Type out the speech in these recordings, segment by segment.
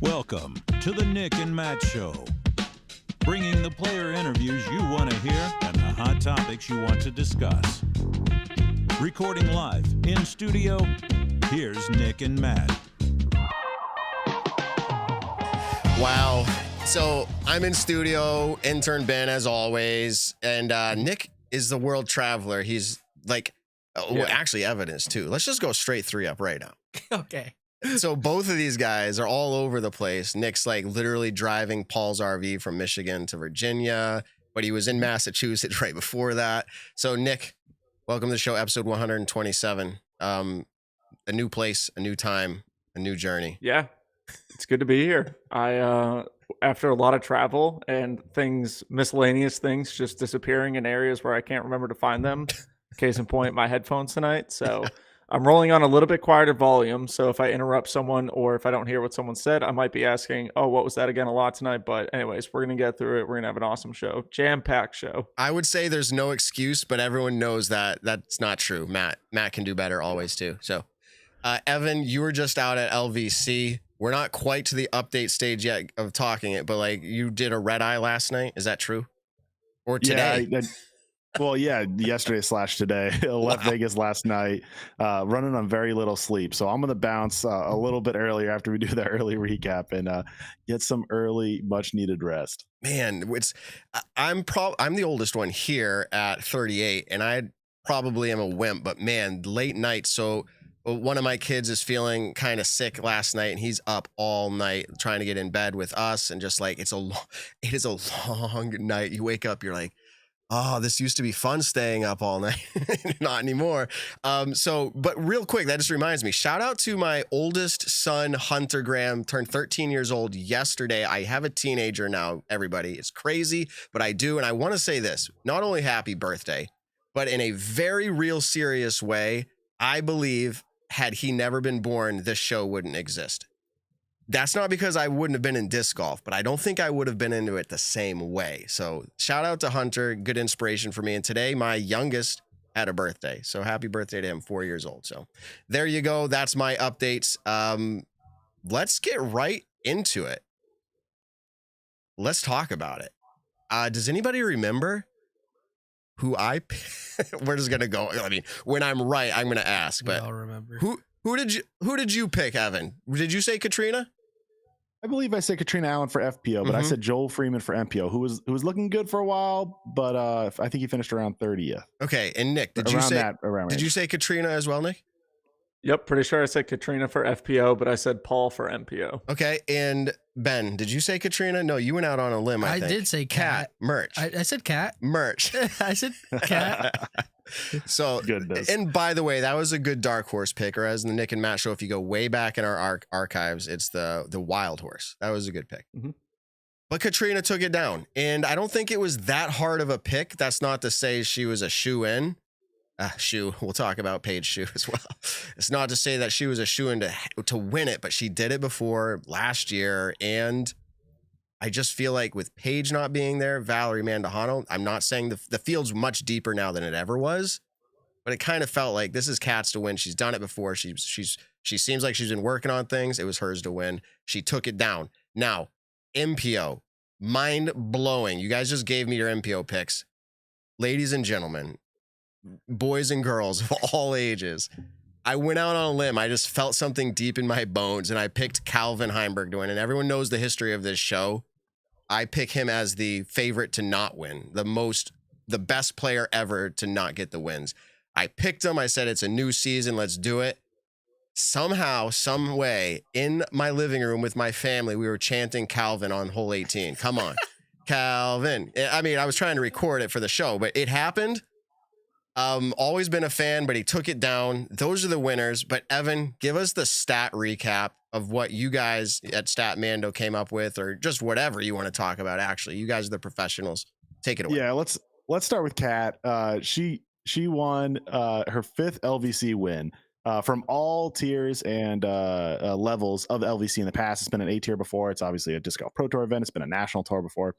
Welcome to the Nick and Matt Show, bringing the player interviews you want to hear and the hot topics you want to discuss. Recording live in studio, here's Nick and Matt. Wow. So I'm in studio, intern Ben as always, and Nick is the world traveler. He's like, well, actually evidence too. Let's just go straight 3-up right now. Okay. So both of these guys are all over the place. Nick's like literally driving Paul's RV from Michigan to Virginia, but he was in Massachusetts right before that. So Nick, welcome to the show, episode 127. A new place, a new time, a new journey. Yeah, it's good to be here. I after a lot of travel and things, miscellaneous things just disappearing in areas where I can't remember to find them. Case in point, my headphones tonight. So I'm rolling on a little bit quieter volume. So if I interrupt someone or if I don't hear what someone said, I might be asking, oh, what was that again a lot tonight? But anyways, we're going to get through it. We're going to have an awesome show. Jam-packed show. I would say there's no excuse, but everyone knows that that's not true. Matt can do better always too. So Evan, you were just out at LVC. We're not quite to the update stage yet of talking it, but like you did a red eye last night. Is that true? Or today? Yeah, yesterday/today. Left Vegas last night, running on very little sleep. So I'm going to bounce a little bit earlier after we do that early recap and get some early, much needed rest. Man, I'm the oldest one here at 38, and I probably am a wimp, but man, late night. So one of my kids is feeling kind of sick last night, and he's up all night trying to get in bed with us, and just like it is a long night. You wake up, you're like, oh, this used to be fun staying up all night. Not anymore. But real quick, that just reminds me, shout out to my oldest son, Hunter Graham, turned 13 years old yesterday. I have a teenager now, everybody. It's crazy, but I do. And I want to say this, not only happy birthday, but in a very real serious way, I believe had he never been born, this show wouldn't exist. That's not because I wouldn't have been in disc golf, but I don't think I would have been into it the same way. So shout out to Hunter, good inspiration for me. And today my youngest had a birthday. So happy birthday to him, 4 years old. So there you go. That's my updates. Let's get right into it. Let's talk about it. Does anybody remember who we're just going to go. I mean, when I'm right, I'm going to ask, but I'll remember. Who did you pick, Evan? Did you say Katrina? I believe I said Katrina Allen for FPO, but I said Joel Freeman for MPO, who was looking good for a while, but I think he finished around 30th. Okay, and Nick, did you say Katrina as well, Nick? Yep, pretty sure I said Katrina for FPO, but I said Paul for MPO. Okay, and Ben, did you say Katrina? No, you went out on a limb, I think. Did say cat. Merch. I said cat. Merch. I said cat. So, goodness. And by the way, that was a good dark horse pick, or as in the Nick and Matt show, if you go way back in our archives, it's the wild horse. That was a good pick. Mm-hmm. But Katrina took it down, and I don't think it was that hard of a pick. That's not to say she was a shoe-in. We'll talk about Paige shoe as well. It's not to say that she was a shoe-in to win it, but she did it before last year, and I just feel like with Paige not being there, Valerie Mandujano, I'm not saying the field's much deeper now than it ever was, but it kind of felt like this is Kat's to win. She's done it before. She seems like she's been working on things. It was hers to win. She took it down. Now, MPO, mind blowing. You guys just gave me your MPO picks. Ladies and gentlemen, boys and girls of all ages, I went out on a limb. I just felt something deep in my bones, and I picked Calvin Heimburg to win. And everyone knows the history of this show. I pick him as the favorite to not win, the best player ever to not get the wins. I picked him. I said, it's a new season. Let's do it. Somehow, some way, in my living room with my family, we were chanting Calvin on hole 18. Come on, Calvin. I mean, I was trying to record it for the show, but it happened. Always been a fan, but he took it down. Those are the winners. But Evan, give us the stat recap of what you guys at Statmando came up with, or just whatever you want to talk about. Actually, you guys are the professionals. Take it away. Yeah, let's start with Kat. She won her 5th LVC win. From all tiers and levels of the LVC in the past. It's been an A tier before. It's obviously a Disc Golf Pro Tour event. It's been a national tour before.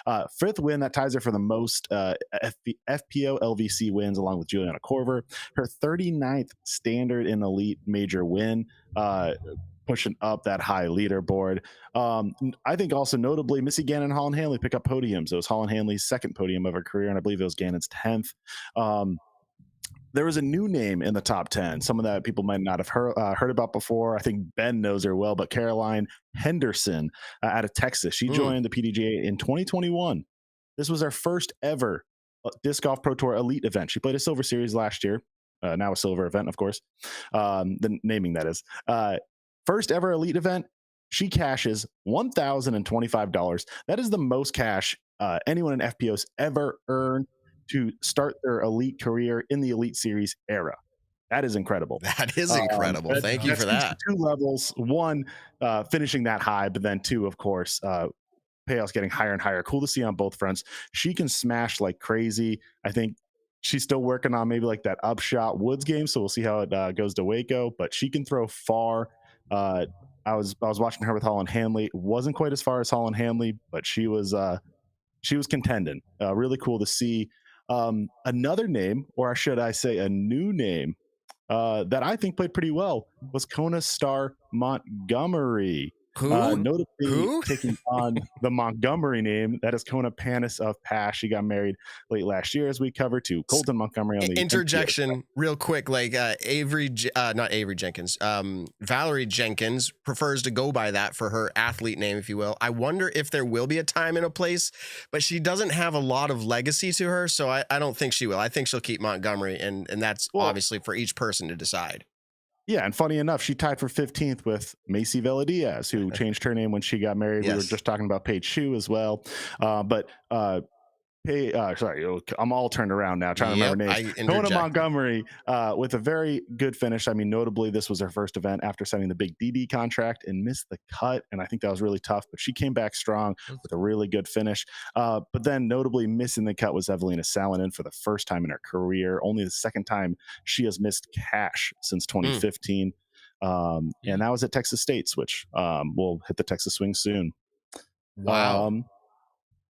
5th win, that ties her for the most FPO LVC wins, along with Juliana Korver. Her 39th standard in elite major win. pushing up that high leaderboard. I think also notably, Missy Gannon and Holland Hanley pick up podiums. It was Holland Hanley's second podium of her career, and I believe it was Gannon's 10th. There was a new name in the top 10, someone that people might not have heard about before. I think Ben knows her well, but Caroline Henderson out of Texas. She joined the PDGA in 2021. This was her first ever Disc Golf Pro Tour Elite event. She played a Silver Series last year, now a Silver event, of course. The naming, that is. First ever Elite event. She cashes $1,025. That is the most cash anyone in FPO's ever earned to start their elite career in the Elite Series era. That is incredible. That is incredible. Thank you for that. Two levels. One, finishing that high, but then two, of course, payouts getting higher and higher. Cool to see on both fronts. She can smash like crazy. I think she's still working on maybe like that upshot Woods game, so we'll see how it goes to Waco, but she can throw far. I was watching her with Holland Hanley. It wasn't quite as far as Holland Hanley, but she was contending. Really cool to see. Another name, or should I say a new name, that I think played pretty well was Kona Star Montgomery. Notably taking on the Montgomery name, that is Kona Panis of Pash. She got married late last year, as we covered, to Colton Montgomery on the interjection real quick. Like not Avery Jenkins, Valerie Jenkins prefers to go by that for her athlete name, if you will. I wonder if there will be a time and a place, but she doesn't have a lot of legacy to her, so I don't think she will. I think she'll keep Montgomery, and that's obviously for each person to decide. Yeah, and funny enough, she tied for 15th with Macy Vela-Diaz, who changed her name when she got married. Yes. We were just talking about Paige Shue as well. Sorry, I'm all turned around now trying to remember names. Kona Montgomery with a very good finish. I mean, notably, this was her first event after signing the big DD contract and missed the cut, and I think that was really tough, but she came back strong with a really good finish. But then notably missing the cut was Evelina Salonen for the first time in her career, only the second time she has missed cash since 2015. And that was at Texas State's, which will hit the Texas Swing soon. Wow.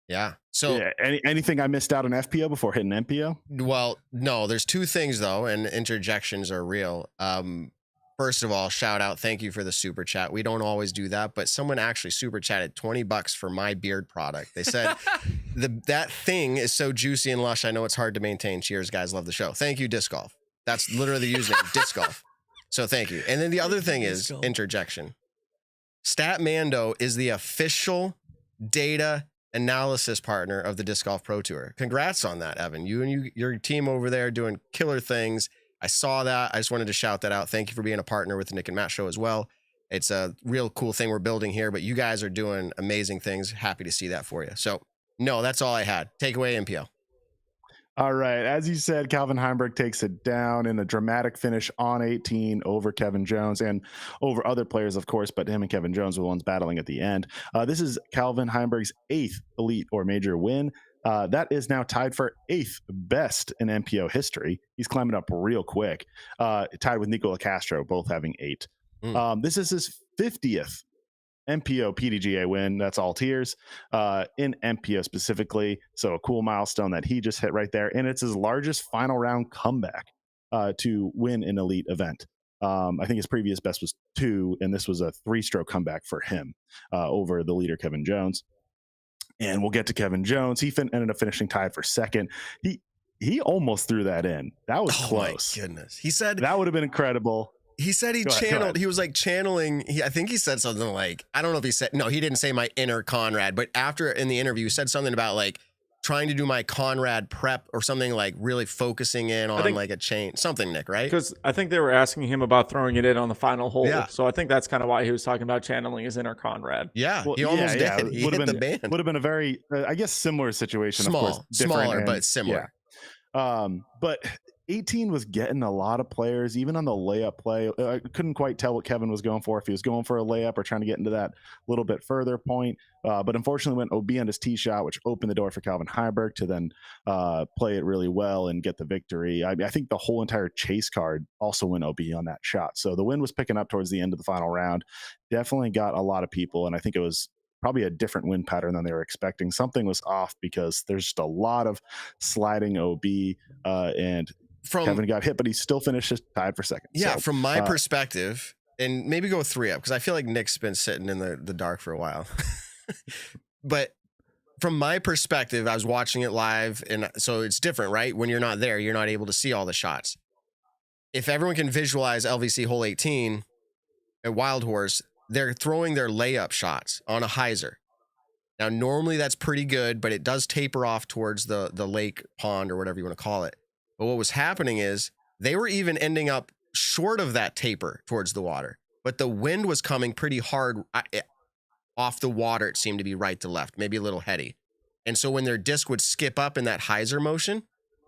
Yeah. So anything I missed out on FPO before hitting MPO? Well, no, there's two things though, and interjections are real. First of all, shout out. Thank you for the super chat. We don't always do that, but someone actually super chatted $20 for my beard product. They said that thing is so juicy and lush. I know it's hard to maintain. Cheers, guys. Love the show. Thank you, Disc Golf. That's literally the username, Disc Golf. So thank you. And then the other thing is interjection. Statmando is the official data analysis partner of the Disc Golf Pro Tour. Congrats on that, Evan. You and your team over there doing killer things. I saw that. I just wanted to shout that out. Thank you for being a partner with the Nick and Matt show as well. It's a real cool thing we're building here, but you guys are doing amazing things. Happy to see that for you. So no, that's all I had. Take away MPO. All right. As you said, Calvin Heimburg takes it down in a dramatic finish on 18 over Kevin Jones and over other players, of course, but him and Kevin Jones were the ones battling at the end. This is Calvin Heimburg's 8th elite or major win. That is now tied for 8th best in MPO history. He's climbing up real quick, tied with Nicola Castro, both having 8. This is his 50th MPO PDGA win. That's all tiers in MPO specifically. So a cool milestone that he just hit right there. And it's his largest final round comeback to win an elite event. I think his previous best was 2, and this was a 3-stroke comeback for him over the leader, Kevin Jones. And we'll get to Kevin Jones. He ended up finishing tied for 2nd. He almost threw that in. That was close. My goodness. He said that would have been incredible. He said he channeled. He was like channeling. I think he said something like, I don't know if he said, no, he didn't say my inner Conrad, but after in the interview, he said something about like trying to do my Conrad prep or something, like really focusing in on like a chain, something, Nick, right? Because I think they were asking him about throwing it in on the final hole. Yeah. So I think that's kind of why he was talking about channeling his inner Conrad. Yeah. Well, he almost did. He hit the band. Would have been a very, I guess, similar situation. Small, of course, smaller, but similar. Yeah. But 18 was getting a lot of players, even on the layup play. I couldn't quite tell what Kevin was going for, if he was going for a layup or trying to get into that little bit further point. But unfortunately went OB on his tee shot, which opened the door for Calvin Heimburg to then play it really well and get the victory. I think the whole entire chase card also went OB on that shot. So the wind was picking up towards the end of the final round. Definitely got a lot of people, and I think it was probably a different wind pattern than they were expecting. Something was off because there's just a lot of sliding OB and Kevin got hit, but he still finished tied for 2nd. Yeah, so, from my perspective, and maybe go 3 up because I feel like Nick's been sitting in the dark for a while. But from my perspective, I was watching it live, and so it's different, right? When you're not there, you're not able to see all the shots. If everyone can visualize LVC hole 18 at Wild Horse, they're throwing their layup shots on a hyzer. Now, normally that's pretty good, but it does taper off towards the lake, pond, or whatever you want to call it. But what was happening is they were even ending up short of that taper towards the water, but the wind was coming pretty hard off the water. It seemed to be right to left, maybe a little heady. And so when their disc would skip up in that hyzer motion,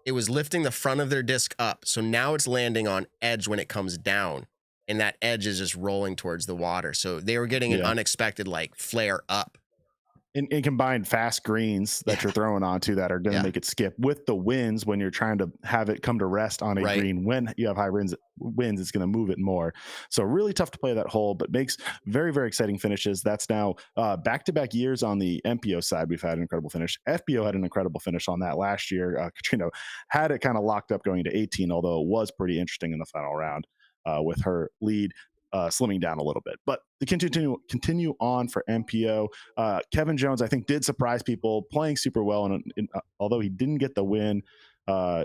it was lifting the front of their disc up. So now it's landing on edge when it comes down, and that edge is just rolling towards the water. So they were getting an unexpected like flare up. And combined fast greens that you're throwing onto that are going to make it skip with the winds when you're trying to have it come to rest on a green. When you have high winds, it's going to move it more. So really tough to play that hole, but makes very, very exciting finishes. That's now back-to-back years on the MPO side. We've had an incredible finish. FPO had an incredible finish on that last year. Katrina had it kind of locked up going to 18, although it was pretty interesting in the final round with her lead slimming down a little bit. But to continue on for MPO, Kevin Jones, I think, did surprise people playing super well. And although he didn't get the win,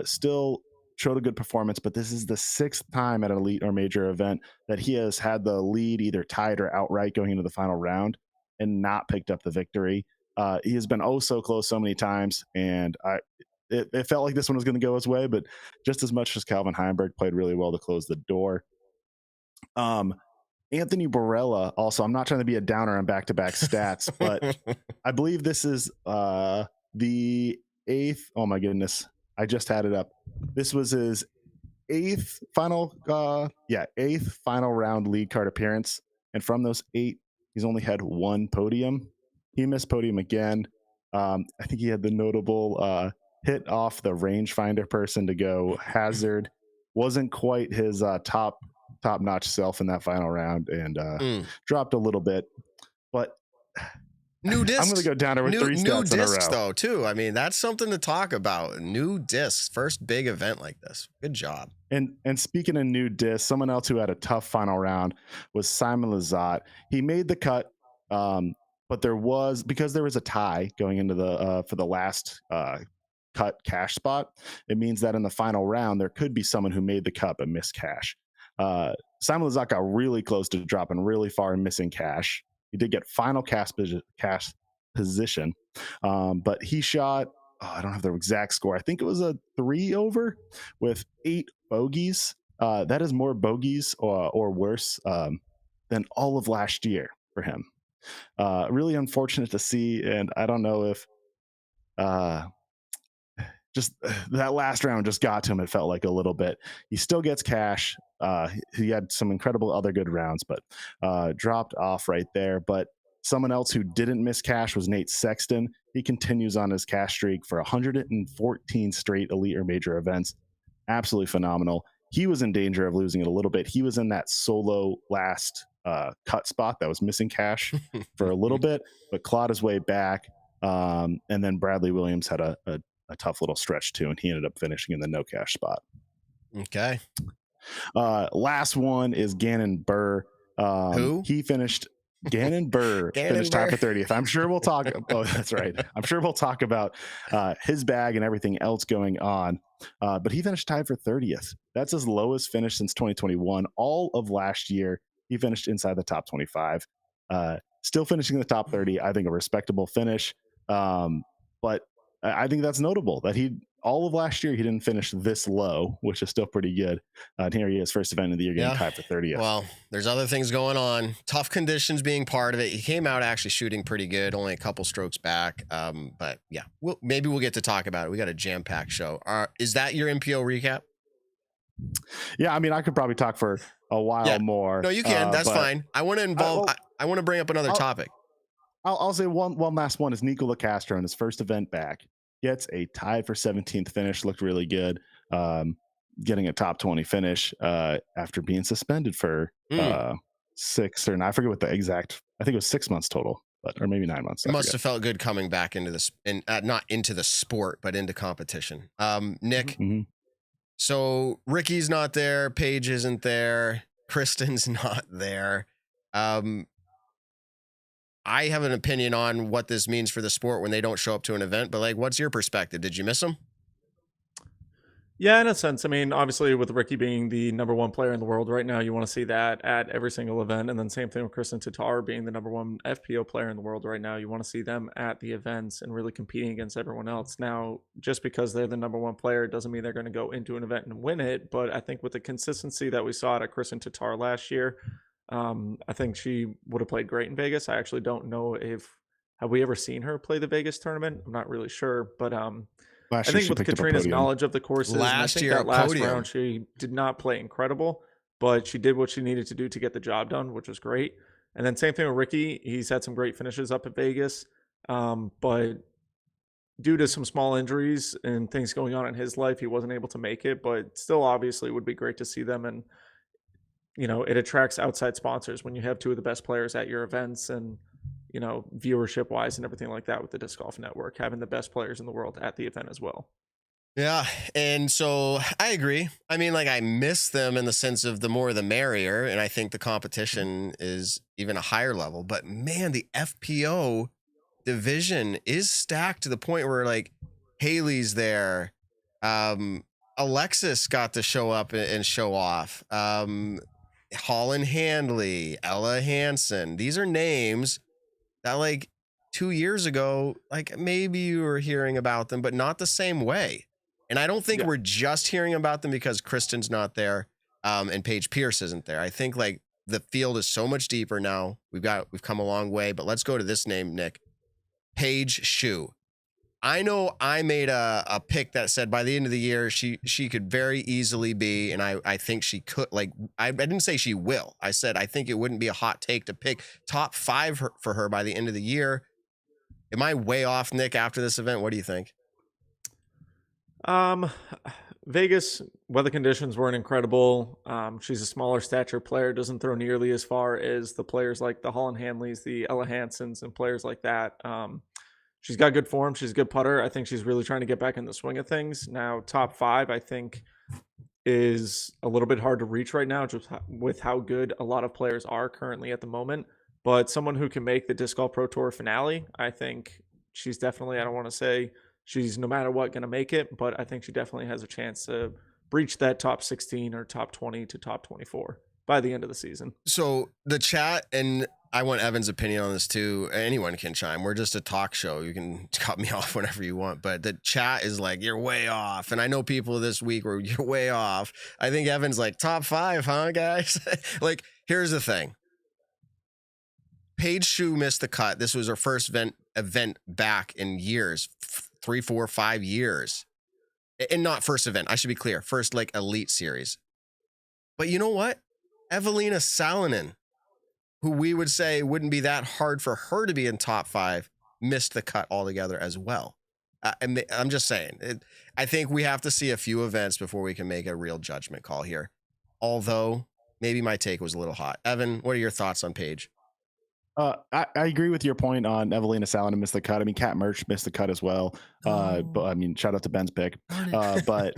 still showed a good performance. But this is the 6th time at an elite or major event that he has had the lead either tied or outright going into the final round and not picked up the victory. He has been so close so many times. And it felt like this one was going to go his way, but just as much as Calvin Heimburg played really well to close the door. Anthony Barella also, I'm not trying to be a downer on back-to-back stats, but I believe this is the 8th. Oh my goodness. I just had it up. This was his 8th final round league card appearance. And from those 8, he's only had 1 podium. He missed podium again. I think he had the notable hit off the rangefinder person to go hazard. Wasn't quite his top-notch self in that final round, and dropped a little bit. But new discs. I'm going to go down with 3 stats new in a discs row. though too. I mean, that's something to talk about. New discs, first big event like this. Good job. And speaking of new discs, someone else who had a tough final round was Simon Lizotte. He made the cut, but because there was a tie going into the for the last cut cash spot. It means that in the final round there could be someone who made the cut but missed cash. Simon Lizotte got really close to dropping really far and missing cash. He did get final cash position, but he shot, I don't have the exact score. I think it was a 3 over with 8 bogeys. That is more bogeys or worse than all of last year for him. Really unfortunate to see, and I don't know if just that last round just got to him. It felt like a little bit. He still gets cash. He had some incredible other good rounds, but dropped off right there. But someone else who didn't miss cash was Nate Sexton. He continues on his cash streak for 114 straight elite or major events. Absolutely phenomenal. He was in danger of losing it a little bit. He was in that solo last cut spot that was missing cash for a little bit, but clawed his way back. And then Bradley Williams had a tough little stretch too, and he ended up finishing in the no cash spot. Okay. Last one is Ganon Burr. Who? He finished Ganon Burr finished tied for 30th. I'm sure we'll talk. Oh, that's right. I'm sure we'll talk about his bag and everything else going on. But he finished tied for 30th. That's his lowest finish since 2021. All of last year, he finished inside the top 25. Still finishing in the top 30. I think a respectable finish. But I think that's notable that all of last year he didn't finish this low, which is still pretty good. And here he is, first event of the year, getting tied for 30th. Well, there's other things going on. Tough conditions being part of it. He came out actually shooting pretty good, only a couple strokes back. But yeah, maybe we'll get to talk about it. We got a jam-packed show. Is that your MPO recap? Yeah, I mean, I could probably talk for a while more. No, you can. That's fine. I want to involve. I want to bring up another topic. I'll say one last one is Nico Lacastro in his first event back. Gets a tied for 17th finish. Looked really good. Getting a top 20 finish after being suspended for 6 or 9. I forget what the exact. I think it was 6 months total, or maybe 9 months. It must have felt good coming back into this, and not into the sport, but into competition. Nick. Mm-hmm. So Ricky's not there. Paige isn't there. Kristen's not there. I have an opinion on what this means for the sport when they don't show up to an event, but like, what's your perspective? Did you miss them? Yeah, in a sense. I mean, obviously, with Ricky being the number one player in the world right now, you want to see that at every single event. And then same thing with Kristen Tatar being the number one FPO player in the world right now. You want to see them at the events and really competing against everyone else. Now, just because they're the number one player doesn't mean they're going to go into an event and win it. But I think with the consistency that we saw at Kristen Tatar last year, I think she would have played great in Vegas. I actually don't know have we ever seen her play the Vegas tournament? I'm not really sure, but I think with Katrina's knowledge of the courses, last year that last podium. round she did not play incredible, but she did what she needed to do to get the job done, which was great. And then same thing with Ricky. He's had some great finishes up at Vegas, but due to some small injuries and things going on in his life, he wasn't able to make it. But still, obviously, would be great to see them. And it attracts outside sponsors when you have two of the best players at your events and viewership wise and everything like that with the Disc Golf Network, having the best players in the world at the event as well. Yeah. And so I agree. I mean, like, I miss them in the sense of the more the merrier. And I think the competition is even a higher level. But man, the FPO division is stacked to the point where like Haley's there. Alexis got to show up and show off. Holland Handley, Ella Hansen. These are names that like 2 years ago, like maybe you were hearing about them, but not the same way. And I don't think we're just hearing about them because Kristen's not there and Paige Pierce isn't there. I think like the field is so much deeper now. We've come a long way, but let's go to this name, Nick. Paige Shue. I know I made a pick that said by the end of the year, she could very easily be, and I think she could, like, I didn't say she will. I said I think it wouldn't be a hot take to pick top 5 for her by the end of the year. Am I way off, Nick, after this event? What do you think? Vegas, weather conditions weren't incredible. She's a smaller stature player, doesn't throw nearly as far as the players like the Holland Handleys, the Ella Hansens, and players like that. She's got good form. She's a good putter. I think she's really trying to get back in the swing of things. Now, top 5, I think, is a little bit hard to reach right now, just with how good a lot of players are currently at the moment. But someone who can make the Disc Golf Pro Tour finale, I think she's definitely, I don't want to say she's no matter what going to make it, but I think she definitely has a chance to breach that top 16 or top 20 to top 24 by the end of the season. So the chat, and I want Evan's opinion on this too. Anyone can chime. We're just a talk show. You can cut me off whenever you want, but the chat is like, you're way off. And I know people this week were, you're way off. I think Evan's like, top 5, huh, guys? Like, here's the thing. Paige Shue missed the cut. This was her first event back in years, 3, 4, 5 years. And not first event. I should be clear. First, like, elite series. But you know what? Evelina Salonen, who we would say wouldn't be that hard for her to be in top 5, missed the cut altogether as well. And I'm just saying, I think we have to see a few events before we can make a real judgment call here. Although maybe my take was a little hot. Evan, what are your thoughts on Paige? I agree with your point on Evelina Salonen missed the cut. I mean, Kat Merch missed the cut as well. But I mean, shout out to Ben's pick. But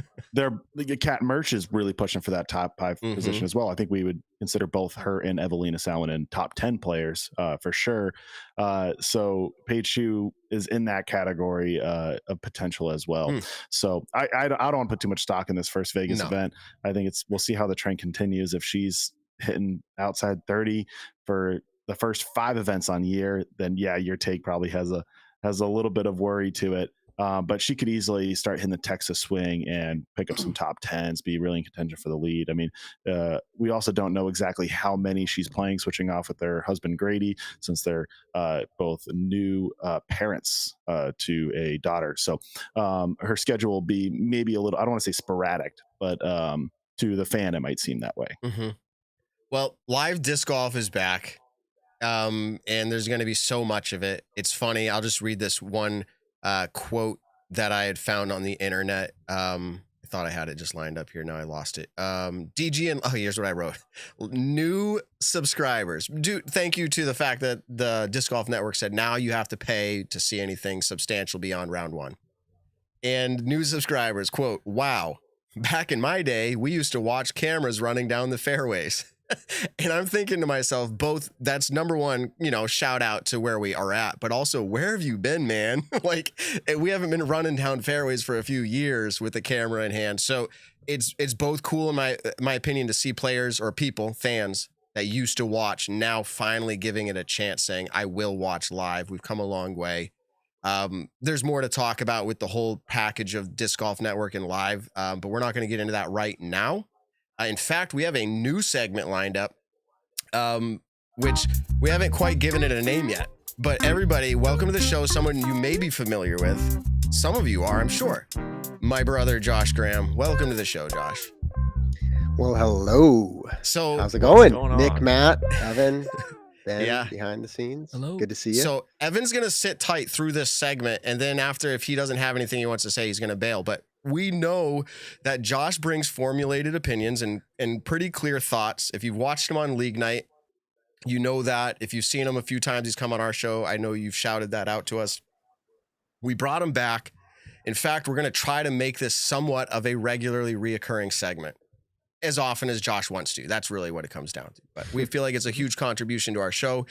Kat Merch is really pushing for that top 5 position as well. I think we would consider both her and Evelina Salonen top 10 players for sure. So Paige Shue is in that category of potential as well. So I don't want to put too much stock in this first Vegas event. I think we'll see how the trend continues. If she's hitting outside 30 for the first 5 events on year, then yeah, your take probably has a little bit of worry to it. But she could easily start hitting the Texas swing and pick up some top 10s, be really in contention for the lead. I mean, we also don't know exactly how many she's playing, switching off with their husband Grady, since they're both new parents to a daughter. So her schedule will be maybe a little, I don't want to say sporadic, but to the fan, it might seem that way. Well, live disc golf is back. And there's going to be so much of it. It's funny. I'll just read this one quote that I had found on the internet. I thought I had it just lined up here. Now I lost it. Here's what I wrote. New subscribers. Thank you to the fact that the Disc Golf Network said now you have to pay to see anything substantial beyond round 1. And new subscribers, quote, wow, back in my day, we used to watch cameras running down the fairways. And I'm thinking to myself, both that's number one, shout out to where we are at, but also where have you been, man? Like we haven't been running down fairways for a few years with the camera in hand. So it's both cool in my opinion to see players or people, fans that used to watch now finally giving it a chance, saying, I will watch live. We've come a long way. There's more to talk about with the whole package of Disc Golf Network and live, but we're not going to get into that right now. In fact, we have a new segment lined up, which we haven't quite given it a name yet. But everybody, welcome to the show. Someone you may be familiar with. Some of you are, I'm sure. My brother, Josh Graham. Welcome to the show, Josh. Well, hello. So how's it going? going Nick, on? Matt, Evan, Ben, Yeah. behind the scenes. Hello. Good to see you. So Evan's going to sit tight through this segment. And then after, if he doesn't have anything he wants to say, he's going to bail. But we know that Josh brings formulated opinions and pretty clear thoughts. If you've watched him on League Night, you know that. If you've seen him a few times, he's come on our show. I know you've shouted that out to us. We brought him back. In fact, we're going to try to make this somewhat of a regularly reoccurring segment as often as Josh wants to. That's really what it comes down to. But we feel like it's a huge contribution to our show.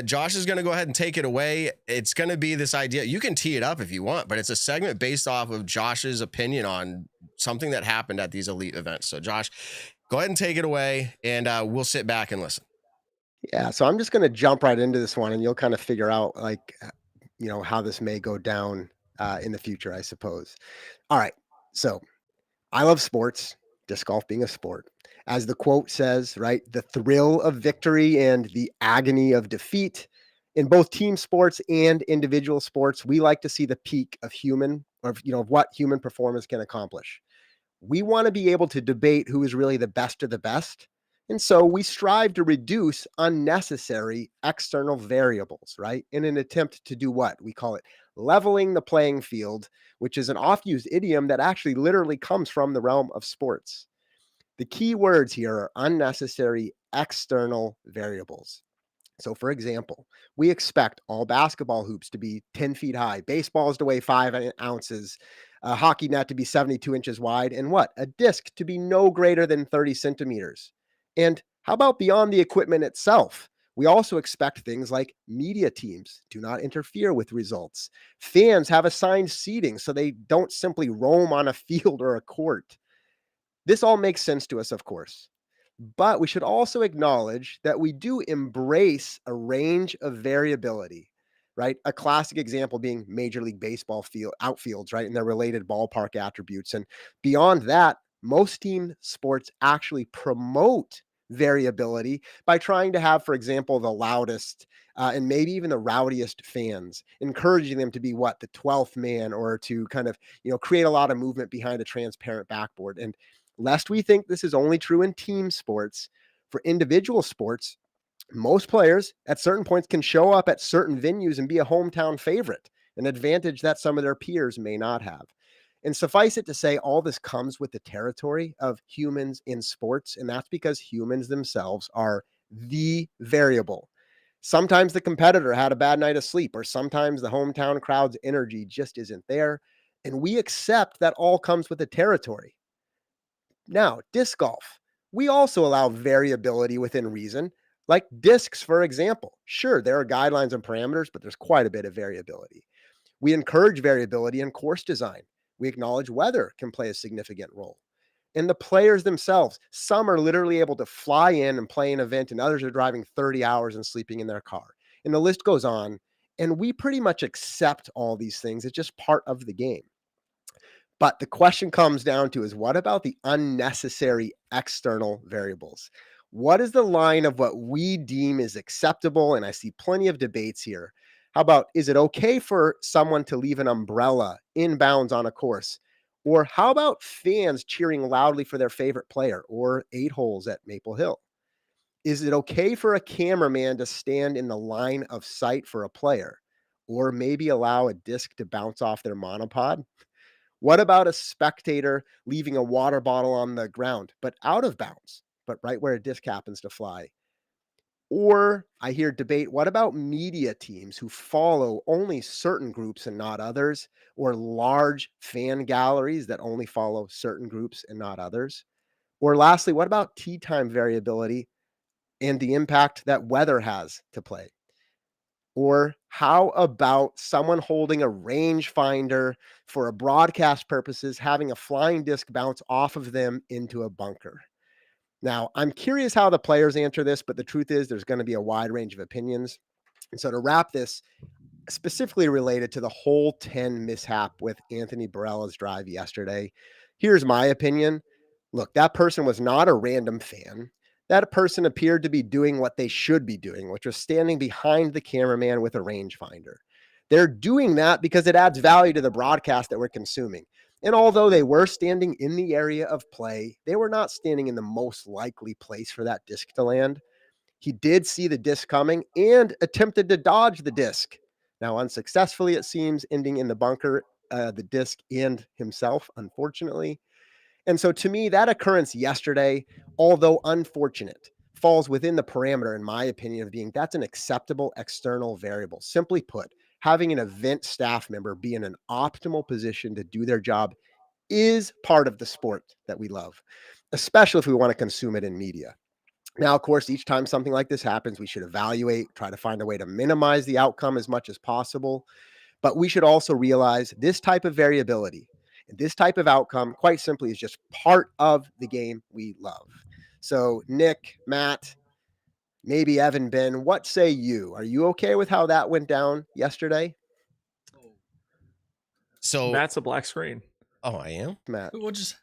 Josh is going to go ahead and take it away. It's going to be this idea. You can tee it up if you want, but it's a segment based off of Josh's opinion on something that happened at these elite events. So Josh, go ahead and take it away, and we'll sit back and listen. Yeah, so I'm just going to jump right into this one, and you'll kind of figure out, how this may go down in the future, I suppose. All right, so I love sports, disc golf being a sport. As the quote says, right, the thrill of victory and the agony of defeat. In both team sports and individual sports, we like to see the peak of what human performance can accomplish. We want to be able to debate who is really the best of the best. And so we strive to reduce unnecessary external variables, right? In an attempt to do what? We call it leveling the playing field, which is an oft-used idiom that actually literally comes from the realm of sports. The key words here are unnecessary external variables. So, for example, we expect all basketball hoops to be 10 feet high, baseballs to weigh 5 ounces, a hockey net to be 72 inches wide, and a disc to be no greater than 30 centimeters. And how about beyond the equipment itself? We also expect things like media teams do not interfere with results. Fans have assigned seating so they don't simply roam on a field or a court. This all makes sense to us, of course. But we should also acknowledge that we do embrace a range of variability, right? A classic example being Major League Baseball outfields, right? And their related ballpark attributes. And beyond that, most team sports actually promote variability by trying to have, for example, the loudest and maybe even the rowdiest fans, encouraging them to be the 12th man, or to kind of, create a lot of movement behind a transparent backboard. And lest we think this is only true in team sports, for individual sports, most players at certain points can show up at certain venues and be a hometown favorite, an advantage that some of their peers may not have. And suffice it to say, all this comes with the territory of humans in sports, and that's because humans themselves are the variable. Sometimes the competitor had a bad night of sleep, or sometimes the hometown crowd's energy just isn't there, and we accept that all comes with the territory. Now, disc golf. We also allow variability within reason, like discs, for example. Sure, there are guidelines and parameters, but there's quite a bit of variability. We encourage variability in course design. We acknowledge weather can play a significant role. And the players themselves, some are literally able to fly in and play an event, and others are driving 30 hours and sleeping in their car. And the list goes on. And we pretty much accept all these things. It's just part of the game. But the question comes down to is, what about the unnecessary external variables? What is the line of what we deem is acceptable? And I see plenty of debates here. How about, is it okay for someone to leave an umbrella inbounds on a course? Or how about fans cheering loudly for their favorite player, or 8 holes at Maple Hill? Is it okay for a cameraman to stand in the line of sight for a player, or maybe allow a disc to bounce off their monopod? What about a spectator leaving a water bottle on the ground, but out of bounds, but right where a disc happens to fly? Or I hear debate, what about media teams who follow only certain groups and not others, or large fan galleries that only follow certain groups and not others? Or lastly, what about tee time variability and the impact that weather has to play? Or how about someone holding a rangefinder for a broadcast purposes, having a flying disc bounce off of them into a bunker? Now, I'm curious how the players answer this, but the truth is there's going to be a wide range of opinions. And so to wrap this, specifically related to the hole 10 mishap with Anthony Barella's drive yesterday, here's my opinion. Look, that person was not a random fan. That person appeared to be doing what they should be doing, which was standing behind the cameraman with a rangefinder. They're doing that because it adds value to the broadcast that we're consuming. And although they were standing in the area of play, they were not standing in the most likely place for that disc to land. He did see the disc coming and attempted to dodge the disc. Now, unsuccessfully, it seems, ending in the bunker, the disc and himself, unfortunately. And so to me, that occurrence yesterday, although unfortunate, falls within the parameter, in my opinion, of being that's an acceptable external variable. Simply put, having an event staff member be in an optimal position to do their job is part of the sport that we love, especially if we want to consume it in media. Now, of course, each time something like this happens, we should evaluate, try to find a way to minimize the outcome as much as possible. But we should also realize this type of variability and this type of outcome, quite simply, is just part of the game we love. So, Nick, Matt, maybe Evan, Ben, what say you? Are you okay with how that went down yesterday? So Matt's a black screen. Oh, I am? Matt. We'll just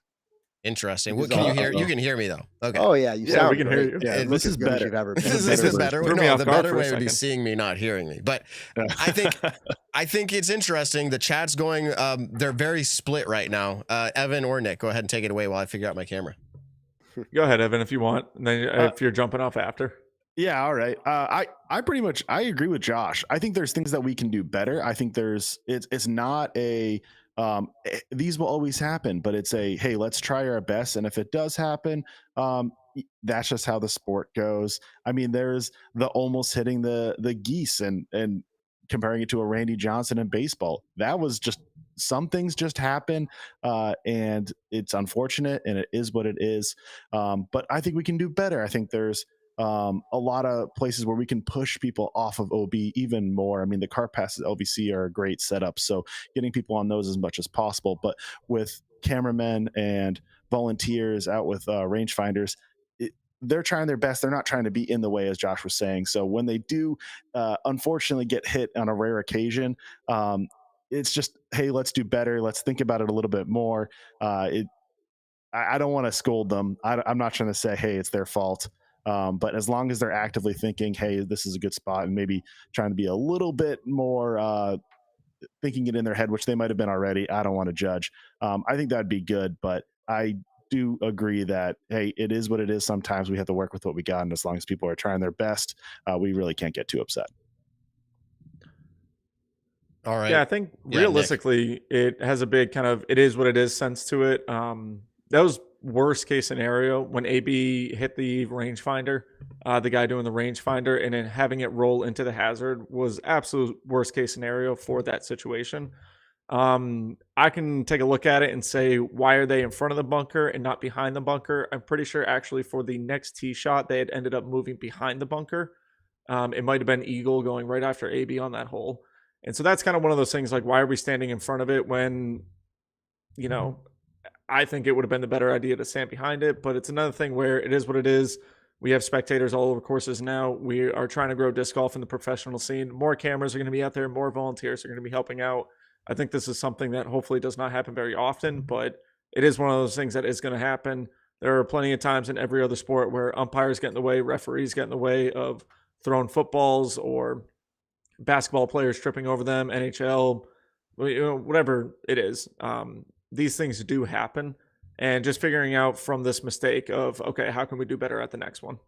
Interesting. What can you hear? You can hear me though. Okay. Oh yeah, you sound we can great. hear you. Yeah, This is better. You've ever been. This is better. Threw me No, off the guard better for a way would be second. seeing me, not hearing me. But I think it's interesting. The chat's going. They're very split right now. Evan or Nick, go ahead and take it away while I figure out my camera. Go ahead, Evan, if you want. And then if you're jumping off after. Yeah, all right. I pretty much I agree with Josh. I think there's things that we can do better. I think it's not a these will always happen, but it's a hey, let's try our best, and if it does happen, that's just how the sport goes. I mean, there's the almost hitting the geese and comparing it to a Randy Johnson in baseball. That was just some things just happen, and it's unfortunate, and it is what it is. But I think we can do better. I think there's a lot of places where we can push people off of OB even more. I mean, the car passes LVC are a great setup, so getting people on those as much as possible. But with cameramen and volunteers out with rangefinders, they're trying their best. They're not trying to be in the way, as Josh was saying. So when they do, unfortunately, get hit on a rare occasion, it's just, hey, let's do better. Let's think about it a little bit more. I don't want to scold them. I'm not trying to say, hey, it's their fault. But as long as they're actively thinking, hey, this is a good spot, and maybe trying to be a little bit more thinking it in their head, which they might have been already, I don't want to judge. I think that'd be good, but I do agree that, hey, it is what it is. Sometimes we have to work with what we got, and as long as people are trying their best, we really can't get too upset. All right. Yeah, I think realistically, it has a big kind of it is what it is sense to it. That was worst case scenario when AB hit the rangefinder, the guy doing the rangefinder, and then having it roll into the hazard was absolute worst case scenario for that situation. I can take a look at it and say, why are they in front of the bunker and not behind the bunker? I'm pretty sure actually for the next tee shot, they had ended up moving behind the bunker. It might have been Eagle going right after AB on that hole. And so that's kind of one of those things, like, why are we standing in front of it when, you know, I think it would have been the better idea to stand behind it, but it's another thing where it is what it is. We have spectators all over courses now. We are trying to grow disc golf in the professional scene. More cameras are going to be out there. More volunteers are going to be helping out. I think this is something that hopefully does not happen very often, but it is one of those things that is going to happen. There are plenty of times in every other sport where umpires get in the way, referees get in the way of throwing footballs, or basketball players tripping over them, NHL, whatever it is. These things do happen, and just figuring out from this mistake of, okay, how can we do better at the next one?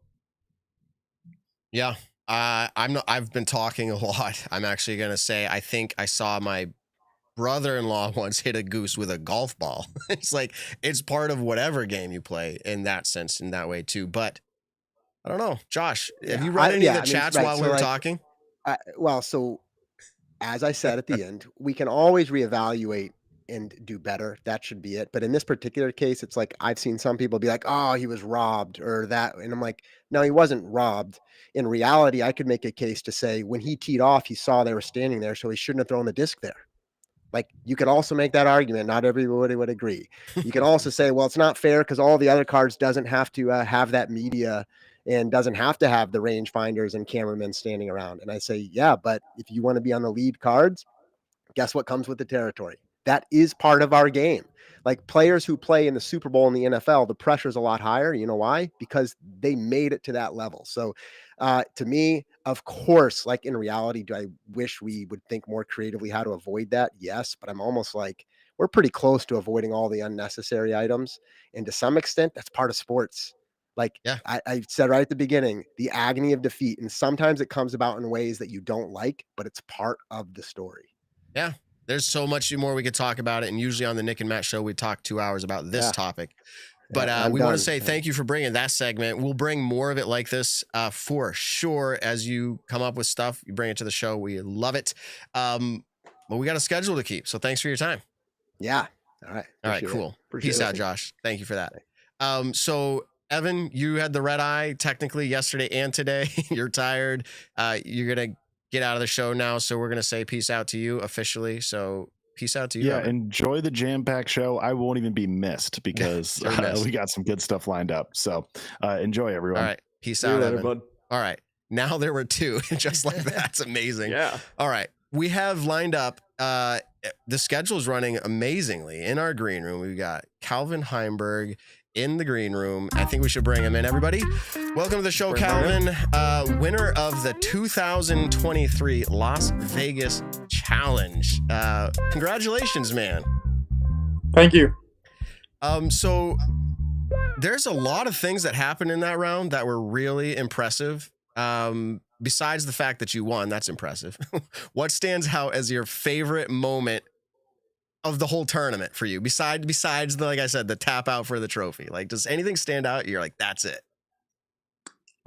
Yeah. I've been talking a lot. I'm actually going to say, I think I saw my brother-in-law once hit a goose with a golf ball. It's like, it's part of whatever game you play in that sense, in that way too. But I don't know, Josh, have you read any of the chats while we were talking? So as I said at the end, we can always reevaluate and do better. That should be it. But in this particular case, it's like I've seen some people be like, "Oh, he was robbed," or that, and I'm like, "No, he wasn't robbed." In reality, I could make a case to say when he teed off, he saw they were standing there, so he shouldn't have thrown the disc there. Like, you could also make that argument. Not everybody would agree. You can also say, well, it's not fair because all the other cards doesn't have to have that media and doesn't have to have the rangefinders and cameramen standing around. And I say, yeah, but if you want to be on the lead cards, guess what comes with the territory? That is part of our game. Like players who play in the Super Bowl in the NFL, the pressure's a lot higher. You know why? Because they made it to that level. So to me, of course, like in reality, do I wish we would think more creatively how to avoid that? Yes, but I'm almost like we're pretty close to avoiding all the unnecessary items. And to some extent, that's part of sports. Like I said right at the beginning, the agony of defeat. And sometimes it comes about in ways that you don't like, but it's part of the story. Yeah. There's so much more we could talk about it. And usually on the Nick and Matt show, we talk 2 hours about this topic. But we want to say thank you for bringing that segment. We'll bring more of it like this for sure. As you come up with stuff, you bring it to the show. We love it. But we got a schedule to keep. So thanks for your time. Yeah. All right. All right, cool. Peace out, Josh. Thank you for that. So Evan, you had the red eye technically yesterday and today. You're tired. You're going to get out of the show now. So we're going to say peace out to you officially. So peace out to you. Yeah. Evan. Enjoy the jam-packed show. I won't even be missed because we got some good stuff lined up. So enjoy, everyone. All right. Peace out, Evan. Bud. All right. Now there were 2 just like that. It's amazing. Yeah. All right. We have lined up, the schedule is running amazingly in our green room. We've got Calvin Heimburg in the green room. I think we should bring him in, everybody. Welcome to the show, Calvin. Winner of the 2023 Las Vegas Challenge. Congratulations, man. Thank you. So there's a lot of things that happened in that round that were really impressive. Besides the fact that you won, that's impressive. What stands out as your favorite moment of the whole tournament for you? Besides the, like I said, the tap out for the trophy, like does anything stand out? You're like, that's it.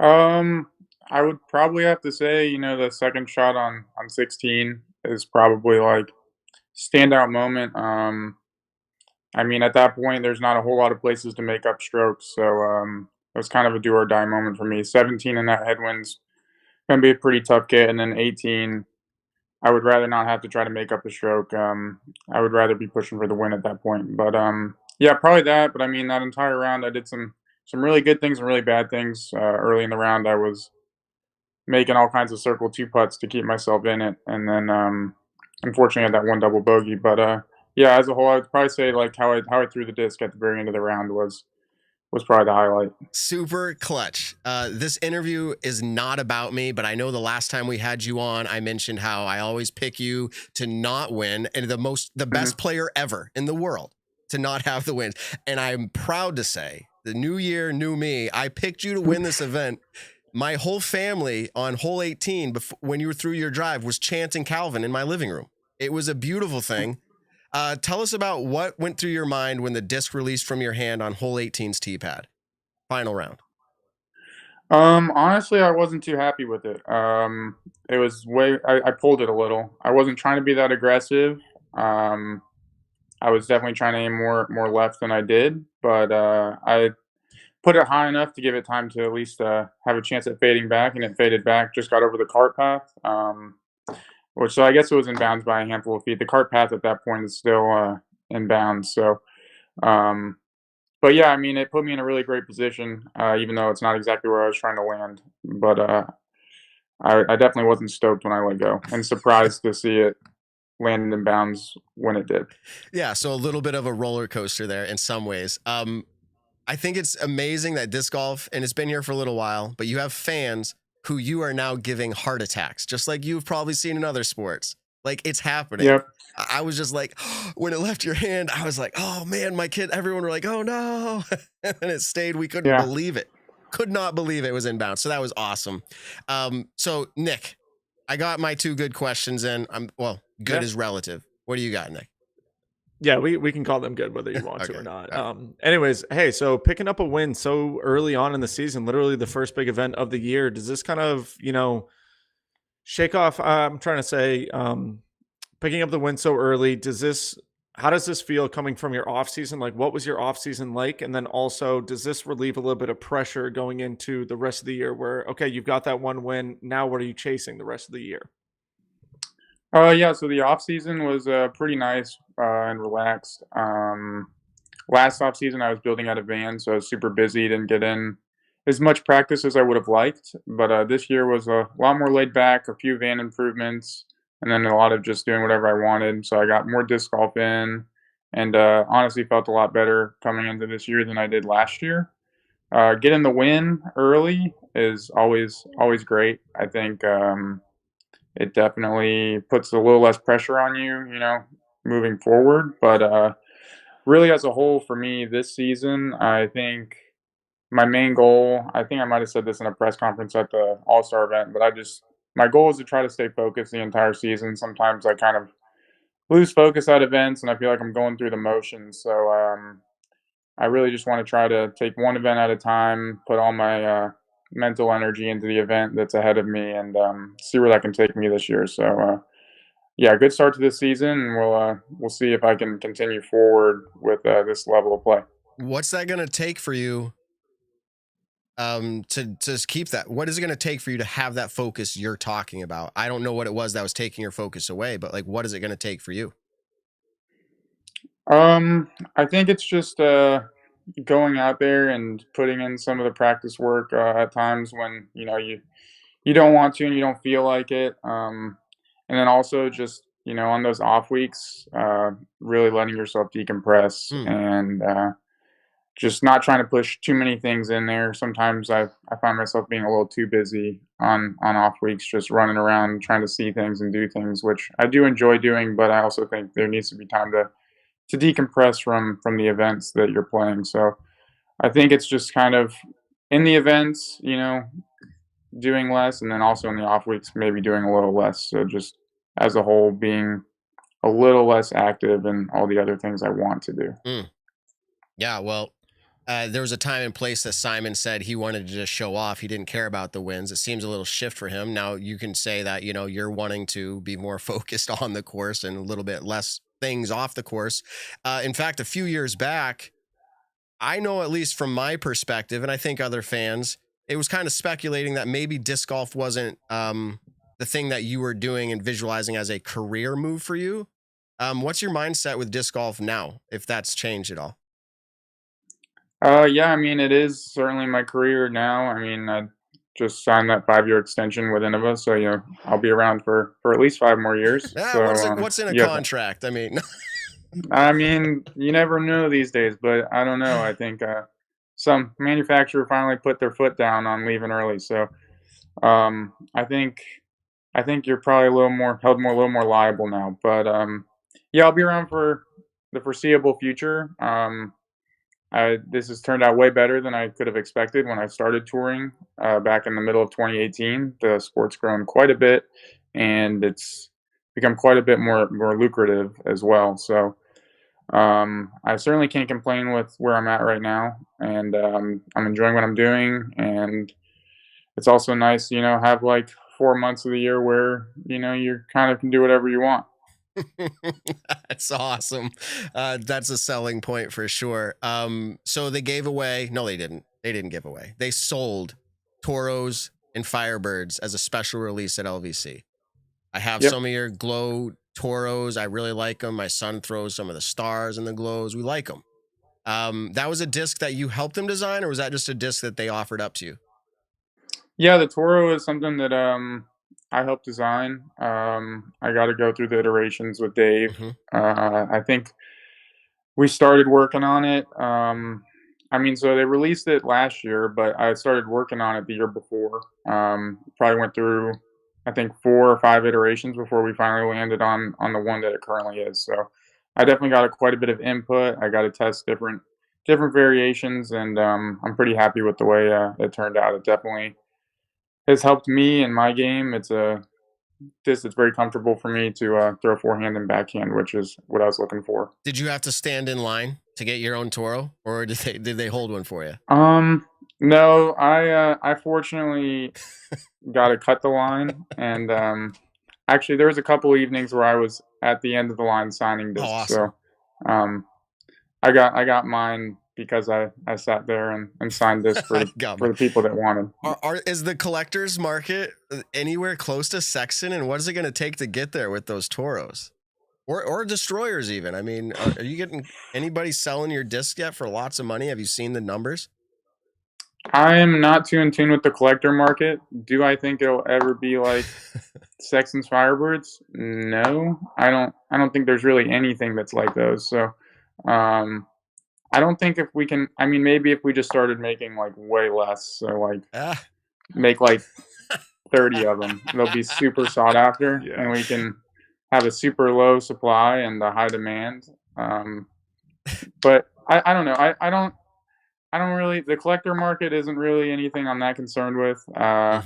I would probably have to say, the second shot on 16 is probably like standout moment. I mean, at that point, there's not a whole lot of places to make up strokes. So, it was kind of a do or die moment for me. 17 in that headwind's going to be a pretty tough get. And then 18, I would rather not have to try to make up a stroke. I would rather be pushing for the win at that point. But yeah, probably that. But I mean, that entire round, I did some really good things and really bad things. Early in the round, I was making all kinds of circle 2 putts to keep myself in it, and then unfortunately, I had that one double bogey. But yeah, as a whole, I would probably say like how I threw the disc at the very end of the round was probably the highlight. Super clutch. This interview is not about me, but I know the last time we had you on, I mentioned how I always pick you to not win, and the best player ever in the world to not have the wins. And I'm proud to say, the new year, new me, I picked you to win this event. My whole family on hole 18, when you were through your drive, was chanting Calvin in my living room. It was a beautiful thing. Tell us about what went through your mind when the disc released from your hand on hole 18's tee pad. Final round. Honestly, I wasn't too happy with it. It was I pulled it a little. I wasn't trying to be that aggressive. I was definitely trying to aim more left than I did, but I put it high enough to give it time to at least have a chance at fading back, and it faded back, just got over the cart path. So I guess it was in bounds by a handful of feet. The cart path at that point is still in bounds. So, but yeah, I mean, it put me in a really great position, even though it's not exactly where I was trying to land. But I definitely wasn't stoked when I let go, and surprised to see it land in bounds when it did. Yeah, so a little bit of a roller coaster there in some ways. I think it's amazing that disc golf, and it's been here for a little while, but you have fans who you are now giving heart attacks, just like you've probably seen in other sports. Like, it's happening. Yep. I was just like, when it left your hand, I was like, oh man, my kid, everyone were like, oh no. And it stayed. We couldn't believe it. Could not believe it was inbound. So that was awesome. So Nick, I got my 2 good questions in. Good is relative. What do you got, Nick? Yeah, we can call them good whether you want Okay. to or not. Right. Anyways, hey, so picking up a win so early on in the season, literally the first big event of the year, does this kind of, shake off, I'm trying to say, picking up the win so early, does this how does this feel coming from your off season? Like, what was your off season like? And then also, does this relieve a little bit of pressure going into the rest of the year where, okay, you've got that one win. Now what are you chasing the rest of the year? Yeah, so the off season was pretty nice and relaxed. Last off season I was building out a van, so I was super busy, didn't get in as much practice as I would have liked. But this year was a lot more laid back, a few van improvements, and then a lot of just doing whatever I wanted. So I got more disc golf in, and honestly felt a lot better coming into this year than I did last year. Getting the win early is always great. I think it definitely puts a little less pressure on you, moving forward. But really, as a whole, for me this season, I think my main goal, I think I might have said this in a press conference at the All-Star event, but my goal is to try to stay focused the entire season. Sometimes I kind of lose focus at events and I feel like I'm going through the motions. So I really just want to try to take one event at a time, put all my mental energy into the event that's ahead of me, and see where that can take me this year. So yeah, good start to this season, and we'll see if I can continue forward with this level of play. What's that going to take for you to keep that? What is it going to take for you to have that focus you're talking about? I don't know what it was that was taking your focus away, but like, what is it going to take for you? I think it's just going out there and putting in some of the practice work at times when you don't want to and you don't feel like it. And then also just on those off weeks, really letting yourself decompress and just not trying to push too many things in there. Sometimes I find myself being a little too busy on off weeks, just running around trying to see things and do things, which I do enjoy doing, but I also think there needs to be time to decompress from the events that you're playing. So I think it's just kind of in the events, doing less, and then also in the off weeks, maybe doing a little less. So just as a whole, being a little less active in all the other things I want to do. Yeah, well, there was a time and place that Simon said he wanted to just show off. He didn't care about the wins. It seems a little shift for him. Now you can say that, you're wanting to be more focused on the course and a little bit less things off the course. In fact, a few years back, I know, at least from my perspective, and I think other fans, it was kind of speculating that maybe disc golf wasn't the thing that you were doing and visualizing as a career move for you. What's your mindset with disc golf now, if that's changed at all? Yeah, I mean, it is certainly my career now. I mean, I just signed that 5-year extension with Innova, so I'll be around for at least 5 more years. Yeah, so, what's in a contract? I mean, you never know these days, but I don't know. I think some manufacturer finally put their foot down on leaving early, so I think you're probably a little more liable now. But yeah, I'll be around for the foreseeable future. This has turned out way better than I could have expected when I started touring back in the middle of 2018. The sport's grown quite a bit, and it's become quite a bit more lucrative as well. So I certainly can't complain with where I'm at right now, and I'm enjoying what I'm doing. And it's also nice, have like 4 months of the year where you kind of can do whatever you want. That's awesome. That's a selling point for sure. So they gave away, no, they didn't give away. They sold Toros and Firebirds as a special release at LVC. I have some of your glow Toros. I really like them. My son throws some of the stars and the glows. We like them. That was a disc that you helped them design, or was that just a disc that they offered up to you? Yeah, the Toro is something that I helped design. I got to go through the iterations with Dave. I think we started working on it. So they released it last year, but I started working on it the year before. Probably went through, I think, 4 or 5 iterations before we finally landed on the one that it currently is. So I definitely got quite a bit of input. I got to test different variations, and I'm pretty happy with the way it turned out. It definitely has helped me in my game. It's very comfortable for me to throw forehand and backhand, which is what I was looking for. Did you have to stand in line to get your own Toro, or did they hold one for you? No, I fortunately got to cut the line, and actually there was a couple evenings where I was at the end of the line signing discs. Awesome. I got mine because I sat there and signed this for the people that wanted. Is the collector's market anywhere close to Sexton, and what is it going to take to get there with those Toros? Or destroyers even? I mean, are you getting anybody selling your disc yet for lots of money? Have you seen the numbers? I am not too in tune with the collector market. Do I think it'll ever be like Sexton's Firebirds? No, I don't think there's really anything that's like those. So, I don't think if we can. I mean, maybe if we just started making like way less, so like make like 30 of them, they'll be super sought after, and we can have a super low supply and a high demand. But I don't know. I don't really, the collector market isn't really anything I'm that concerned with. I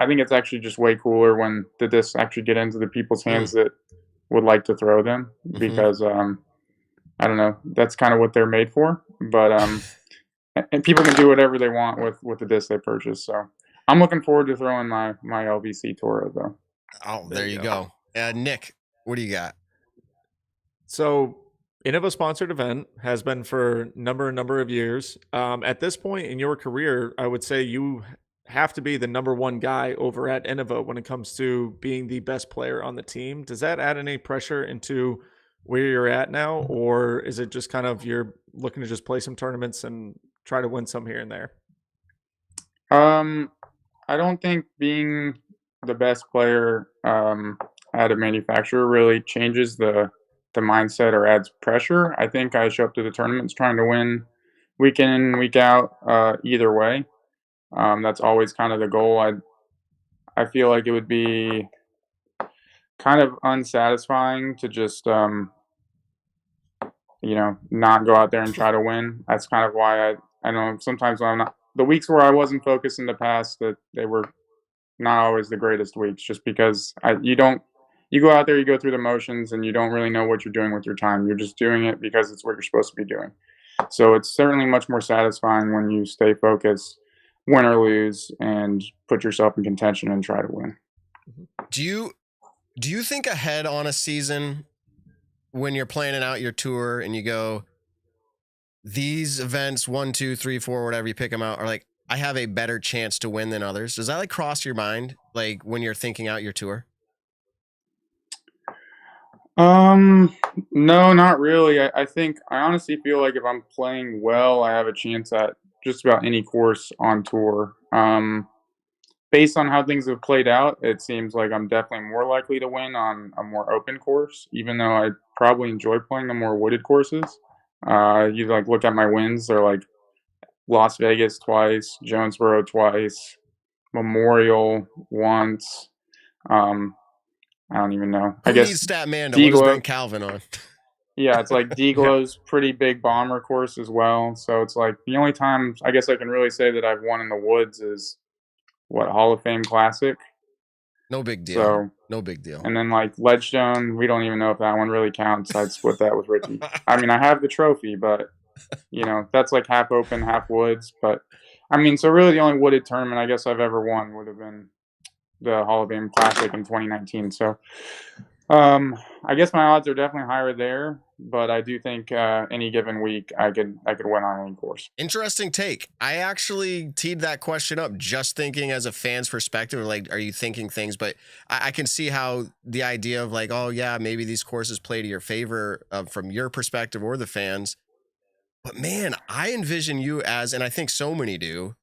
think it's actually just way cooler when the discs actually get into the people's hands that would like to throw them, because I don't know, that's kind of what they're made for. But and people can do whatever they want with the disc they purchase. So I'm looking forward to throwing my LVC Toro though. Oh, there you go. Nick, what do you got? So Innova sponsored event has been for a number of years. At this point in your career, I would say you have to be the number one guy over at Innova when it comes to being the best player on the team. Does that add any pressure into where you're at now, or is it just kind of you're looking to just play some tournaments and try to win some here and there? I don't think being the best player at a manufacturer really changes the mindset or adds pressure. I think I show up to the tournaments trying to win week in, week out, either way. That's always kind of the goal. I feel like it would be kind of unsatisfying to just not go out there and try to win. That's kind of why I know sometimes when I'm not, the weeks where I wasn't focused in the past, that they were not always the greatest weeks, just because you go out there, you go through the motions, and you don't really know what you're doing with your time. You're just doing it because it's what you're supposed to be doing. So it's certainly much more satisfying when you stay focused, win or lose, and put yourself in contention and try to win. Do you think ahead on a season when you're planning out your tour and you go, these events 1, 2, 3, 4, whatever you pick them out, are like, I have a better chance to win than others? Does that like cross your mind, like when you're thinking out your tour? No, not really. I think I honestly feel like if I'm playing well, I have a chance at just about any course on tour. Based on how things have played out, it seems like I'm definitely more likely to win on a more open course, even though I probably enjoy playing the more wooded courses. You like look at my wins, they're like Las Vegas twice, Jonesboro twice, Memorial once. I don't even know. I guess Statman to let us bring Calvin on. Yeah, it's like Deaglo's pretty big bomber course as well. So it's like the only time I guess I can really say that I've won in the woods is Hall of Fame Classic. No big deal. So, no big deal. And then like Ledgestone, we don't even know if that one really counts. I'd split that with Ricky. I mean, I have the trophy, but that's like half open, half woods. But I mean, so really the only wooded tournament I guess I've ever won would have been the Hall of Fame Classic in 2019. So I guess my odds are definitely higher there, but I do think any given week I could win on any course. Interesting take. I actually teed that question up just thinking as a fan's perspective, like, are you thinking things? But I can see how the idea of like, oh yeah, maybe these courses play to your favor from your perspective or the fans. But man, I envision you as, and I think so many do,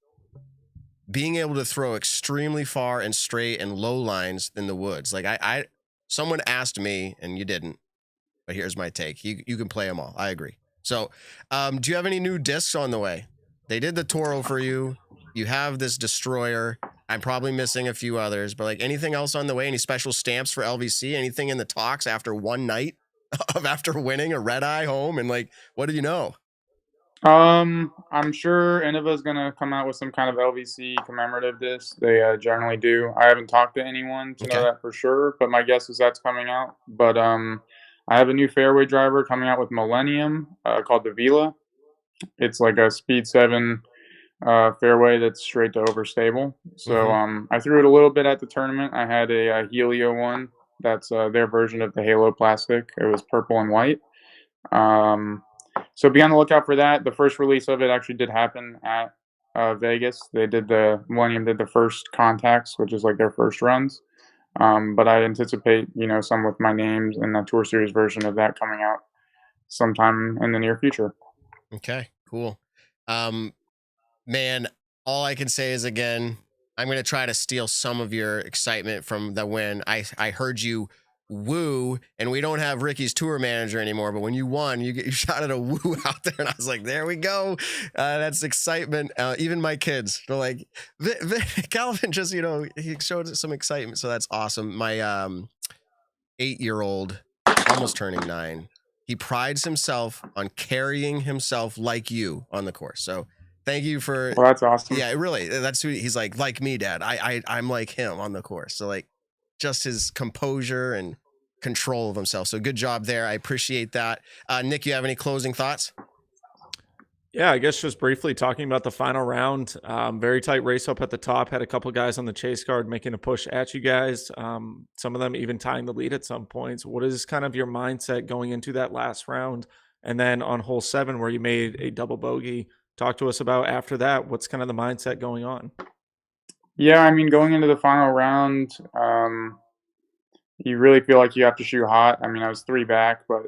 being able to throw extremely far and straight and low lines in the woods. Like someone asked me, and you didn't, but here's my take. You can play them all. I agree. So do you have any new discs on the way? They did the Toro for you. You have this Destroyer. I'm probably missing a few others, but like anything else on the way? Any special stamps for LVC? Anything in the talks after one night of after winning a red eye home? And like, what do you know? I'm sure Innova is going to come out with some kind of LVC commemorative disc. They generally do. I haven't talked to anyone to know that for sure, but my guess is that's coming out. But I have a new fairway driver coming out with Millennium called the Vila. It's like a Speed 7 fairway that's straight to overstable. So I threw it a little bit at the tournament. I had a Helio one. That's their version of the Halo plastic. It was purple and white. So be on the lookout for that. The first release of it actually did happen at Vegas. Millennium did the first contacts, which is like their first runs. But I anticipate, some with my names and the Tour Series version of that coming out sometime in the near future. Okay, cool. Man, all I can say is, again, I'm going to try to steal some of your excitement from the win. I heard you woo, and we don't have Ricky's tour manager anymore, but when you won, you shouted a woo out there, and I was like, there we go. That's excitement. Even my kids, they're like, Calvin just, he showed some excitement, so that's awesome. My 8-year-old, almost turning 9, he prides himself on carrying himself like you on the course. So thank you for. Well, that's awesome. Yeah, really. That's who he's like me, Dad. I'm like him on the course. So like, just his composure and control of himself. So good job there. I appreciate that. Nick, you have any closing thoughts? Yeah, I guess just briefly talking about the final round. Very tight race up at the top. Had a couple guys on the chase card making a push at you guys. Some of them even tying the lead at some points. What is kind of your mindset going into that last round? And then on hole 7, where you made a double bogey, talk to us about after that. What's kind of the mindset going on? Yeah, I mean, going into the final round, you really feel like you have to shoot hot. I mean, I was 3 back, but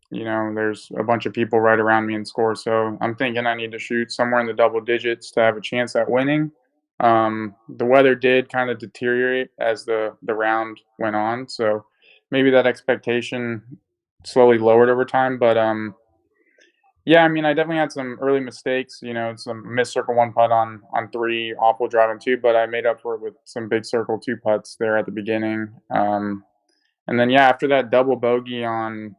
there's a bunch of people right around me in score. So I'm thinking I need to shoot somewhere in the double digits to have a chance at winning. The weather did kind of deteriorate as the round went on. So maybe that expectation slowly lowered over time. But yeah, I mean, I definitely had some early mistakes, some missed circle 1 putt on 3, awful drive on 2, but I made up for it with some big circle 2 putts there at the beginning. And then, yeah, after that double bogey on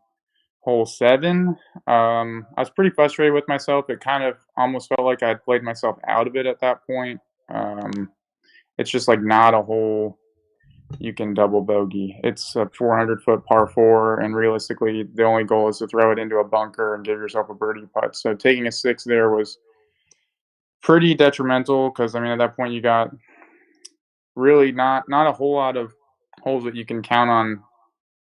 hole 7, I was pretty frustrated with myself. It kind of almost felt like I had played myself out of it at that point. It's just like not a hole you can double bogey. It's a 400-foot par 4, and realistically, the only goal is to throw it into a bunker and give yourself a birdie putt. So taking a 6 there was pretty detrimental because, I mean, at that point, you got really not a whole lot of holes that you can count on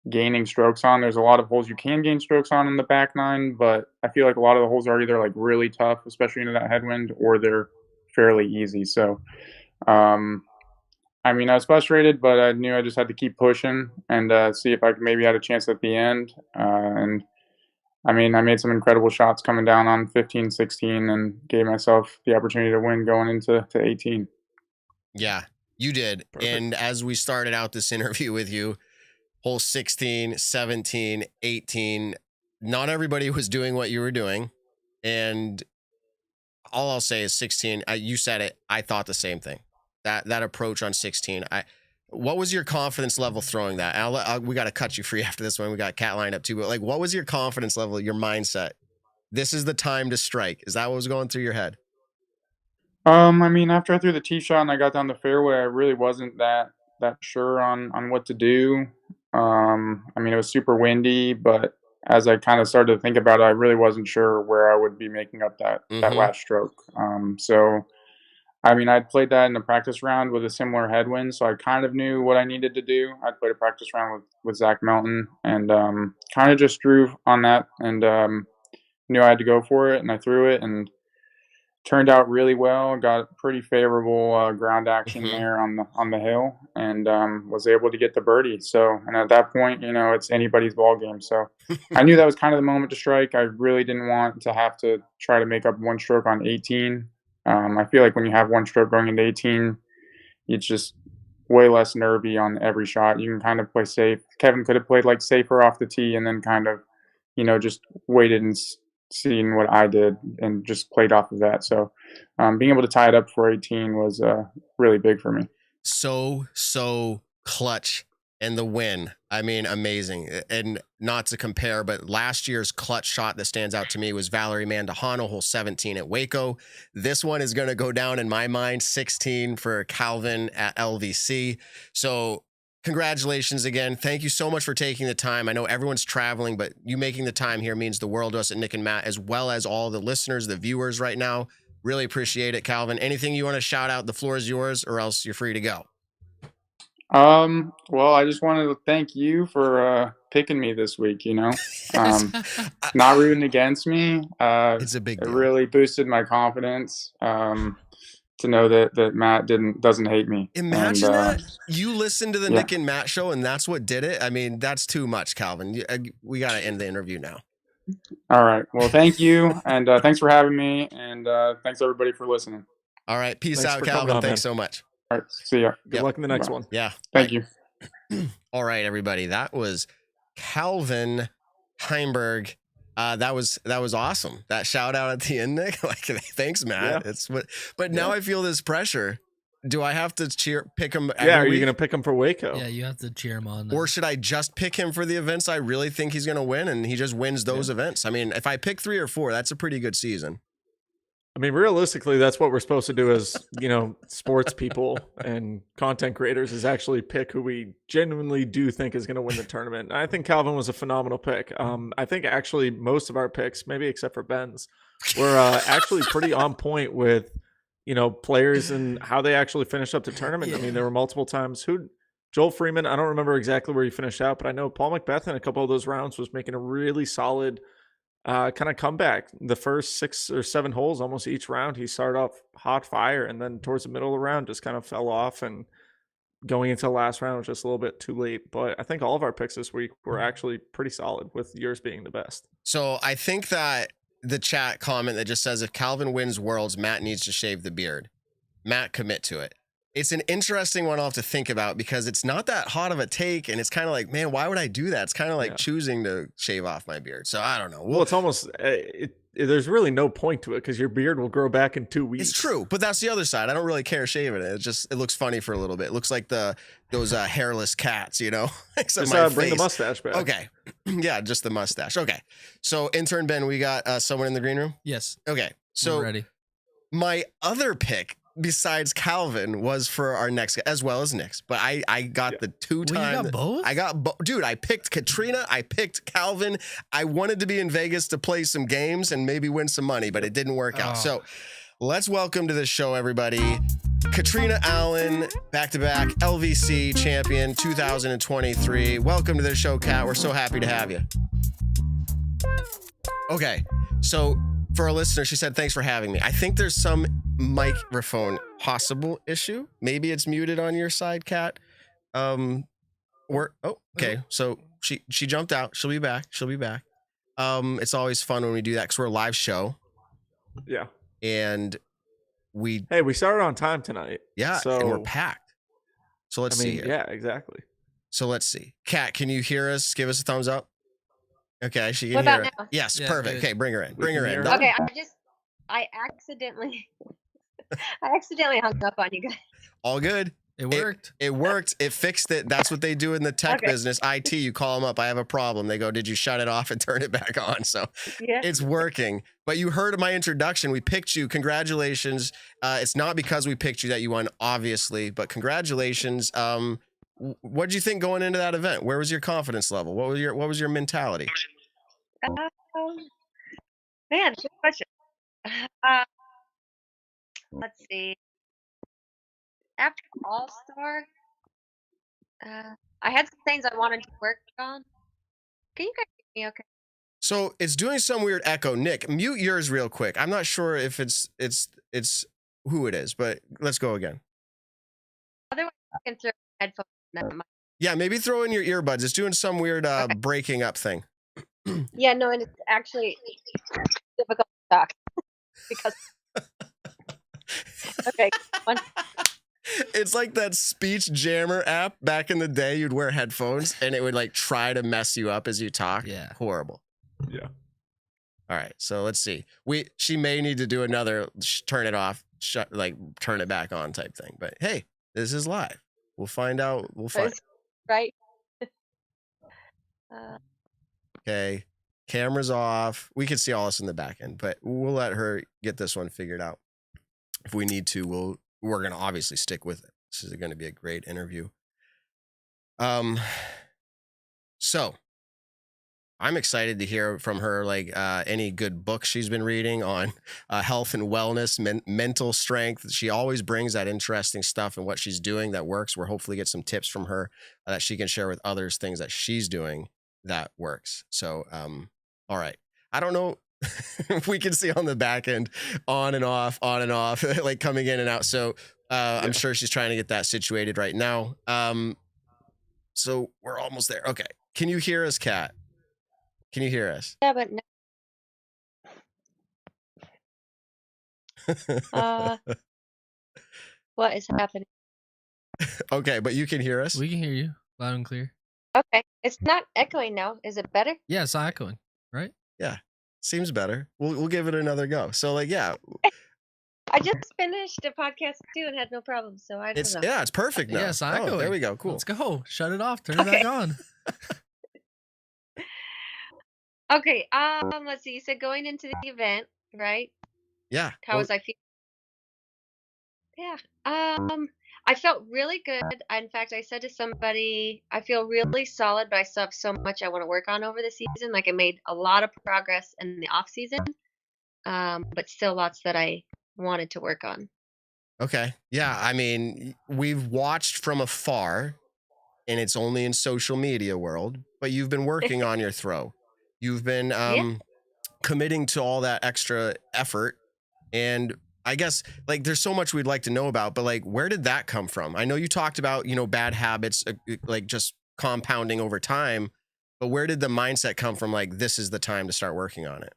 gaining strokes on. There's a lot of holes you can gain strokes on in the back 9, but I feel like a lot of the holes are either like really tough, especially into that headwind, or they're fairly easy. So, I mean, I was frustrated, but I knew I just had to keep pushing and see if I could maybe had a chance at the end. And I mean, I made some incredible shots coming down on 15, 16 and gave myself the opportunity to win going into 18. Yeah, you did. Perfect. And as we started out this interview with you, hole 16, 17, 18, not everybody was doing what you were doing. And all I'll say is 16, you said it, I thought the same thing. That approach on 16, what was your confidence level throwing that? And we got to cut you free after this one. We got Cat lined up too, but like, what was your confidence level, your mindset? This is the time to strike. Is that what was going through your head? I mean, after I threw the tee shot and I got down the fairway, I really wasn't that sure on what to do. I mean, it was super windy, but as I kind of started to think about it, I really wasn't sure where I would be making up that last stroke. So, I mean, I'd played that in the practice round with a similar headwind, so I kind of knew what I needed to do. I'd played a practice round with Zach Melton and kind of just drew on that and knew I had to go for it, and I threw it and turned out really well. Got pretty favorable ground action there on the hill and was able to get the birdie. So, and at that point, it's anybody's ball game. So I knew that was kind of the moment to strike. I really didn't want to have to try to make up 1 stroke on 18. I feel like when you have 1 stroke going into 18, it's just way less nervy on every shot. You can kind of play safe. Kevin could have played like safer off the tee and then kind of, just waited and seen what I did and just played off of that. So being able to tie it up for 18 was really big for me. So clutch. And the win, I mean, amazing. And not to compare, but last year's clutch shot that stands out to me was Valerie Mandujano, hole 17 at Waco. This one is going to go down in my mind, 16 for Calvin at LVC. So congratulations again. Thank you so much for taking the time. I know everyone's traveling, but you making the time here means the world to us at Nick and Matt, as well as all the listeners, the viewers right now. Really appreciate it, Calvin. Anything you want to shout out? The floor is yours, or else you're free to go. Well, I just wanted to thank you for picking me this week. Not rooting against me. It's a big It deal. really boosted my confidence. To know that Matt doesn't hate me. Imagine that you listen to the yeah. Nick and Matt show, and that's what did it. I mean, that's too much, Calvin. We got to end the interview now. All right. Well, thank you, and thanks for having me, and thanks everybody for listening. All right. Peace Thanks out, for coming Calvin. on, Thanks man. so much. All right. See ya. Good luck in the next one. Yeah. Thank you. All right, everybody. That was Calvin Heimburg. That was awesome. That shout out at the end, Nick. Like, thanks, Matt. Yeah. But now I feel this pressure. Do I have to pick him? Yeah, are you week? going to pick him for Waco? Yeah, you have to cheer him on. Or should I just pick him for the events I really think he's going to win, and he just wins those events? I mean, if I pick 3 or 4, that's a pretty good season. I mean, realistically, that's what we're supposed to do as, sports people and content creators, is actually pick who we genuinely do think is going to win the tournament. And I think Calvin was a phenomenal pick. I think actually most of our picks, maybe except for Ben's, were actually pretty on point with, players and how they actually finished up the tournament. Yeah. I mean, there were multiple times. Joel Freeman, I don't remember exactly where he finished out, but I know Paul Macbeth in a couple of those rounds was making a really solid kind of comeback. The first 6 or 7 holes, almost each round, he started off hot fire, and then towards the middle of the round just kind of fell off, and going into the last round was just a little bit too late. But I think all of our picks this week were actually pretty solid, with yours being the best. So I think that the chat comment that just says, if Calvin wins Worlds, Matt needs to shave the beard. Matt, commit to it. It's an interesting one I'll have to think about, because it's not that hot of a take, and it's kind of like, man, why would I do that? It's kind of like choosing to shave off my beard. So I don't know. Well, it's almost there's really no point to it, because your beard will grow back in 2 weeks. It's true, but that's the other side. I don't really care shaving it. It looks funny for a little bit. It looks like those hairless cats, Except Just my bring the face. mustache back. Okay, yeah, just the mustache. Okay, so intern Ben, we got someone in the green room. Yes. Okay, so We're ready. my other pick besides Calvin was for our next, as well as Nick's, but I got the 2-time. Wait, you got both? I got dude. I picked Katrina. I picked Calvin. I wanted to be in Vegas to play some games and maybe win some money, but it didn't work out. So let's welcome to the show, everybody, Katrina Allen, back-to-back LVC champion 2023. Welcome to the show, Kat. We're so happy to have you. Okay, so for our listener, she said, thanks for having me. I think there's some microphone possible issue. Maybe it's muted on your side, Kat. Okay. So she jumped out. She'll be back. It's always fun when we do that, because we're a live show. Yeah. And we started on time tonight. Yeah, so and we're packed. So let's see here. Yeah, exactly. So let's see. Kat, can you hear us? Give us a thumbs up. Okay, she can What hear about it. now? Yes, Yeah, perfect. good. Okay, bring her in. We can hear her. Okay, I accidentally hung up on you guys. All good. It worked. It worked. It fixed it. That's what they do in the tech Okay. business. IT, you call them up. I have a problem. They go, did you shut it off and turn it back on? So Yeah. it's working. But you heard my introduction. We picked you. Congratulations. It's not because we picked you that you won, obviously, but congratulations. What did you think going into that event? Where was your confidence level? What was your mentality? Man, good question. Let's see. After All Star, I had some things I wanted to work on. Can you guys hear me okay? So it's doing some weird echo. Nick, mute yours real quick. I'm not sure if it's who it is, but let's go again. Otherwise, I can throw headphones in that mic. Yeah, maybe throw in your earbuds. It's doing some weird breaking up thing. Yeah, no, and it's actually difficult to talk because. Okay, one. It's like that speech jammer app back in the day. You'd wear headphones and it would like try to mess you up as you talk. Yeah. Horrible. Yeah. All right. So let's see. She may need to do another turn it off, turn it back on type thing. But hey, this is live. We'll find out. Right. Okay. Camera's off. We can see all this in the back end, but we'll let her get this one figured out. If we need to, we're going to obviously stick with it. This is going to be a great interview. So I'm excited to hear from her, like any good books she's been reading on health and wellness, mental strength. She always brings that interesting stuff and what she's doing that works. We'll hopefully get some tips from her that she can share with others, things that she's doing that works. So, all right. I don't know if we can see on the back end on and off, like coming in and out. So I'm sure she's trying to get that situated right now. So we're almost there. Okay. Can you hear us, Kat? Can you hear us? Yeah, but no. What is happening? Okay, but you can hear us? We can hear you loud and clear. Okay. It's not echoing now. Is it better? Yeah, it's not echoing, right? Yeah. Seems better. We'll give it another go. So like, yeah. I just finished a podcast too and had no problems, so I don't know. Yeah, it's perfect now. Yeah, it's not echoing. There we go. Cool. Let's go. Shut it off. Turn it back on. Okay. Let's see. You said going into the event, right? Yeah. How was I feeling? Yeah. I felt really good. In fact, I said to somebody, I feel really solid, but I still have so much I want to work on over the season. Like I made a lot of progress in the off season, but still lots that I wanted to work on. Okay. Yeah. I mean, we've watched from afar, and it's only in social media world, but you've been working on your throw. You've been committing to all that extra effort. And I guess like there's so much we'd like to know about, but like, where did that come from? I know you talked about, bad habits, like just compounding over time, but where did the mindset come from? Like, this is the time to start working on it.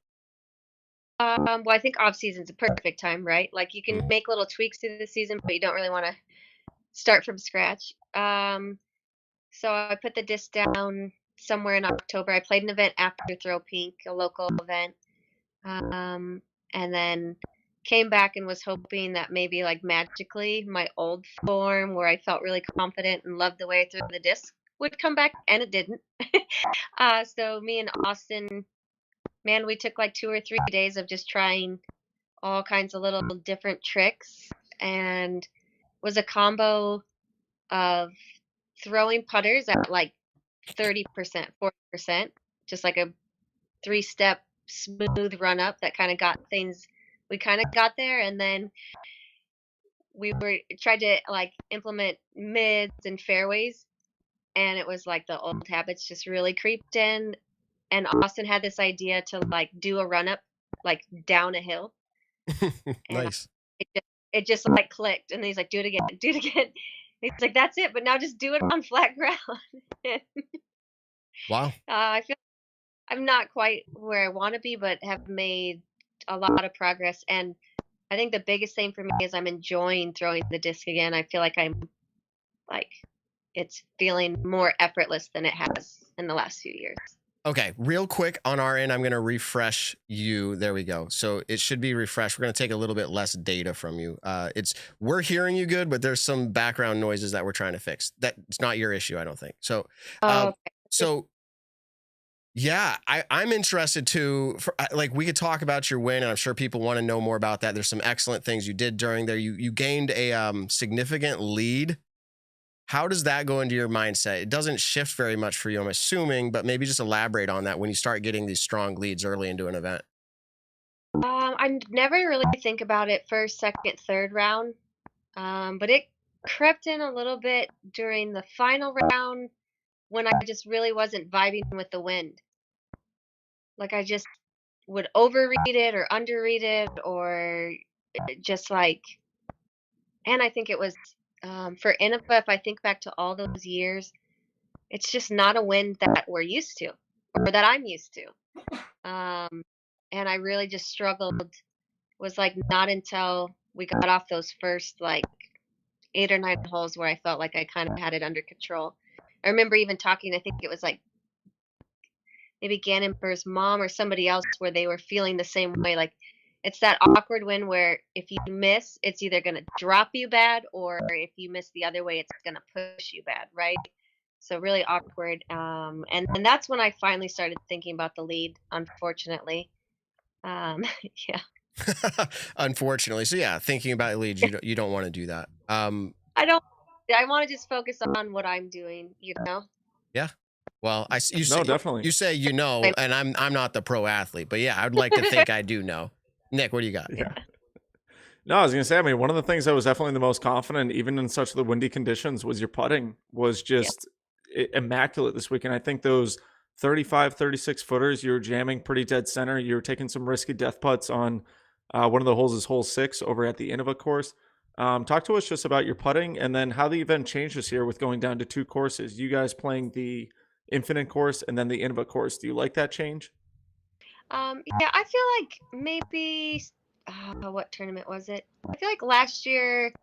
Well, I think off season's a perfect time, right? Like you can make little tweaks through the season, but you don't really want to start from scratch. So I put the disc down somewhere in October. I played an event after Throw Pink, a local event. And then came back and was hoping that maybe like magically my old form where I felt really confident and loved the way I threw the disc would come back, and it didn't. So me and Austin, man, we took like 2 or 3 days of just trying all kinds of little different tricks, and was a combo of throwing putters at like 30%, 40%, just like a 3-step smooth run up that kind of got things. We kind of got there, and then we tried to like implement mids and fairways, and it was like the old habits just really creeped in. And Austin had this idea to like do a run up like down a hill. Nice. It just like clicked, and he's like, do it again. He's like, that's it, but now just do it on flat ground. Wow. I feel I'm not quite where I want to be, but have made a lot of progress. And I think the biggest thing for me is I'm enjoying throwing the disc again. I feel like it's feeling more effortless than it has in the last few years. Okay, real quick on our end, I'm going to refresh you. There we go. So it should be refreshed. We're going to take a little bit less data from you. We're hearing you good, but there's some background noises that we're trying to fix. That's not your issue, I don't think. So, Okay. Yeah, I'm interested too. Like we could talk about your win, and I'm sure people want to know more about that. There's some excellent things you did during there. You gained a significant lead. How does that go into your mindset? It doesn't shift very much for you, I'm assuming, but maybe just elaborate on that when you start getting these strong leads early into an event. I never really think about it first, second, third round, but it crept in a little bit during the final round when I just really wasn't vibing with the wind. Like I just would overread it or underread it, or just like, and I think it was for Innova, if I think back to all those years, it's just not a wind that we're used to or that I'm used to. And I really just struggled. Was like not until we got off those first like 8 or 9 holes where I felt like I kind of had it under control. I remember even talking, I think it was like maybe Ganon Burr's mom or somebody else, where they were feeling the same way. Like it's that awkward win where if you miss, it's either going to drop you bad, or if you miss the other way, it's going to push you bad, right? So really awkward. And that's when I finally started thinking about the lead, unfortunately. Yeah. Unfortunately. So yeah, thinking about leads, you don't want to do that. I want to just focus on what I'm doing, you know? Yeah. Well, No, definitely. You say you know, and I'm not the pro athlete, but yeah, I'd like to think I do know. Nick, what do you got? Yeah. No, I was going to say, I mean, one of the things I was definitely the most confident, even in such the windy conditions, was your putting was just immaculate this weekend. I think those 35, 36 footers, you were jamming pretty dead center. You were taking some risky death putts on one of the holes is hole 6 over at the Innova course. Talk to us just about your putting and then how the event changed this year with going down to 2 courses. You guys playing the Infinite course and then the Innova course. Do you like that change? Yeah, I feel like maybe what tournament was it? I feel like last year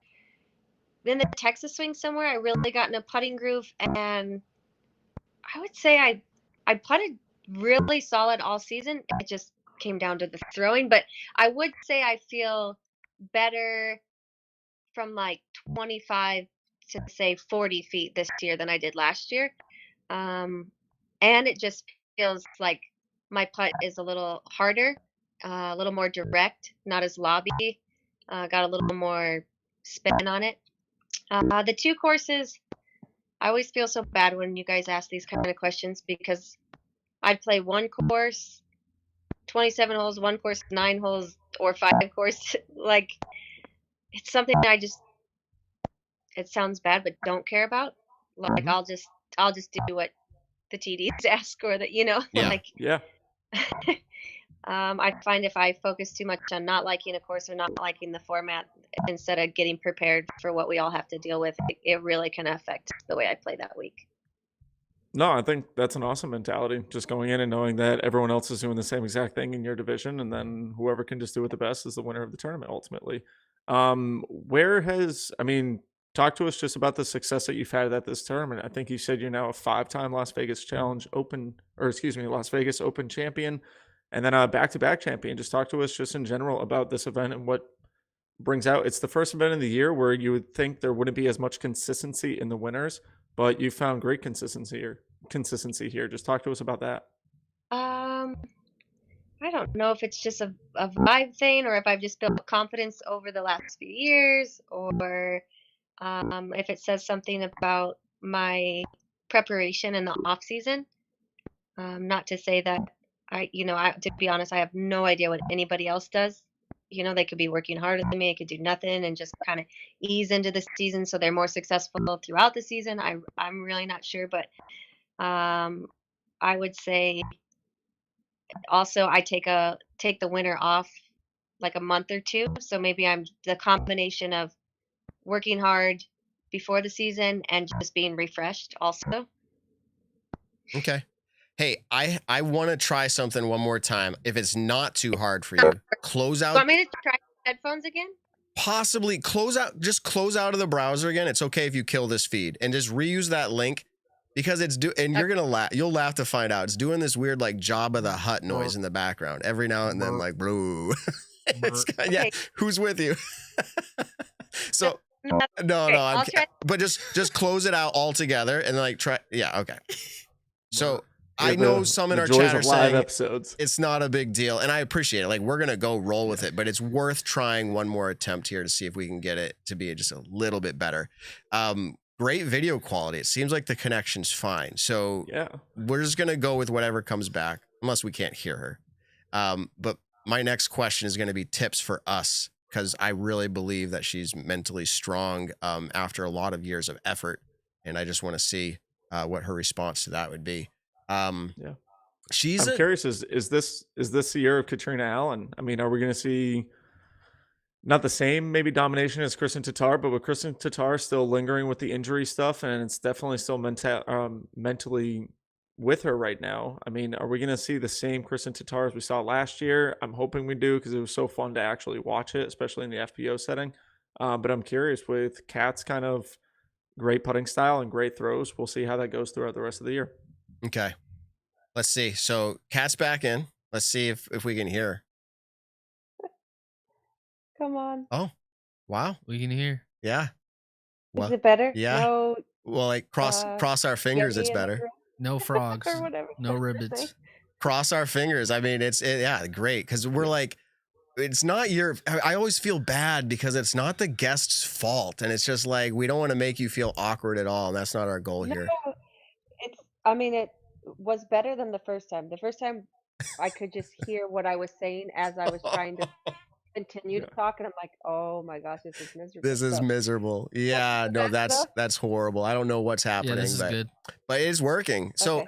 in the Texas swing somewhere, I really got in a putting groove, and I would say I putted really solid all season. It just came down to the throwing, but I would say I feel better from like 25 to say 40 feet this year than I did last year. And it just feels like my putt is a little harder, a little more direct, not as lobby, got a little more spin on it. The 2 courses, I always feel so bad when you guys ask these kind of questions because I'd play one course, 27 holes, one course, 9 holes, or 5 course. Like, it's something it sounds bad, but don't care about. Like, I'll just do what the TDs ask or that, like, I find if I focus too much on not liking a course or not liking the format instead of getting prepared for what we all have to deal with, it really can affect the way I play that week. No, I think that's an awesome mentality. Just going in and knowing that everyone else is doing the same exact thing in your division, and then whoever can just do it the best is the winner of the tournament ultimately. Talk to us just about the success that you've had at this tournament. I think you said you're now a 5-time Las Vegas Open champion, and then a back-to-back champion. Just talk to us just in general about this event and what brings out. It's the first event of the year where you would think there wouldn't be as much consistency in the winners, but you found great consistency here. Just talk to us about that. I don't know if it's just a vibe thing or if I've just built confidence over the last few years or if it says something about my preparation in the off season. Not to say that to be honest, I have no idea what anybody else does. They could be working harder than me. I could do nothing and just kind of ease into the season so they're more successful throughout the season. I'm really not sure, but I would say also I take the winter off like a month or 2. So maybe I'm the combination of working hard before the season and just being refreshed also. Okay. Hey, I want to try something one more time. If it's not too hard for you, close out. Want me to try headphones again? Possibly close out of the browser again. It's okay if you kill this feed and just reuse that link because you're going to laugh. You'll laugh to find out. It's doing this weird like Jabba the Hutt noise in the background every now and then, like, bro. Yeah. Who's with you? So no, but just close it out altogether and then like try. Yeah. Okay. So I know some in our chat are saying episodes. It's not a big deal, and I appreciate it. Like, we're gonna go roll with it, but it's worth trying one more attempt here to see if we can get it to be just a little bit better. Great video quality. It seems like the connection's fine. So yeah, we're just gonna go with whatever comes back, unless we can't hear her. But my next question is gonna be tips for us, because I really believe that she's mentally strong after a lot of years of effort, and I just want to see what her response to that would be. I'm curious. Is this the year of Katrina Allen? I mean, are we going to see not the same maybe domination as Kristen Tatar, but with Kristen Tatar still lingering with the injury stuff, and it's definitely still mentally with her right now? I mean, are we going to see the same Kristen Tatar as we saw last year? I'm hoping we do because it was so fun to actually watch it, especially in the FPO setting. But I'm curious with Kat's kind of great putting style and great throws. We'll see how that goes throughout the rest of the year. Okay. Let's see. So Kat's back in. Let's see if we can hear her. Come on. Oh, wow. We can hear. Yeah. Well, is it better? Yeah. No, well, like cross our fingers. It's better. No frogs. or whatever. No ribbits. Cross our fingers. I mean, yeah, great. Cause we're like, it's not I always feel bad because it's not the guest's fault. And it's just like, we don't want to make you feel awkward at all. And that's not our goal here. was better than the first time. The first time I could just hear what I was saying as I was trying to continue to talk, and I'm like, oh my gosh, this is miserable. This is So, miserable. Yeah, no, that's horrible. I don't know what's happening, Yeah, this is good. but it's working. So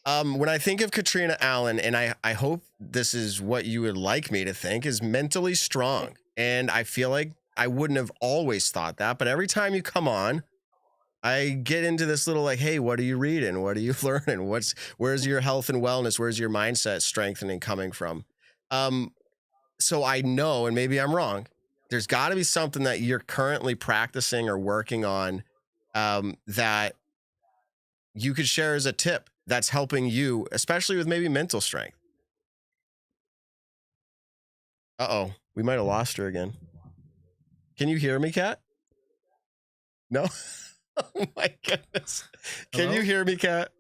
okay. when I think of Katrina Allen, and I hope this is what you would like me to think, is mentally strong. And I feel like I wouldn't have always thought that, but every time you come on, I get into this little like, hey, what are you reading? What are you learning? Where's your health and wellness? Where's your mindset strengthening coming from? So I know, and maybe I'm wrong, there's got to be something that you're currently practicing or working on that you could share as a tip that's helping you, especially with maybe mental strength. Uh-oh, we might have lost her again. Can you hear me, Kat? No? Oh my goodness. Can you hear me, Kat?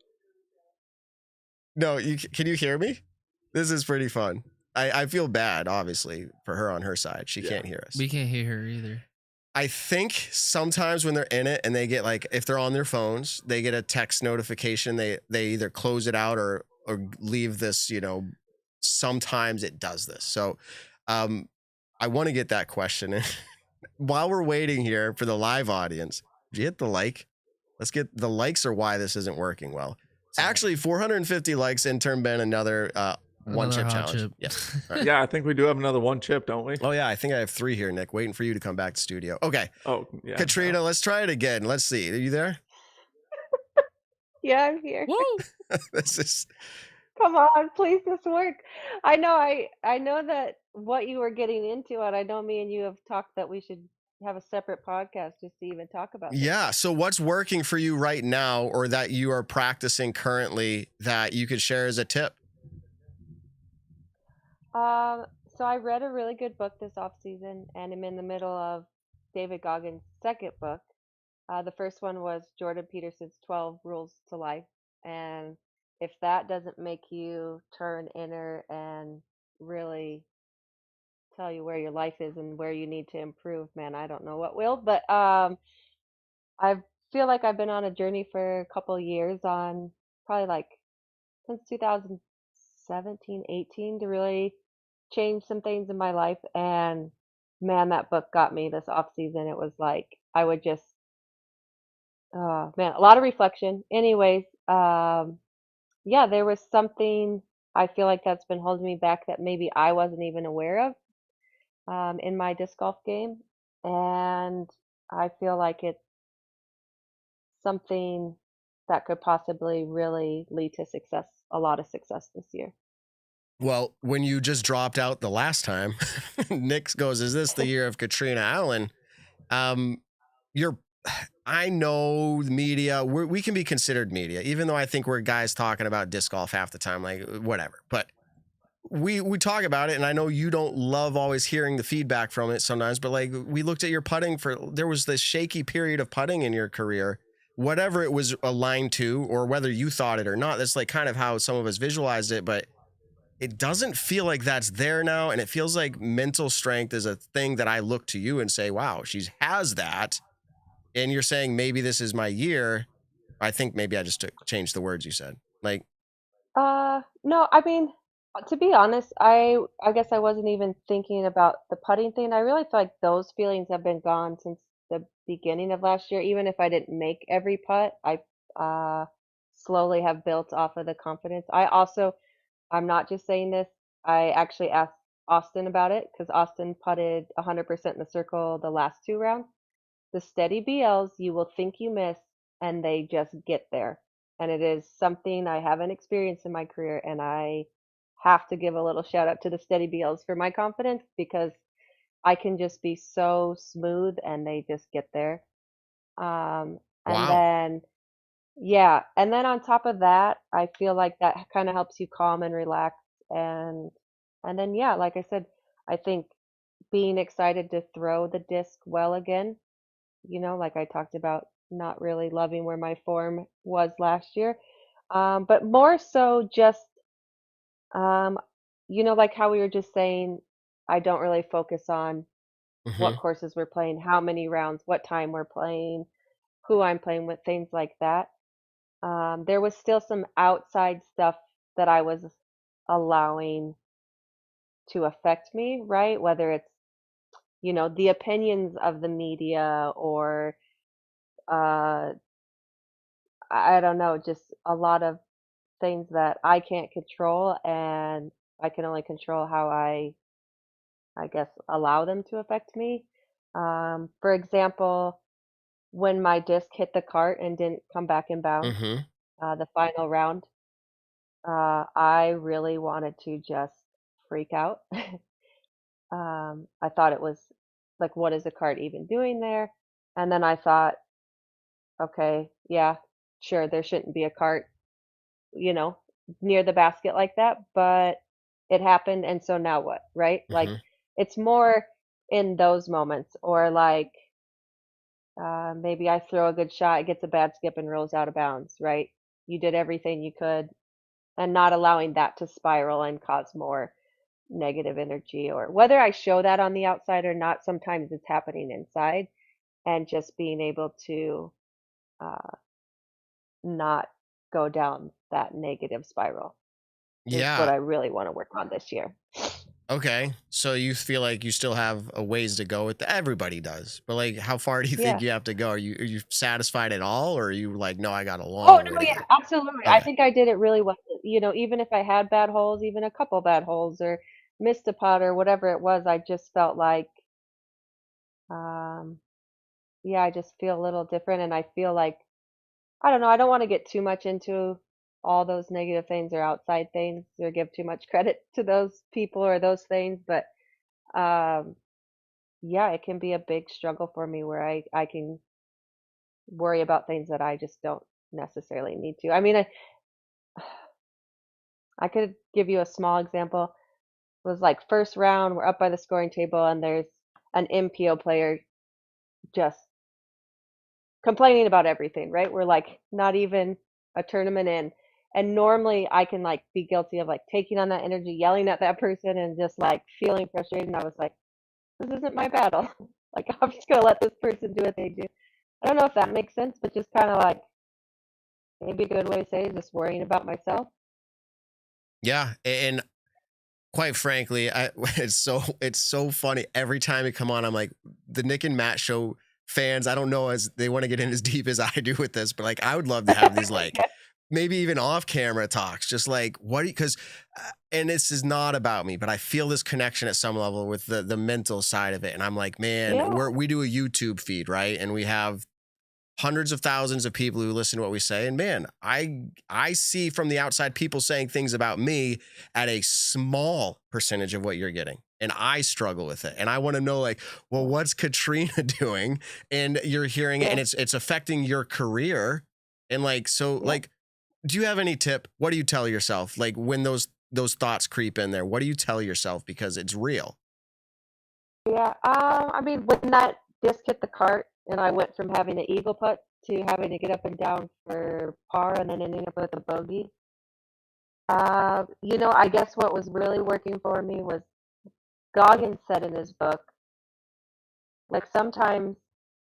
No, can you hear me? This is pretty fun. I feel bad, obviously, for her on her side. She can't hear us. We can't hear her either. I think sometimes when they're in it and they get like, if they're on their phones, they get a text notification. They either close it out or leave this, sometimes it does this. So I want to get that question in. While we're waiting here for the live audience, did you hit the like? Let's get the likes or why this isn't working well. Actually, 450 likes, intern Ben, another one chip challenge. Chip. Yeah. Right. Yeah, I think we do have another one chip, don't we? Oh yeah, I think I have 3 here, Nick, waiting for you to come back to studio. Okay. Oh yeah. Katrina, let's try it again. Let's see. Are you there? Yeah, I'm here. Woo! This is Come on, please, this work. I know that what you were getting into, and I know me and you have talked that we should have a separate podcast just to even talk about this. Yeah. So what's working for you right now, or that you are practicing currently, that you could share as a tip? So I read a really good book this off season, and I'm in the middle of David Goggins' second book. The first one was Jordan Peterson's 12 Rules to Life, and if that doesn't make you turn inner and really tell you where your life is and where you need to improve, man, I don't know what will. But I feel like I've been on a journey for a couple of years, on probably like since 2017, 18, to really change some things in my life. And man, that book got me this off season. It was like I would just man, a lot of reflection. Anyways, yeah, there was something I feel like that's been holding me back that maybe I wasn't even aware of in my disc golf game. And I feel like it's something that could possibly really lead to success, a lot of success this year. Well, when you just dropped out the last time, Nick goes, is this the year of Katrina Allen? I know the media, we can be considered media, even though I think we're guys talking about disc golf half the time, like whatever. But we talk about it, and I know you don't love always hearing the feedback from it sometimes, but like we looked at your putting there was this shaky period of putting in your career, whatever it was aligned to, or whether you thought it or not. That's like kind of how some of us visualized it, but it doesn't feel like that's there now. And it feels like mental strength is a thing that I look to you and say, wow, she has that. And you're saying maybe this is my year. I think maybe I just changed the words you said. Like, no, I mean, to be honest, I guess I wasn't even thinking about the putting thing. I really feel like those feelings have been gone since the beginning of last year. Even if I didn't make every putt, I slowly have built off of the confidence. I'm not just saying this. I actually asked Austin about it, because Austin putted 100% in the circle the last 2 rounds. The steady BLs, you will think you miss, and they just get there. And it is something I haven't experienced in my career, and I have to give a little shout out to the steady BLs for my confidence, because I can just be so smooth and they just get there. And then, yeah. And then on top of that, I feel like that kind of helps you calm and relax. And then, yeah, like I said, I think being excited to throw the disc well again, like I talked about, not really loving where my form was last year. But more so just, like how we were just saying, I don't really focus on what courses we're playing, how many rounds, what time we're playing, who I'm playing with, things like that. there was still some outside stuff that I was allowing to affect me, right? Whether it's, the opinions of the media or, uh, I don't know, just a lot of things that I can't control, and I can only control how I guess, allow them to affect me. For example, when my disc hit the cart and didn't come back in bounds, Mm-hmm. the final round, I really wanted to just freak out. I thought it was like, what is the cart even doing there? And then I thought, okay, yeah, sure, there shouldn't be a cart, you know, near the basket like that, but it happened, and so now what, right? Like, Mm-hmm. it's more in those moments, or like, maybe I throw a good shot, it gets a bad skip and rolls out of bounds, right? You did everything you could, and not allowing that to spiral and cause more negative energy, or whether I show that on the outside or not, sometimes it's happening inside, and just being able to uh, not go down that negative spiral is what Yeah. I really want to work on this year. Okay. So you feel like you still have a ways to go with everybody does. But like how far do you think Yeah. you have to go? Are you satisfied at all? Or are you like, no, I got a Oh, long way no, to yeah, go? absolutely. I Okay. think I did it really well. Even if I had bad holes, even a couple bad holes, or missed a putt or whatever it was, I just felt like, um, yeah, I just feel a little different. And I feel like, I don't know, I don't want to get too much into all those negative things or outside things, or give too much credit to those people or those things. But um, yeah, it can be a big struggle for me where I can worry about things that I just don't necessarily need to. I mean, I could give you a small example. It was like first round, we're up by the scoring table, and there's an MPO player just complaining about everything, right? We're like not even a tournament in. And normally I can like be guilty of like taking on that energy, yelling at that person, and just like feeling frustrated. And I was like, this isn't my battle. Like, I'm just gonna let this person do what they do. I don't know if that makes sense, but just kind of like, maybe a good way to say it, just worrying about myself. Yeah. And quite frankly, it's so funny. Every time you come on, I'm like, the Nick and Matt show fans, I don't know as they want to get in as deep as I do with this, but like I would love to have these like maybe even off camera talks, just like what do you, because and this is not about me, but I feel this connection at some level with the mental side of it. And I'm like, man, Yeah. we do a YouTube feed, right? And we have hundreds of thousands of people who listen to what we say. And man, I see from the outside people saying things about me at a small percentage of what you're getting. And I struggle with it. And I want to know, like, well, what's Katrina doing? And you're hearing it, and it's affecting your career. And like, so like, do you have any tip? What do you tell yourself? Like when those thoughts creep in there, what do you tell yourself? Because it's real. Yeah. I mean, when that disc hit the cart, and I went from having an eagle putt to having to get up and down for par, and then ending up with a bogey. I guess what was really working for me was, Goggins said in his book, like, sometimes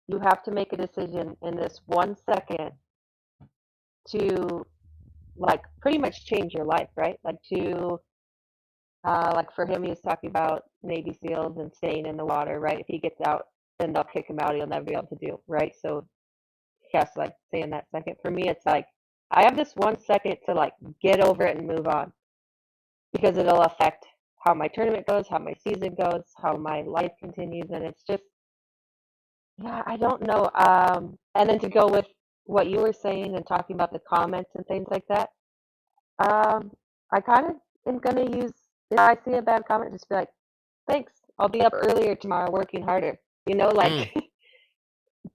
you have to make a decision in this 1 second to, like, pretty much change your life, right? Like for him, he was talking about Navy SEALs and staying in the water, right? If he gets out, then they'll kick him out. He'll never be able to do, right? So he has to like stay in that second. For me, it's like, I have this 1 second to like get over it and move on, because it'll affect how my tournament goes, how my season goes, how my life continues. And it's just, yeah, I don't know. And then to go with what you were saying and talking about the comments and things like that, I kind of am going to use, if I see a bad comment, just be like, thanks, I'll be up earlier tomorrow working harder. Like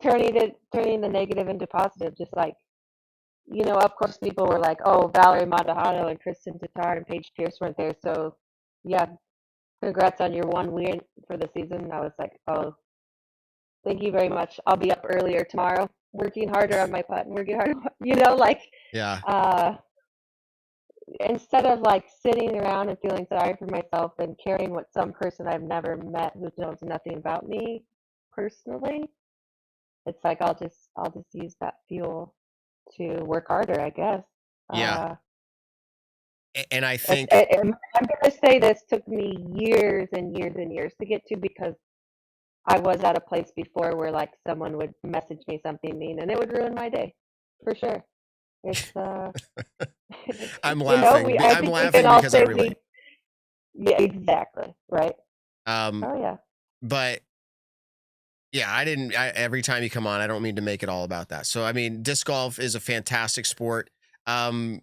turning the negative into positive. Just like, of course people were like, oh, Valerie Mandajano and Kristen Tatar and Paige Pierce weren't there. So yeah, congrats on your one win for the season. And I was like, oh, thank you very much. I'll be up earlier tomorrow, working harder on my putt and working harder, like, Yeah. instead of like sitting around and feeling sorry for myself and caring what some person I've never met who knows nothing about me personally, it's like I'll just use that fuel to work harder, I guess. Yeah. And I It's, think, I'm going to say this took me years and years and years to get to, because I was at a place before where like someone would message me something mean and it would ruin my day, for sure. It's I'm you know, laughing. I I'm think we laughing can all because I say relate. yeah, exactly, right. Um, Oh yeah. but yeah, every time you come on, I don't mean to make it all about that. So, I mean, disc golf is a fantastic sport.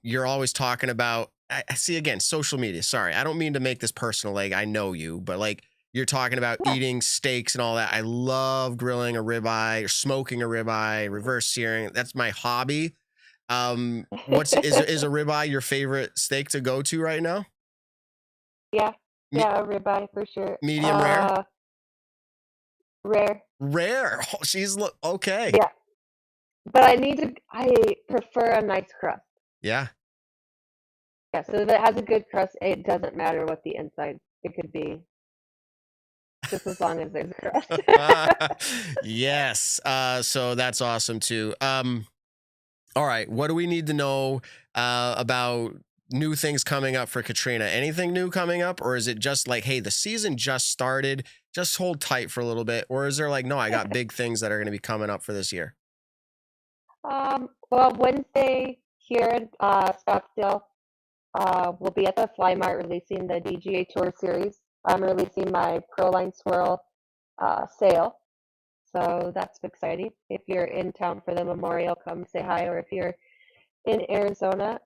You're always talking about, I see again, social media. Sorry, I don't mean to make this personal. Like, I know you, but like, you're talking about Yeah. eating steaks and all that. I love grilling a ribeye or smoking a ribeye, reverse searing. That's my hobby. Is a ribeye your favorite steak to go to right now? Yeah, Me- yeah, a ribeye for sure. Medium rare? Rare. Rare. Oh, okay. Yeah, but I prefer a nice crust. Yeah. Yeah, so if it has a good crust, it doesn't matter what the inside it could be, just as long as there's a crust. Yes. So that's awesome too. All right. What do we need to know about new things coming up for Katrina? Anything new coming up? Or is it just like, hey, the season just started, just hold tight for a little bit? Or is there like, no, I got big things that are going to be coming up for this year? Well, Wednesday here in Scottsdale, we'll be at the Fly Mart releasing the DGA Tour Series. I'm releasing my Proline Swirl sale, so that's exciting. If you're in town for the Memorial, come say hi, or if you're in Arizona.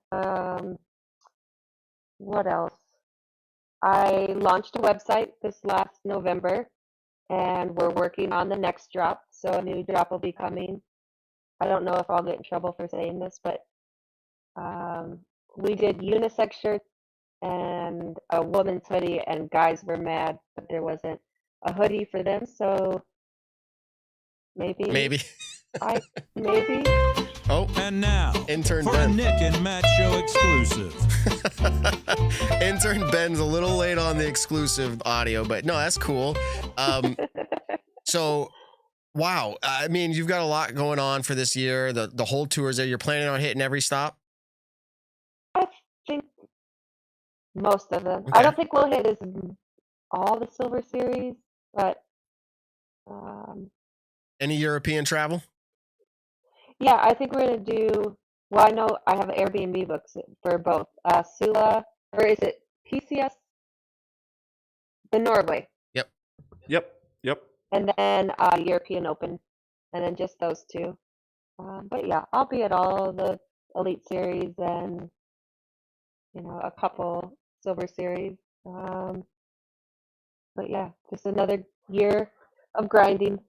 What else? I launched a website this last November, and we're working on the next drop, so a new drop will be coming. I don't know if I'll get in trouble for saying this, but we did unisex shirts and a woman's hoodie, and guys were mad that there wasn't a hoodie for them. So maybe. Maybe. Oh, and now Intern for Ben. a Nick and Matt Show exclusive. Intern Ben's a little late on the exclusive audio, but no, that's cool. So, wow. I mean, you've got a lot going on for this year. The whole tour is there. You're planning on hitting every stop? I think most of them. Okay. I don't think we'll hit all the Silver Series, but Any European travel? yeah, I think we're gonna do. Well, I know I have Airbnb books for both Sula, or is it PCS? The Norway, Yep. and then European Open, and then just those two. But yeah, I'll be at all the Elite Series and a couple Silver Series. But yeah, just another year of grinding.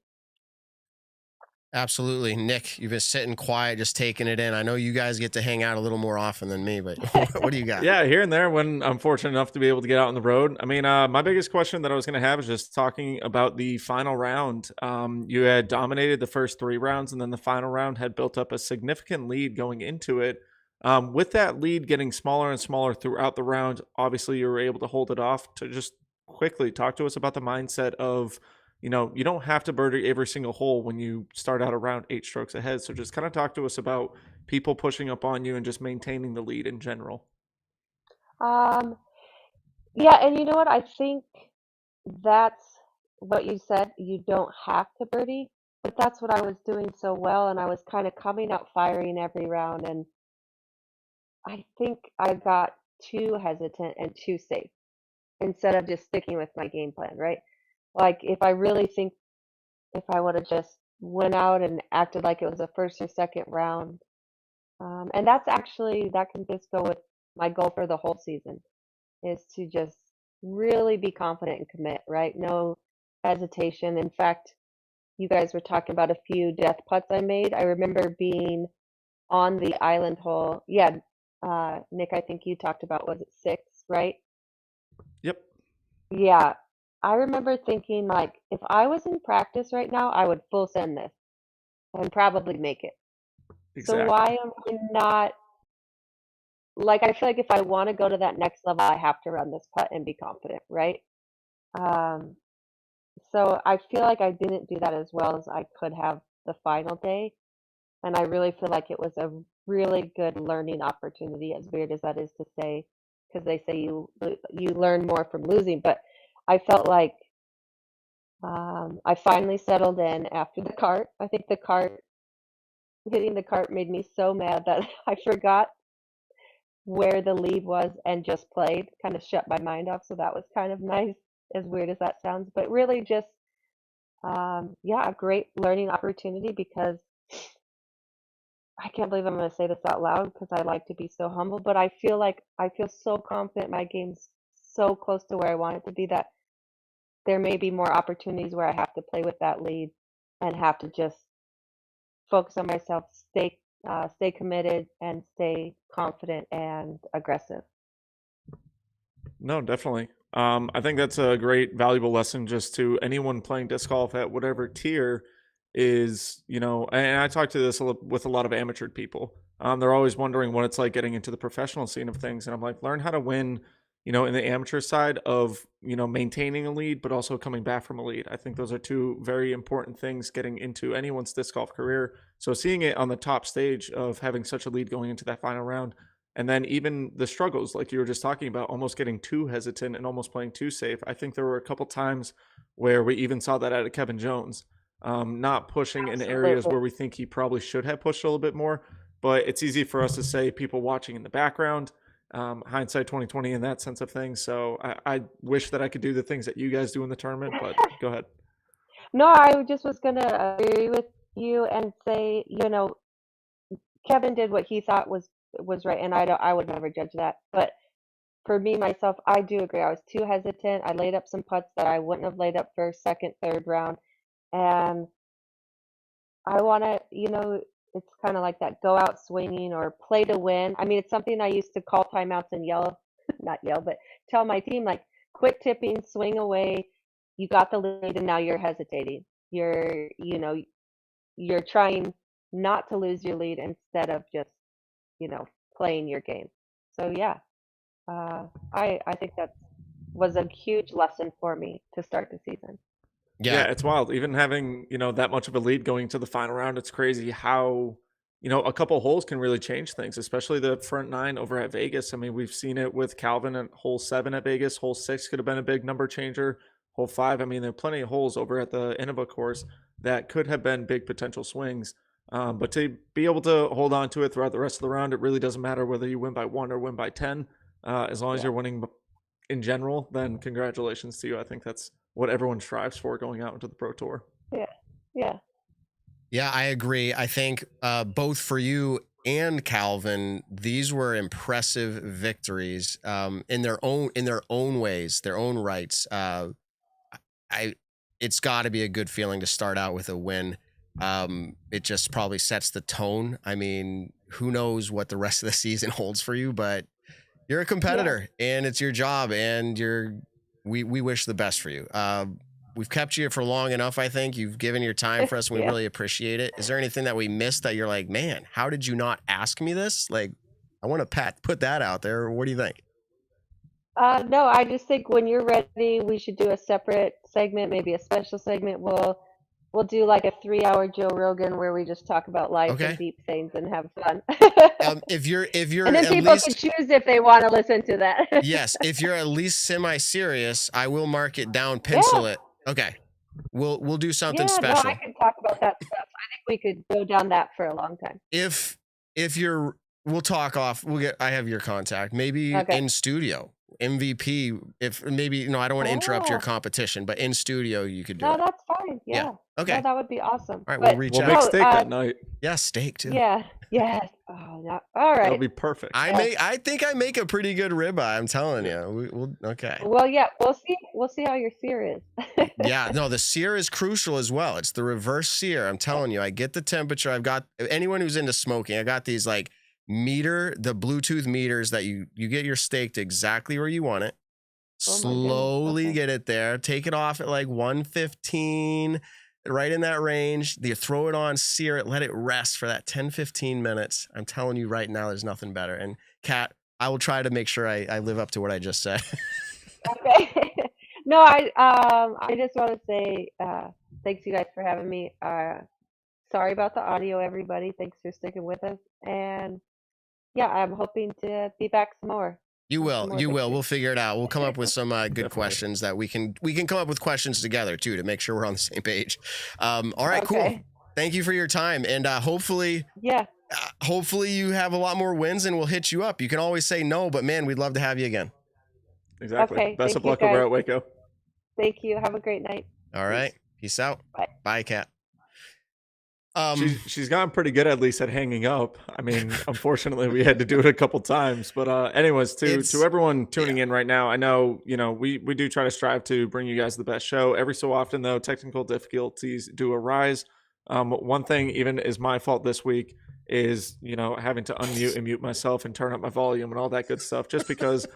Absolutely. Nick, you've been sitting quiet, just taking it in. I know you guys get to hang out a little more often than me, but what do you got? Yeah, here and there when I'm fortunate enough to be able to get out on the road. I mean, my biggest question that I was going to have is just talking about the final round. You had dominated the first 3 rounds, and then the final round had built up a significant lead going into it. With that lead getting smaller and smaller throughout the round, obviously you were able to hold it off. To just quickly talk to us about the mindset of, you don't have to birdie every single hole when you start out around 8 strokes ahead. So just kind of talk to us about people pushing up on you and just maintaining the lead in general. Yeah, and you know what? I think that's what you said. You don't have to birdie, but that's what I was doing so well, and I was kind of coming out firing every round, and I think I got too hesitant and too safe instead of just sticking with my game plan, right? Like if I really think if I would have just went out and acted like it was a first or second round, and that can just go with my goal for the whole season is to just really be confident and commit, right? No hesitation. In fact, you guys were talking about a few death putts I made. I remember being on the island hole. Yeah, Nick, I think you talked about, was it 6, right? Yep. Yeah. I remember thinking, like, if I was in practice right now, I would full send this and probably make it. Exactly. So why am I not, like, I feel like if I want to go to that next level, I have to run this putt and be confident, right? So I feel like I didn't do that as well as I could have the final day. And I really feel like it was a really good learning opportunity, as weird as that is to say, because they say you learn more from losing. But I felt like I finally settled in after the cart. I think hitting the cart made me so mad that I forgot where the lead was and just played, kind of shut my mind off. So that was kind of nice, as weird as that sounds, but really just, yeah, a great learning opportunity, because I can't believe I'm going to say this out loud because I like to be so humble, but I feel so confident my game's so close to where I want it to be that there may be more opportunities where I have to play with that lead and have to just focus on myself, stay committed, and stay confident and aggressive. No, definitely. I think that's a great, valuable lesson just to anyone playing disc golf at whatever tier is, and I talk to this with a lot of amateur people. They're always wondering what it's like getting into the professional scene of things. And I'm like, learn how to win, in the amateur side of, maintaining a lead, but also coming back from a lead. I think those are two very important things getting into anyone's disc golf career. So seeing it on the top stage of having such a lead going into that final round, and then even the struggles, like you were just talking about, almost getting too hesitant and almost playing too safe. I think there were a couple times where we even saw that out of Kevin Jones, not pushing in areas where we think he probably should have pushed a little bit more. But it's easy for us to say, people watching in the background, hindsight 2020 in that sense of things. So I wish that I could do the things that you guys do in the tournament, but go ahead. No, I just was going to agree with you and say, Kevin did what he thought was right, and I would never judge that. But for me, myself, I do agree. I was too hesitant. I laid up some putts that I wouldn't have laid up first, second, third round. And I want to, it's kind of like that, go out swinging or play to win. I mean, it's something I used to call timeouts and not yell, but tell my team, like, quit tipping, swing away. You got the lead and now you're hesitating. You're trying not to lose your lead instead of just, playing your game. So yeah, I think that was a huge lesson for me to start the season. Yeah, it's wild. Even having, that much of a lead going to the final round, it's crazy how, a couple holes can really change things, especially the front nine over at Vegas. I mean, we've seen it with Calvin at hole 7 at Vegas. Hole 6 could have been a big number changer. Hole 5, I mean, there are plenty of holes over at the Innova course that could have been big potential swings. But to be able to hold on to it throughout the rest of the round, it really doesn't matter whether you win by 1 or win by 10. As long as you're winning in general, then congratulations to you. I think that's what everyone strives for going out into the Pro Tour. Yeah, I agree. I think both for you and Calvin, these were impressive victories in their own ways, their own rights. It's got to be a good feeling to start out with a win. It just probably sets the tone. I mean, who knows what the rest of the season holds for you, but you're a competitor and it's your job, and we wish the best for you. We've kept you for long enough. I think you've given your time for us, and we really appreciate it. Is there anything that we missed that you're like, man, how did you not ask me this? Like, I want to put that out there. What do you think? No, I just think when you're ready, we should do a separate segment, maybe a special segment. We'll do like a 3-hour Joe Rogan where we just talk about life and deep things and have fun. If you're and then people can choose if they want to listen to that. Yes, if you're at least semi-serious, I will mark it down, pencil it. Okay, we'll do something special. No, I can talk about that stuff. I think we could go down that for a long time. If we'll talk off. I have your contact. Maybe in studio. MVP, if maybe, I don't want to interrupt your competition, but in studio you could do it. No, that's fine. Yeah. Okay. No, that would be awesome. We'll reach out. We'll make steak that night. Yeah, steak too. Yeah. Yes. Oh, no. All right. That'll be perfect. I think I make a pretty good ribeye. I'm telling you. Okay. Well, yeah. We'll see how your sear is. Yeah. No, the sear is crucial as well. It's the reverse sear. I'm telling you. I get the temperature. I've got anyone who's into smoking. I got these the Bluetooth meters that you get your steak to exactly where you want it. Slowly get it there. Take it off at like 115, right in that range. You throw it on, sear it, let it rest for that 10-15 minutes. I'm telling you right now, there's nothing better. And Kat, I will try to make sure I live up to what I just said. Okay. No, I just want to say thanks you guys for having me. sorry about the audio, everybody. Thanks for sticking with us. And yeah, I'm hoping to be back some more. You with will. some more You will. victories. We'll figure it out. We'll come up with some good Definitely. questions that we can come up with questions together too to make sure we're on the same page. All right, cool. Okay. Thank you for your time, and hopefully Yeah. you have a lot more wins, and we'll hit you up. You can always say no, but man, we'd love to have you again. Exactly. Okay, Best thank of you, luck over guys. at Waco. Thank you. Have a great night. All right. Peace out. Bye. Bye, Kat. She's gotten pretty good, at least, at hanging up. I mean, unfortunately, we had to do it a couple times. But anyways, to everyone tuning in right now, I know, we do try to strive to bring you guys the best show. Every so often, though, technical difficulties do arise. One thing even is my fault this week is, having to unmute and mute myself and turn up my volume and all that good stuff, just because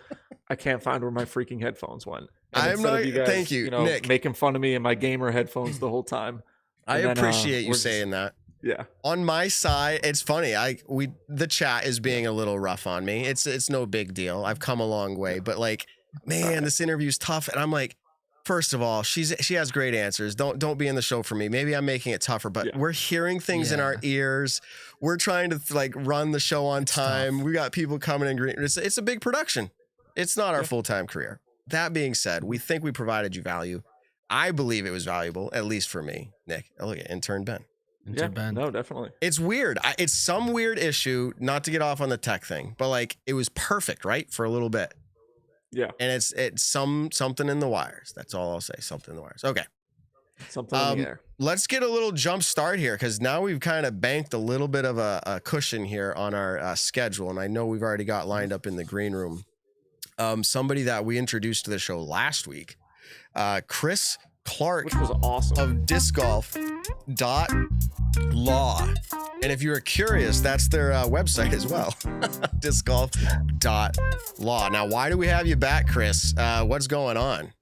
I can't find where my freaking headphones went. And instead of you guys, thank you, Nick, making fun of me and my gamer headphones the whole time. I appreciate you saying that. Yeah. On my side, it's funny. The chat is being a little rough on me. It's no big deal. I've come a long way, but like, man, this interview's tough. And I'm like, first of all, she has great answers. Don't be in the show for me. Maybe I'm making it tougher, but we're hearing things in our ears. We're trying to like run the show on time. We got people coming in green. It's a big production. It's not our full-time career. That being said, we think we provided you value. I believe it was valuable, at least for me. Nick, look at intern Ben. Ben. No, definitely. It's weird. It's some weird issue, not to get off on the tech thing, but like it was perfect, right? For a little bit. Yeah. And it's something in the wires. That's all I'll say. Something in the wires. Okay. Something in the air. Let's get a little jump start here, because now we've kind of banked a little bit of a cushion here on our schedule. And I know we've already got lined up in the green room. Somebody that we introduced to the show last week, Chris Clark, which was awesome, of discgolf.law. And if you were curious, that's their website as well, discgolf.law. Now, why do we have you back, Chris? What's going on?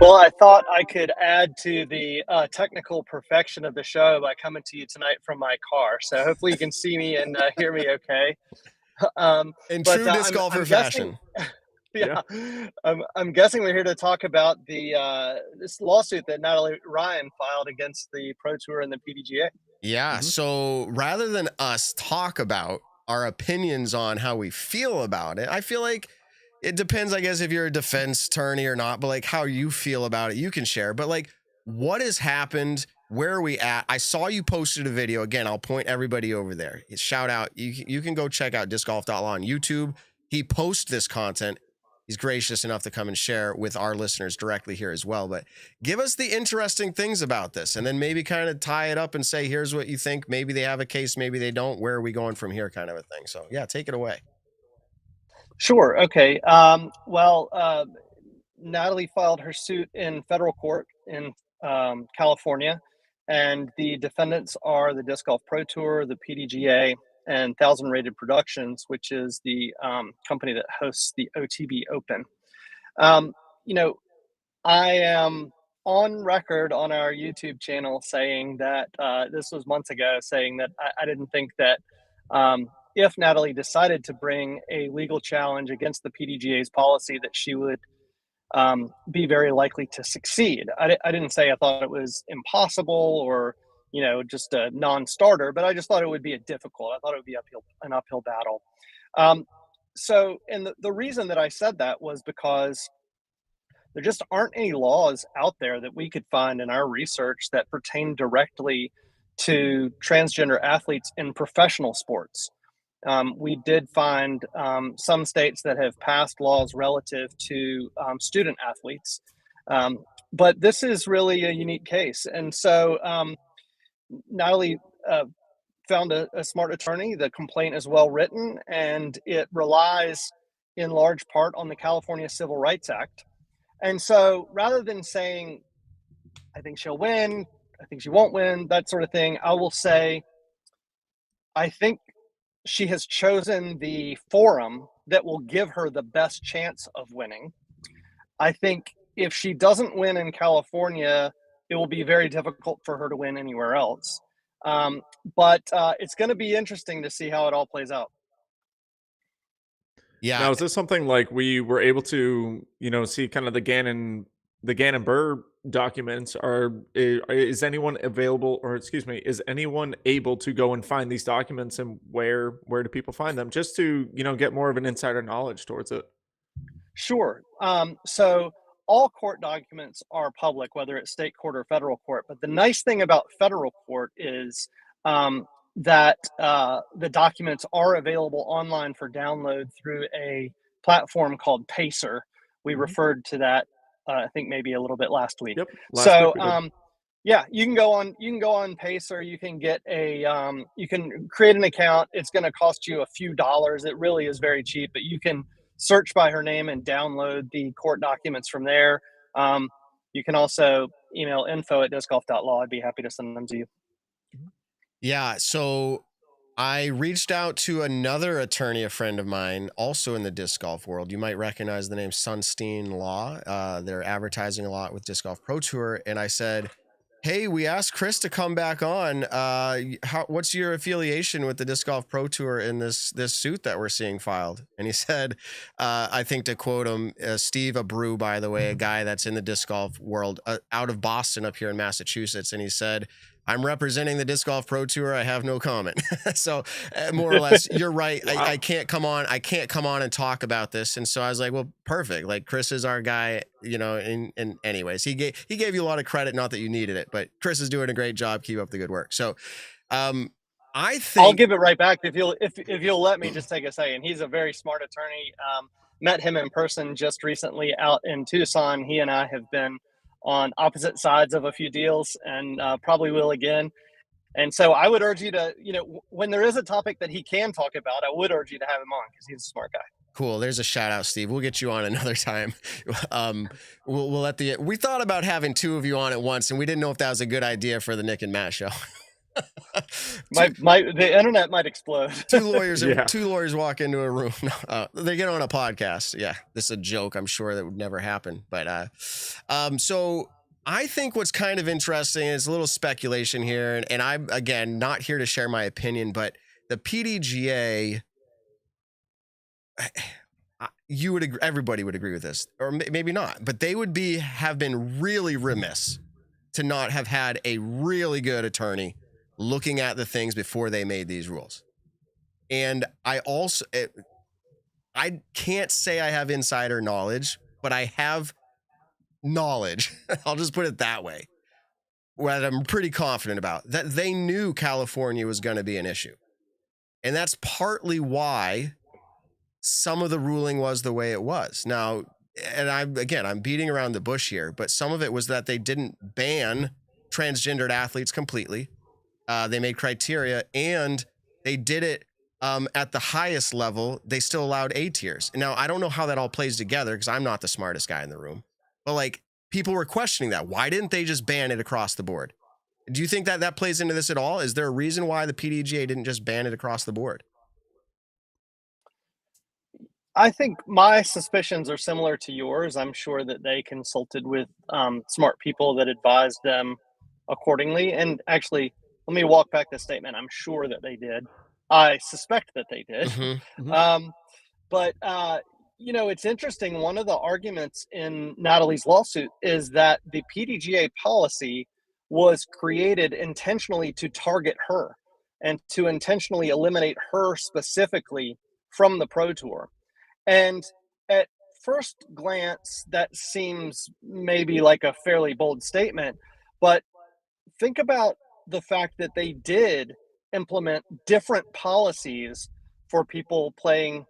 Well, I thought I could add to the technical perfection of the show by coming to you tonight from my car. So hopefully you can see me and hear me okay. In true disc golfer fashion. Yeah. I'm guessing we're here to talk about this lawsuit that Natalie Ryan filed against the Pro Tour and the PDGA. Yeah. So rather than us talk about our opinions on how we feel about it, I feel like it depends, I guess, if you're a defense attorney or not, but like how you feel about it, you can share. But like, what has happened? Where are we at? I saw you posted a video. Again, I'll point everybody over there. Shout out. You can go check out discgolf.law on YouTube. He posts this content. He's gracious enough to come and share with our listeners directly here as well. But give us the interesting things about this, and then maybe kind of tie it up and say, here's what you think. Maybe they have a case, maybe they don't. Where are we going from here, kind of a thing. So yeah, take it away. Sure. Okay. Natalie filed her suit in federal court in California, and the defendants are the Disc Golf Pro Tour, the PDGA, and Thousand Rated Productions, which is the company that hosts the OTB Open. I am on record on our YouTube channel saying that this was months ago, saying that I didn't think that if Natalie decided to bring a legal challenge against the PDGA's policy, that she would be very likely to succeed. I didn't say I thought it was impossible or just a non-starter, but I just thought it would be I thought it would be an uphill battle. And the reason that I said that was because there just aren't any laws out there that we could find in our research that pertain directly to transgender athletes in professional sports. We did find some states that have passed laws relative to student athletes, but this is really a unique case. And so Natalie found a smart attorney. The complaint is well written, and it relies in large part on the California Civil Rights Act. And so rather than saying, I think she'll win, I think she won't win, that sort of thing, I will say, I think she has chosen the forum that will give her the best chance of winning. I think if she doesn't win in California, it will be very difficult for her to win anywhere else. But it's going to be interesting to see how it all plays out. Yeah. Now, is this something like we were able to, see kind of the Ganon Burr documents is anyone available, or excuse me, is anyone able to go and find these documents, and where do people find them, just to get more of an insider knowledge towards it? Sure. So all court documents are public, whether it's state court or federal court. But the nice thing about federal court is that the documents are available online for download through a platform called Pacer. We referred to that, I think maybe a little bit last week. Yep. Yeah, you can go on Pacer. You can get you can create an account. It's going to cost you a few dollars. It really is very cheap, but you can search by her name and download the court documents from there. You can also email info@discgolf.law. I'd be happy to send them to you. Yeah, so I reached out to another attorney, a friend of mine, also in the disc golf world. You might recognize the name Sunstein Law. They're advertising a lot with Disc Golf Pro Tour. And I said, hey, we asked Chris to come back on. What's your affiliation with the Disc Golf Pro Tour in this suit that we're seeing filed? And he said, I think to quote him, Steve Abreu, by the way, a guy that's in the disc golf world out of Boston up here in Massachusetts. And he said, I'm representing the Disc Golf Pro Tour. I have no comment. So more or less, you're right. Wow. I can't come on. I can't come on and talk about this. And so I was like, well, perfect. Like Chris is our guy, and anyways, he gave you a lot of credit. Not that you needed it, but Chris is doing a great job. Keep up the good work. So I think I'll give it right back if you'll let me just take a second. He's a very smart attorney. Met him in person just recently out in Tucson. He and I have been on opposite sides of a few deals, and probably will again. And so I would urge you to, when there is a topic that he can talk about, I would urge you to have him on, because he's a smart guy. Cool. There's a shout out, Steve. We'll get you on another time. We'll let we thought about having two of you on at once, and we didn't know if that was a good idea for the Nick and Matt show. The internet might explode. Two lawyers walk into a room. They get on a podcast. Yeah, this is a joke. I'm sure that would never happen. But so I think what's kind of interesting is a little speculation here, and I'm again not here to share my opinion, but the PDGA, everybody would agree with this, or maybe not, but they would have been really remiss to not have had a really good attorney looking at the things before they made these rules. And I can't say I have insider knowledge, but I have knowledge, I'll just put it that way, what I'm pretty confident about, that they knew California was going to be an issue. And that's partly why some of the ruling was the way it was. Now, and I'm beating around the bush here, but some of it was that they didn't ban transgendered athletes completely. They made criteria, and they did it at the highest level. They still allowed A tiers. Now, I don't know how that all plays together, because I'm not the smartest guy in the room. But like, people were questioning that. Why didn't they just ban it across the board? Do you think that plays into this at all? Is there a reason why the PDGA didn't just ban it across the board? I think my suspicions are similar to yours. I'm sure that they consulted with smart people that advised them accordingly. And actually, let me walk back the statement. I'm sure that they did. I suspect that they did. Mm-hmm. But it's interesting. One of the arguments in Natalie's lawsuit is that the PDGA policy was created intentionally to target her and to intentionally eliminate her specifically from the Pro Tour. And at first glance, that seems maybe like a fairly bold statement, but think about the fact that they did implement different policies for people playing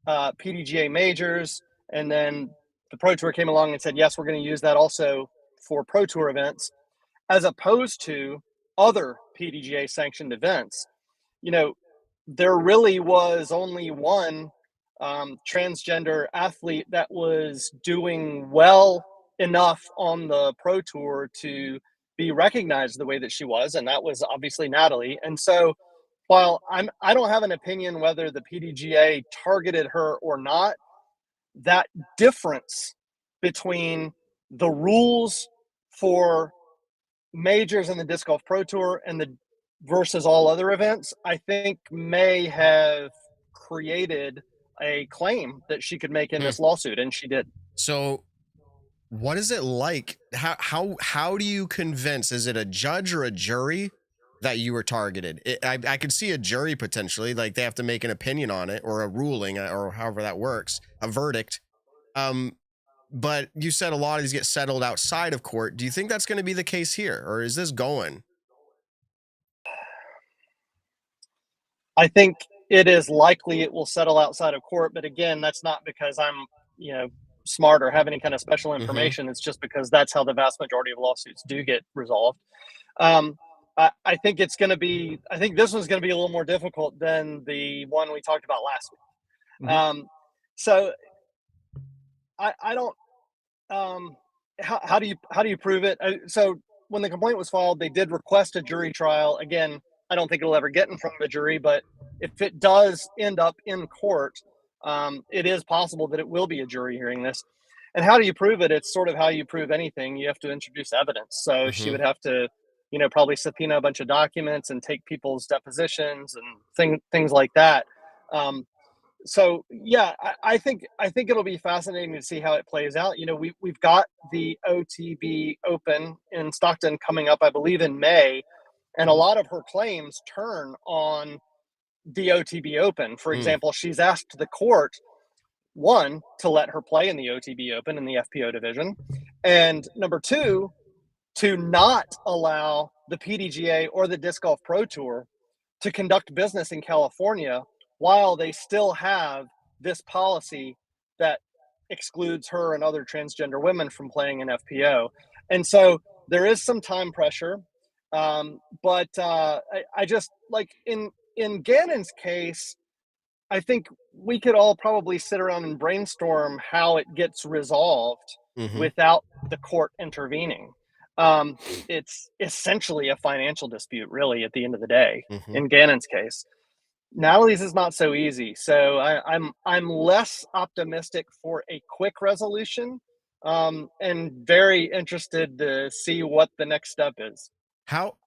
PDGA majors, and then the Pro Tour came along and said, yes, we're going to use that also for Pro Tour events, as opposed to other PDGA sanctioned events. There really was only one transgender athlete that was doing well enough on the Pro Tour to be recognized the way that she was, and that was obviously Natalie. And so while I don't have an opinion whether the PDGA targeted her or not, that difference between the rules for majors in the Disc Golf Pro Tour and versus all other events, I think may have created a claim that she could make in this lawsuit, and she did. So what is it like? How do you convince? Is it a judge or a jury that you were targeted? I could see a jury potentially, like they have to make an opinion on it or a ruling or however that works, a verdict. But you said a lot of these get settled outside of court. Do you think that's going to be the case here, or is this going? I think it is likely it will settle outside of court, but again, that's not because I'm, smart or have any kind of special information. It's just because that's how the vast majority of lawsuits do get resolved. I think it's going to be. I think this one's going to be a little more difficult than the one we talked about last week. So I don't. How do you prove it? So when the complaint was filed, they did request a jury trial. Again, I don't think it'll ever get in front of a jury, but if it does end up in court, it is possible that it will be a jury hearing this. And how do you prove it? It's sort of how you prove anything. You have to introduce evidence. So she would have to, probably subpoena a bunch of documents and take people's depositions and things like that. So yeah, I think it'll be fascinating to see how it plays out. We've got the OTB Open in Stockton coming up, I believe, in May, and a lot of her claims turn on the OTB Open. For example, she's asked the court, one, to let her play in the OTB Open in the FPO division, and number two, to not allow the PDGA or the Disc Golf Pro Tour to conduct business in California while they still have this policy that excludes her and other transgender women from playing in FPO. And so there is some time pressure. But I just, like in Ganon's case, I think we could all probably sit around and brainstorm how it gets resolved without the court intervening. It's essentially a financial dispute, really, at the end of the day, in Ganon's case. Natalie's is not so easy. So I'm less optimistic for a quick resolution, and very interested to see what the next step is. How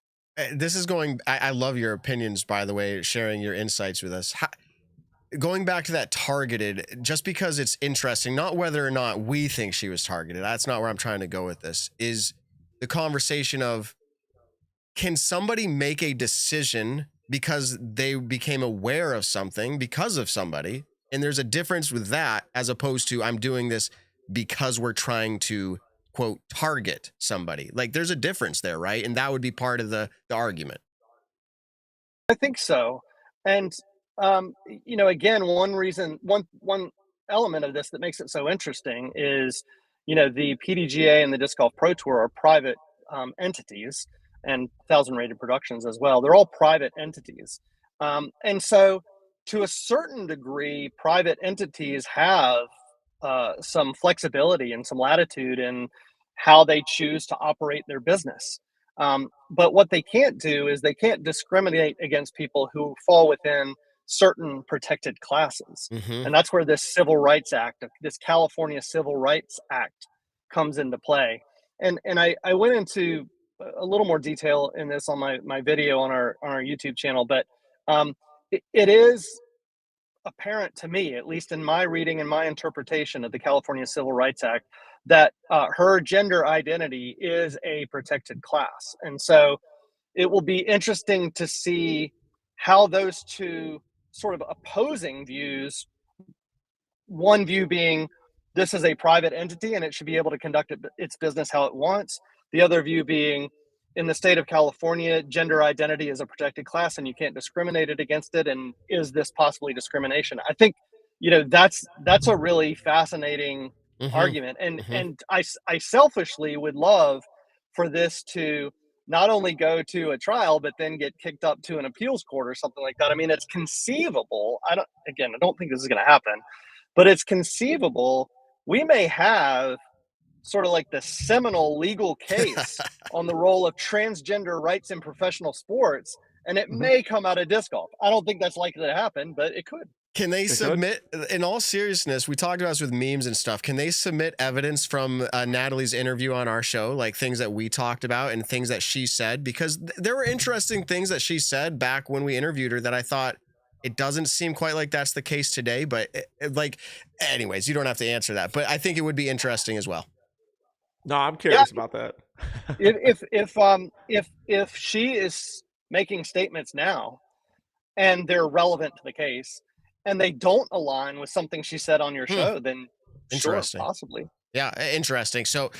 this is going. I love your opinions, by the way, sharing your insights with us. Going back to that targeted, just because it's interesting, not whether or not we think she was targeted. That's not where I'm trying to go with this. Is the conversation of, can somebody make a decision because they became aware of something because of somebody? And there's a difference with that as opposed to, I'm doing this because we're trying to, quote, target somebody. Like, there's a difference there, right? And that would be part of the argument. I think so. And, again, one element of this that makes it so interesting is, the PDGA and the Disc Golf Pro Tour are private entities, and 1,000 Rated Productions as well. They're all private entities. And so to a certain degree, private entities have some flexibility and some latitude in how they choose to operate their business. But what they can't do is they can't discriminate against people who fall within certain protected classes. And that's where this Civil Rights Act, this California Civil Rights Act, comes into play. And I went into a little more detail in this on my video on our YouTube channel, but it is apparent to me, at least in my reading and my interpretation of the California Civil Rights Act, that her gender identity is a protected class. And so it will be interesting to see how those two sort of opposing views, one view being this is a private entity and it should be able to conduct its business how it wants. The other view being, in the state of California, gender identity is a protected class and you can't discriminate against it. And is this possibly discrimination? I think, that's a really fascinating argument. And I selfishly would love for this to not only go to a trial, but then get kicked up to an appeals court or something like that. I mean, it's conceivable. I don't think this is going to happen, but it's conceivable we may have sort of like the seminal legal case on the role of transgender rights in professional sports, and it may come out of disc golf. I don't think that's likely to happen, but it could. Can they submit, in all seriousness, we talked about this with memes and stuff, can they submit evidence from Natalie's interview on our show, like things that we talked about and things that she said? Because there were interesting things that she said back when we interviewed her that I thought, it doesn't seem quite like that's the case today, but anyways, you don't have to answer that, but I think it would be interesting as well. No, I'm curious about that. If she is making statements now and they're relevant to the case and they don't align with something she said on your show, then sure, Interesting. possibly. Yeah, interesting. So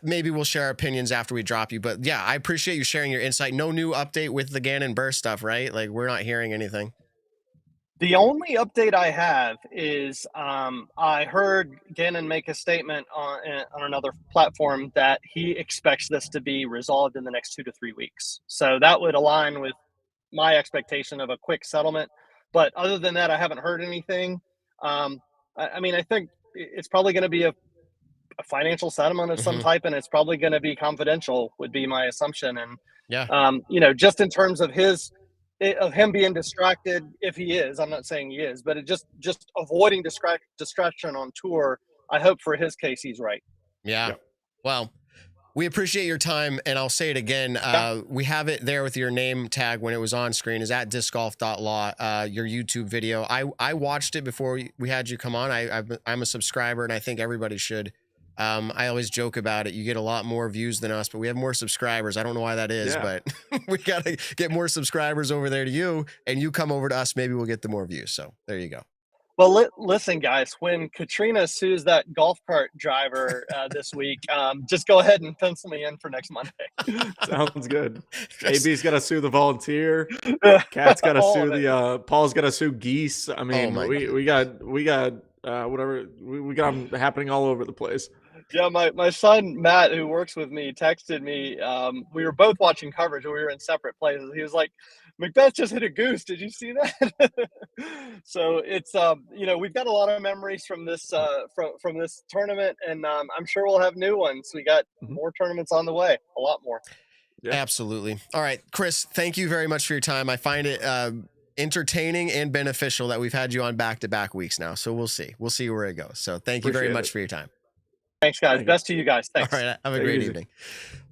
maybe we'll share our opinions after we drop you, but yeah, I appreciate you sharing your insight. No new update with the Ganon Burr stuff, right? Like, we're not hearing anything. The only update I have is I heard Ganon make a statement on another platform that he expects this to be resolved in the next 2 to 3 weeks. So that would align with my expectation of a quick settlement. But other than that, I haven't heard anything. I mean, I think it's probably going to be a financial settlement of some type, and it's probably going to be confidential, would be my assumption. And just in terms of him being distracted, if he is, I'm not saying he is, but it just avoiding distraction on tour. I hope for his case he's right. Yeah. Well, we appreciate your time, and I'll say it again. We have it there with your name tag when it was on screen, is at discgolf.law, your YouTube video. I watched it before we had you come on. I'm a subscriber, and I think everybody should. I always joke about it. You get a lot more views than us, but we have more subscribers. I don't know why that is, but we got to get more subscribers over there to you, and you come over to us. Maybe we'll get the more views. So there you go. Well, listen, guys, when Katrina sues that golf cart driver this week, just go ahead and pencil me in for next Monday. Sounds good. AB's got to sue the volunteer. Cat's got to sue the Paul's got to sue Geese. I mean, we got whatever we got them happening all over the place. Yeah, my son Matt, who works with me, texted me. We were both watching coverage, and we were in separate places. He was like, "Macbeth just hit a goose. Did you see that?" So it's we've got a lot of memories from this from this tournament, and I'm sure we'll have new ones. We got more tournaments on the way, a lot more. Yeah. Absolutely. All right, Chris, thank you very much for your time. I find it entertaining and beneficial that we've had you on back-to-back weeks now. So we'll see where it goes. So thank you very much for your time. Thanks, guys. Best to you guys. Thanks. All right. Have a great evening.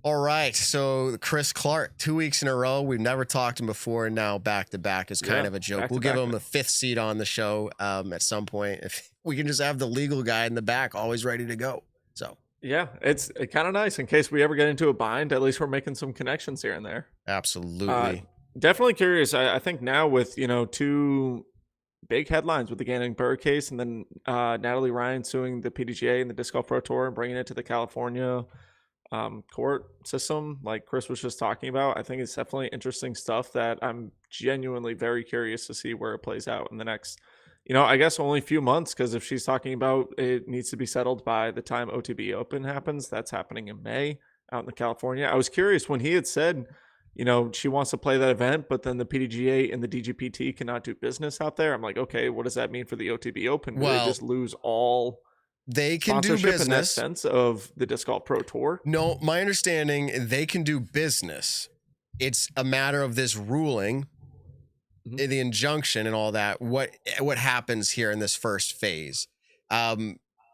All right. So Chris Clark, 2 weeks in a row. We've never talked to him before. And now back-to-back is kind of a joke. We'll give him a 5th seat on the show at some point. If we can just have the legal guy in the back always ready to go. So yeah, it's kind of nice in case we ever get into a bind. At least we're making some connections here and there. Absolutely. Definitely curious. I think now with, 2 big headlines with the Ganon Burr case, and then Natalie Ryan suing the PDGA and the Disc Golf Pro Tour and bringing it to the California court system, like Chris was just talking about. I think it's definitely interesting stuff that I'm genuinely very curious to see where it plays out in the next, I guess only a few months, because if she's talking about it needs to be settled by the time OTB Open happens, that's happening in May out in California. I was curious when he had said, she wants to play that event, but then the PDGA and the DGPT cannot do business out there. I'm like, okay, what does that mean for the OTB Open? Do they just lose all they can do business in that sense of the Disc Golf Pro Tour? No, my understanding, they can do business. It's a matter of this ruling, the injunction and all that. What happens here in this first phase?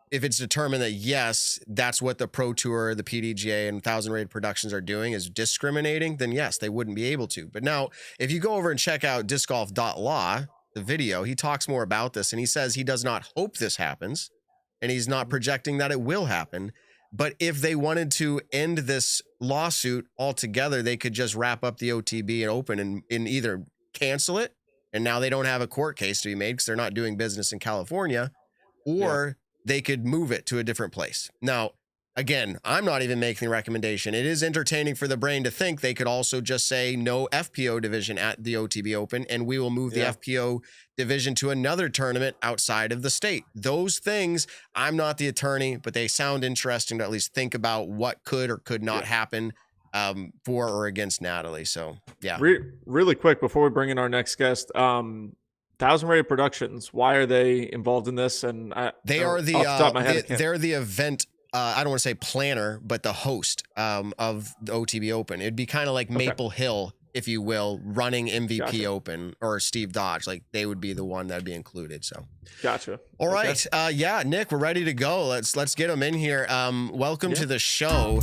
If it's determined that, yes, that's what the Pro Tour, the PDGA, and 1000 Rated Productions are doing is discriminating, then yes, they wouldn't be able to. But now, if you go over and check out discgolf.law, the video, he talks more about this, and he says he does not hope this happens, and he's not projecting that it will happen. But if they wanted to end this lawsuit altogether, they could just wrap up the OTB and Open and either cancel it, and now they don't have a court case to be made because they're not doing business in California, or they could move it to a different place. Now, again, I'm not even making the recommendation. It is entertaining for the brain to think they could also just say no FPO division at the OTB Open, and we will move the FPO division to another tournament outside of the state. Those things, I'm not the attorney, but they sound interesting to at least think about what could or could not happen for or against Natalie. So, yeah. Really quick before we bring in our next guest, 1000 Rated Productions, why are they involved in this? And they are they're the event. I don't want to say planner, but the host of the OTB Open. It'd be kind of like Maple Hill, if you will, running MVP Open, or Steve Dodge. Like, they would be the one that'd be included. So, gotcha. All right, Nick, we're ready to go. Let's get him in here. Welcome to the show,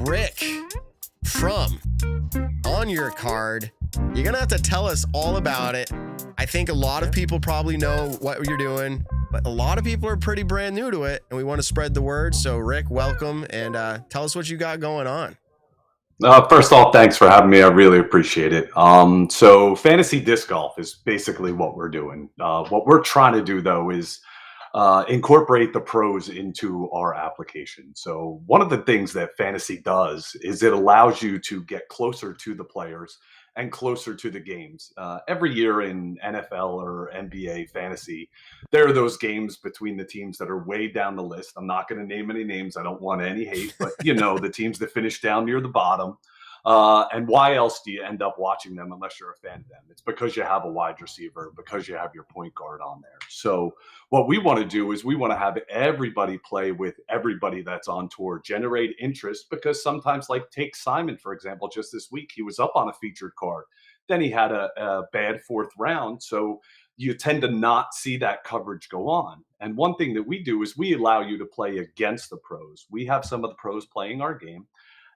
Rick from On Your Card. You're gonna have to tell us all about it. I think a lot of people probably know what you're doing. But a lot of people are pretty brand new to it, and we want to spread the word. So, Rick, welcome, and tell us what you got going on. First off, thanks for having me. I really appreciate it. So fantasy disc golf is basically what we're doing. What we're trying to do, though, is incorporate the pros into our application. So one of the things that fantasy does is it allows you to get closer to the players and closer to the games. Every year in NFL or NBA fantasy, there are those games between the teams that are way down the list. I'm not going to name any names. I don't want any hate, but the teams that finish down near the bottom. And why else do you end up watching them unless you're a fan of them? It's because you have a wide receiver, because you have your point guard on there. So what we want to do is we want to have everybody play with everybody that's on tour, generate interest, because sometimes, like take Simon, for example, just this week, he was up on a featured card. Then he had a bad fourth round. So you tend to not see that coverage go on. And one thing that we do is we allow you to play against the pros. We have some of the pros playing our game.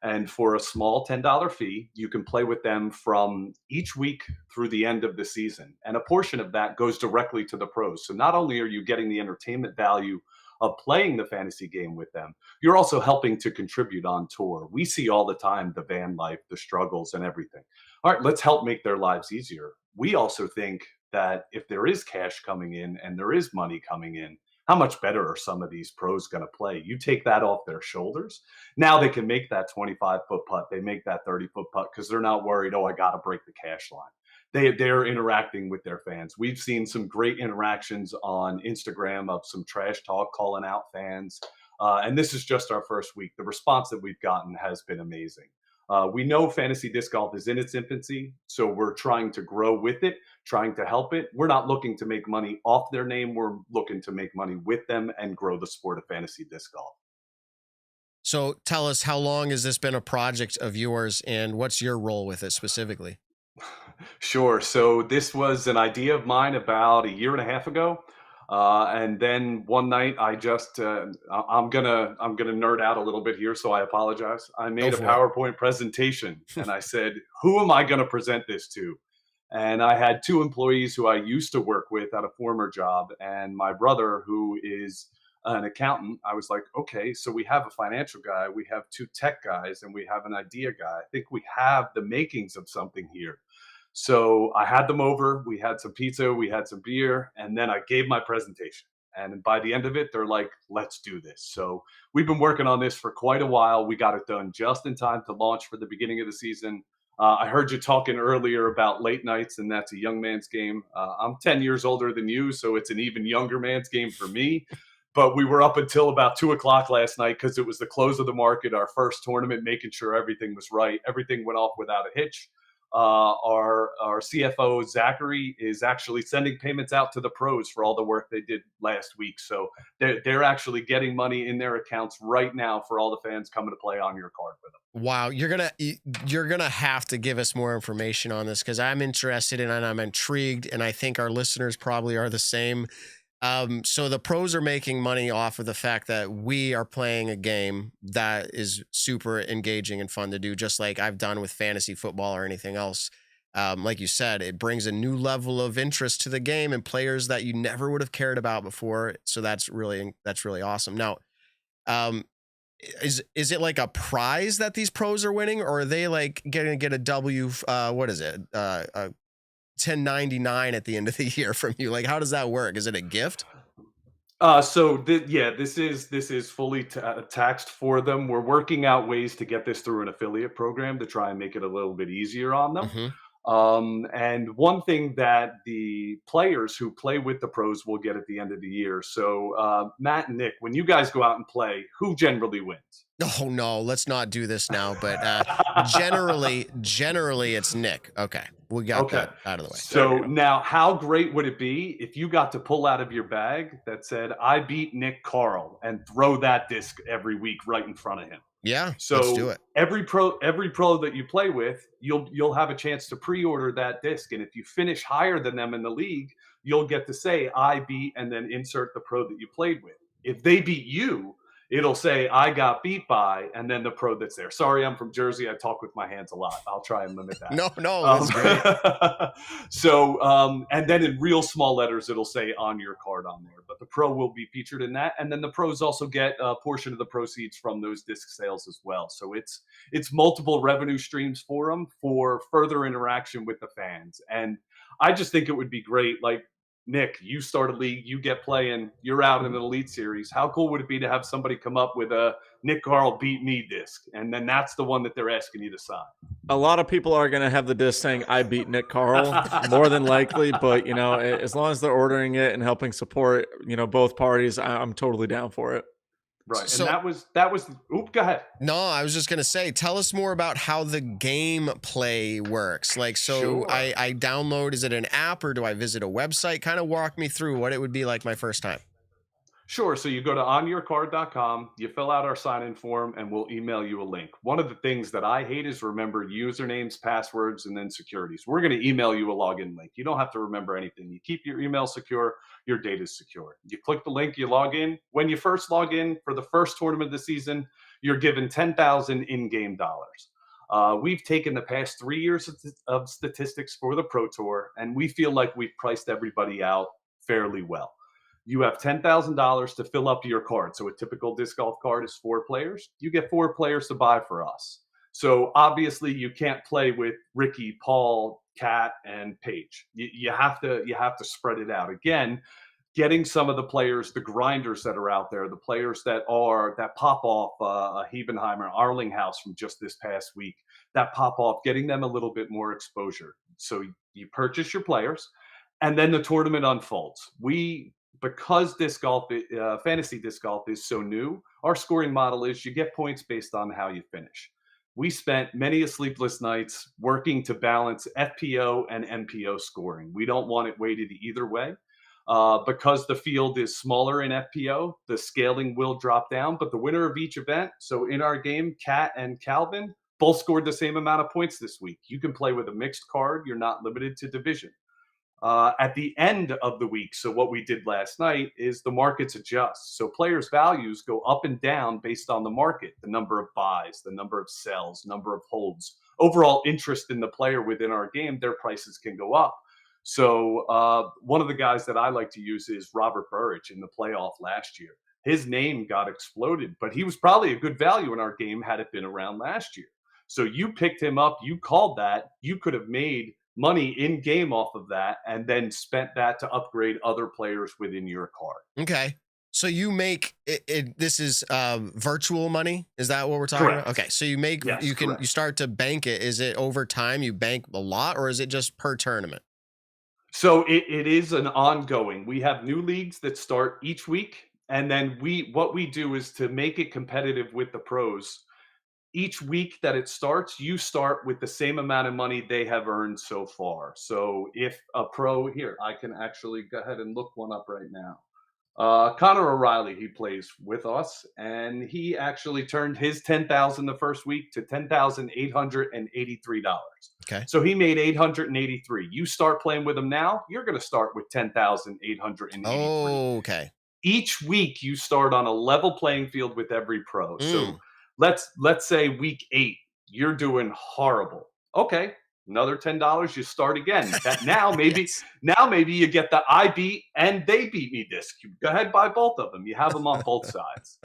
And for a small $10 fee, you can play with them from each week through the end of the season. And a portion of that goes directly to the pros. So not only are you getting the entertainment value of playing the fantasy game with them, you're also helping to contribute on tour. We see all the time the van life, the struggles and everything. All right, let's help make their lives easier. We also think that if there is cash coming in and there is money coming in, how much better are some of these pros going to play? You take that off their shoulders. Now they can make that 25-foot putt. They make that 30-foot putt because they're not worried, I got to break the cash line. They're interacting with their fans. We've seen some great interactions on Instagram of some trash talk calling out fans. And this is just our first week. The response that we've gotten has been amazing. We know fantasy disc golf is in its infancy, so we're trying to grow with it, trying to help it. We're not looking to make money off their name. We're looking to make money with them and grow the sport of fantasy disc golf. So tell us, how long has this been a project of yours, and what's your role with it specifically? Sure. So this was an idea of mine about a year and a half ago. And then one night I just, I'm gonna nerd out a little bit here, so I apologize. I made a PowerPoint presentation and I said, who am I going to present this to? And I had two employees who I used to work with at a former job and my brother, who is an accountant. I was like, okay, so we have a financial guy, we have two tech guys, and we have an idea guy. I think we have the makings of something here. So I had them over, we had some pizza, we had some beer, and then I gave my presentation. And by the end of it, they're like, let's do this. So we've been working on this for quite a while. We got it done just in time to launch for the beginning of the season. I heard you talking earlier about late nights, and that's a young man's game. I'm 10 years older than you, so it's an even younger man's game for me. But we were up until about 2 o'clock last night because it was the close of the market, our first tournament, making sure everything was right. Everything went off without a hitch. Our CFO, Zachary, is actually sending payments out to the pros for all the work they did last week. So they're actually getting money in their accounts right now for all the fans coming to play on your card with them. Wow. You're gonna have to give us more information on this, because I'm interested and I'm intrigued, and I think our listeners probably are the same. So the pros are making money off of the fact that we are playing a game that is super engaging and fun to do, just like I've done with fantasy football or anything else. Like you said, it brings a new level of interest to the game and players that you never would have cared about before. So that's really awesome. Now, is it like a prize that these pros are winning, or are they like going to get a W? What is it? 1099 at the end of the year from you? Like, how does that work? Is it a gift? This is fully taxed for them. We're working out ways to get this through an affiliate program to try and make it a little bit easier on them. Mm-hmm. And one thing that the players who play with the pros will get at the end of the year. So Matt and Nick, when you guys go out and play, who generally wins? Oh no, let's not do this now. But generally it's Nick. Okay, we got that out of the way. So now, how great would it be if you got to pull out of your bag that said, "I beat Nick Carl," and throw that disc every week right in front of him? Yeah, so let's do it. Every pro that you play with, you'll have a chance to pre-order that disc, and if you finish higher than them in the league, you'll get to say, "I beat," and then insert the pro that you played with. If they beat you, it'll say I got beat by, and then the pro that's there. Sorry, I'm from Jersey. I talk with my hands a lot. I'll try and limit that. No, that's great. So, and then in real small letters, it'll say on your card on there. But the pro will be featured in that, and then the pros also get a portion of the proceeds from those disc sales as well. So it's multiple revenue streams for them for further interaction with the fans. And I just think it would be great. Like, Nick, you start a league, you get playing, you're out in an Elite Series. How cool would it be to have somebody come up with a Nick Carl beat me disc? And then that's the one that they're asking you to sign. A lot of people are going to have the disc saying, I beat Nick Carl, more than likely. But, you know, as long as they're ordering it and helping support, you know, both parties, I'm totally down for it. Right. So- And that was, go ahead. No, I was just going to say, tell us more about how the game play works. Like, so Sure. I download, is it an app or do I visit a website? Kind of walk me through what it would be like my first time. Sure. So you go to onyourcard.com, you fill out our sign-in form, and we'll email you a link. One of the things that I hate is remember usernames, passwords, and then securities. We're going to email you a login link. You don't have to remember anything. You keep your email secure, your data is secure. You click the link, you log in. When you first log in for the first tournament of the season, you're given 10,000 in-game dollars. We've taken the past 3 years of statistics for the Pro Tour, and we feel like we've priced everybody out fairly well. You have $10,000 to fill up your card. So a typical disc golf card is 4 players. You get 4 players to buy for us. So obviously you can't play with Ricky, Paul, Kat, and Paige. You have to spread it out. Again, getting some of the players, the grinders that are out there, the players that pop off, Hebenheimer, Arlinghouse from just this past week, that pop off, getting them a little bit more exposure. So you purchase your players, and then the tournament unfolds. Because disc golf, fantasy disc golf is so new, our scoring model is you get points based on how you finish. We spent many sleepless nights working to balance FPO and MPO scoring. We don't want it weighted either way. Because the field is smaller in FPO, the scaling will drop down, but the winner of each event, so in our game, Kat and Calvin, both scored the same amount of points this week. You can play with a mixed card. You're not limited to division. At the end of the week, so what we did last night is the markets adjust. So players' values go up and down based on the market, the number of buys, the number of sells, number of holds, overall interest in the player within our game, their prices can go up. So one of the guys that I like to use is Robert Burridge in the playoff last year. His name got exploded, but he was probably a good value in our game had it been around last year. So you picked him up, you called that, you could have made money in game off of that and then spent that to upgrade other players within your card. Okay. So you make it this is virtual money? Is that what we're talking Correct. about? Okay. So you make Yes, you correct. start to bank it. Is it over time you bank a lot or is it just per tournament? So it is an ongoing. We have new leagues that start each week. And then what we do is to make it competitive with the pros. Each week that it starts, you start with the same amount of money they have earned so far. So if a pro here, I can actually go ahead and look one up right now. Connor O'Reilly, he plays with us, and he actually turned his $10,000 the first week to $10,883. Okay. So he made $883. You start playing with him now, you're going to start with $10,883. Oh, okay. Each week you start on a level playing field with every pro. So let's say week 8, you're doing horrible. Okay. Another $10, you start again. That now maybe Yes. maybe you get the I beat and they beat me disc. Go ahead, buy both of them. You have them on both sides.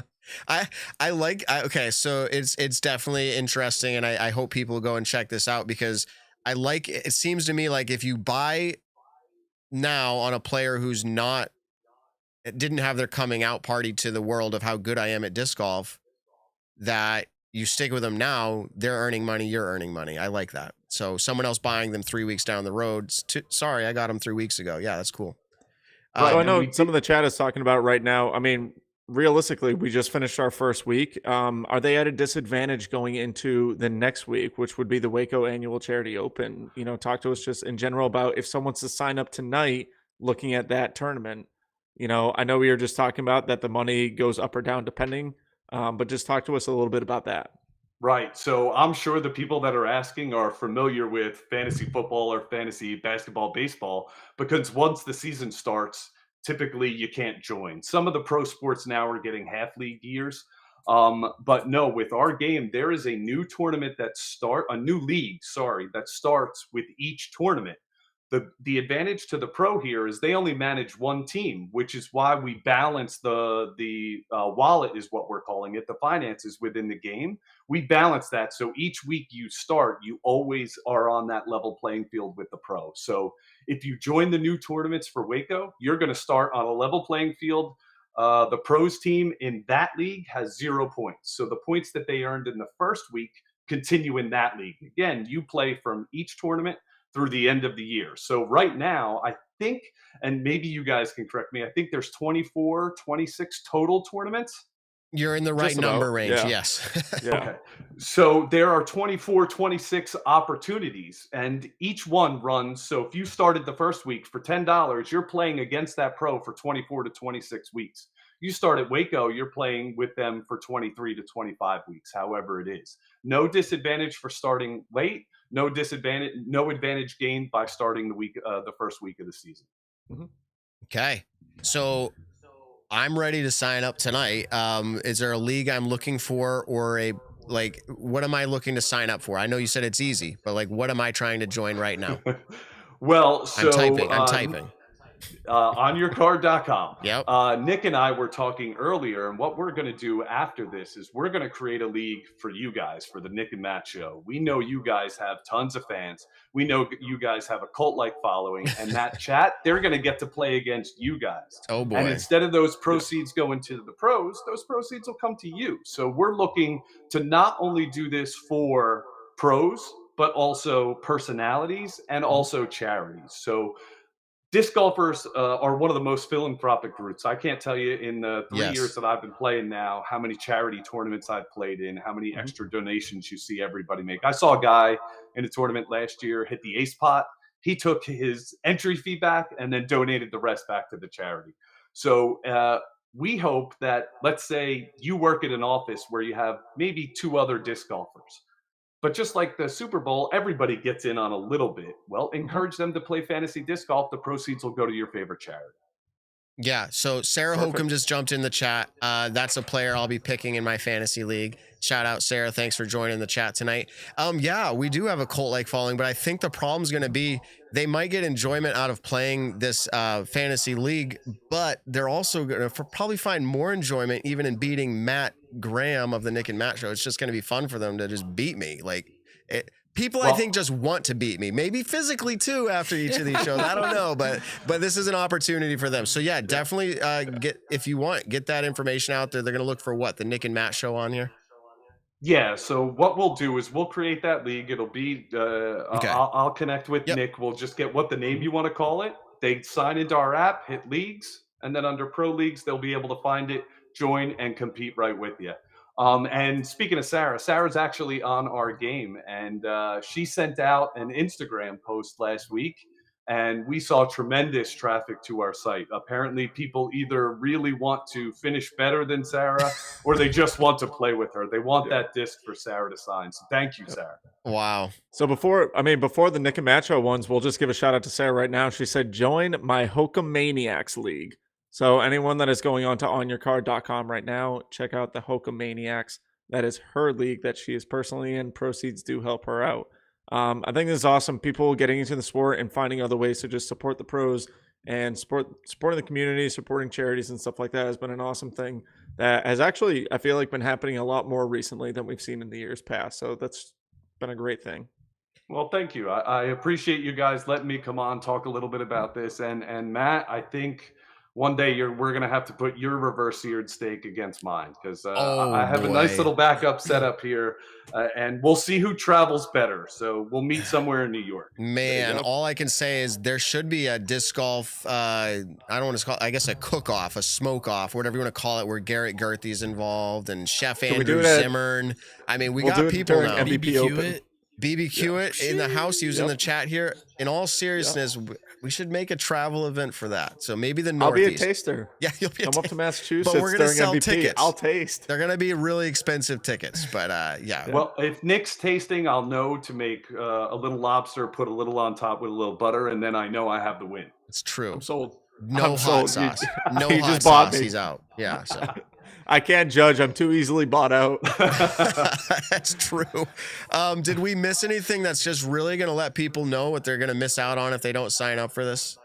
Okay, so it's definitely interesting, and I hope people go and check this out because I like it. It seems to me like if you buy now on a player who's didn't have their coming out party to the world of how good I am at disc golf, that you stick with them now, they're earning money, you're earning money. I like that. So someone else buying them 3 weeks down the road. Sorry, I got them 3 weeks ago. Yeah, that's cool. So I know some of the chat is talking about right now. I mean, realistically, we just finished our first week. Are they at a disadvantage going into the next week, which would be the Waco Annual Charity Open? You know, talk to us just in general about if someone's to sign up tonight looking at that tournament. You know, I know we were just talking about that the money goes up or down depending, but just talk to us a little bit about that. Right. So I'm sure the people that are asking are familiar with fantasy football or fantasy basketball, baseball, because once the season starts, typically you can't join. Some of the pro sports now are getting half league years. But no, with our game, there is a new tournament that a new league, that starts with each tournament. The advantage to the pro here is they only manage one team, which is why we balance the wallet is what we're calling it, the finances within the game. We balance that. So each week you start, you always are on that level playing field with the pro. So if you join the new tournaments for Waco, you're going to start on a level playing field. The pros team in that league has 0 points. So the points that they earned in the first week continue in that league. Again, you play from each tournament through the end of the year. So right now, I think, and maybe you guys can correct me, I think there's 24, 26 total tournaments. You're in the right number range, yeah. yes. Yeah. Okay. So there are 24, 26 opportunities, and each one runs. So if you started the first week for $10, you're playing against that pro for 24 to 26 weeks. You start at Waco, you're playing with them for 23 to 25 weeks, however it is. No disadvantage for starting late. No advantage gained by starting the first week of the season. Mm-hmm. Okay. So I'm ready to sign up tonight. Is there a league I'm looking for, or what am I looking to sign up for? I know you said it's easy, but what am I trying to join right now? Well, so I'm typing. onyourcard.com. Yep. Nick and I were talking earlier, and what we're going to do after this is we're going to create a league for you guys for the Nick and Matt show. We know you guys have tons of fans. We know you guys have a cult-like following, and that chat, they're going to get to play against you guys. Oh boy. And instead of those proceeds going to the pros, those proceeds will come to you. So we're looking to not only do this for pros, but also personalities and also charities. So disc golfers are one of the most philanthropic groups. I can't tell you in the 3 years that I've been playing now how many charity tournaments I've played in, how many extra donations you see everybody make. I saw a guy in a tournament last year hit the ace pot. He took his entry fee back and then donated the rest back to the charity. So we hope that, let's say you work at an office where you have maybe 2 other disc golfers. But just like the Super Bowl, everybody gets in on a little bit. Well, encourage them to play fantasy disc golf. The proceeds will go to your favorite charity. Yeah. So Sarah Holcomb just jumped in the chat. That's a player I'll be picking in my fantasy league. Shout out, Sarah. Thanks for joining the chat tonight. Yeah, we do have a cult-like following, but I think the problem's going to be they might get enjoyment out of playing this fantasy league, but they're also going to probably find more enjoyment even in beating Matt Graham of the Nick and Matt show. It's just going to be fun for them to just beat me. People, I think, just want to beat me, maybe physically too after each of these shows. I don't know, but this is an opportunity for them. So yeah, definitely if you want, get that information out there. They're going to look for what, the Nick and Matt show on here. Yeah. So what we'll do is we'll create that league. It'll be Okay. I'll connect with Nick. We'll just get what the name you want to call it. They sign into our app, hit leagues, and then under pro leagues, they'll be able to find it, join, and compete right with you. And speaking of Sarah's actually on our game, and she sent out an Instagram post last week, and we saw tremendous traffic to our site. Apparently, people either really want to finish better than Sarah, or they just want to play with her. They want that disc for Sarah to sign. So thank you, Sarah. Wow. So before the Nick and Macho ones, we'll just give a shout out to Sarah right now. She said, join my Hokum Maniacs League. So anyone that is going on to onyourcard.com right now, check out the Hokum Maniacs. That is her league that she is personally in. Proceeds do help her out. I think this is awesome. People getting into the sport and finding other ways to just support the pros and supporting the community, supporting charities and stuff like that has been an awesome thing that has actually, I feel like, been happening a lot more recently than we've seen in the years past. So that's been a great thing. Well, thank you. I appreciate you guys letting me come on, talk a little bit about this. And Matt, I think one day we're going to have to put your reverse-eared steak against mine because I have a nice little backup setup here, and we'll see who travels better. So we'll meet somewhere in New York. Man, all I can say is there should be a disc golf, I don't want to call it, I guess a cook-off, a smoke-off, whatever you want to call it, where Garrett Gerthy's involved and Chef Andrew Zimmern. I mean, we got people now. BBQ it in the house. He was in the chat here. In all seriousness, we should make a travel event for that. So maybe the Northeast. I'll be a taster. Yeah, you'll be come up to Massachusetts. But we're gonna sell MVP. tickets. I'll taste. They're gonna be really expensive tickets, but yeah. Well, if Nick's tasting, I'll know to make a little lobster, put a little on top with a little butter, and then I know I have the win. It's true. I'm sold. No I'm hot sold. sauce. No You hot just bought sauce. me. He's out. Yeah. So I can't judge. I'm too easily bought out. that's true. Did we miss anything that's just really going to let people know what they're going to miss out on if they don't sign up for this?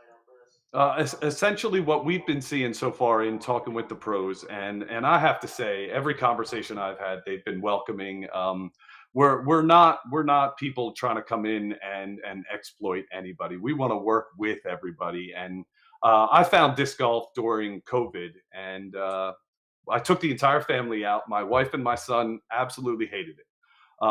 Essentially what we've been seeing so far in talking with the pros, and I have to say, every conversation I've had, they've been welcoming. We're not people trying to come in and exploit anybody. We want to work with everybody. And I found disc golf during COVID, and I took the entire family out. My wife and my son absolutely hated it.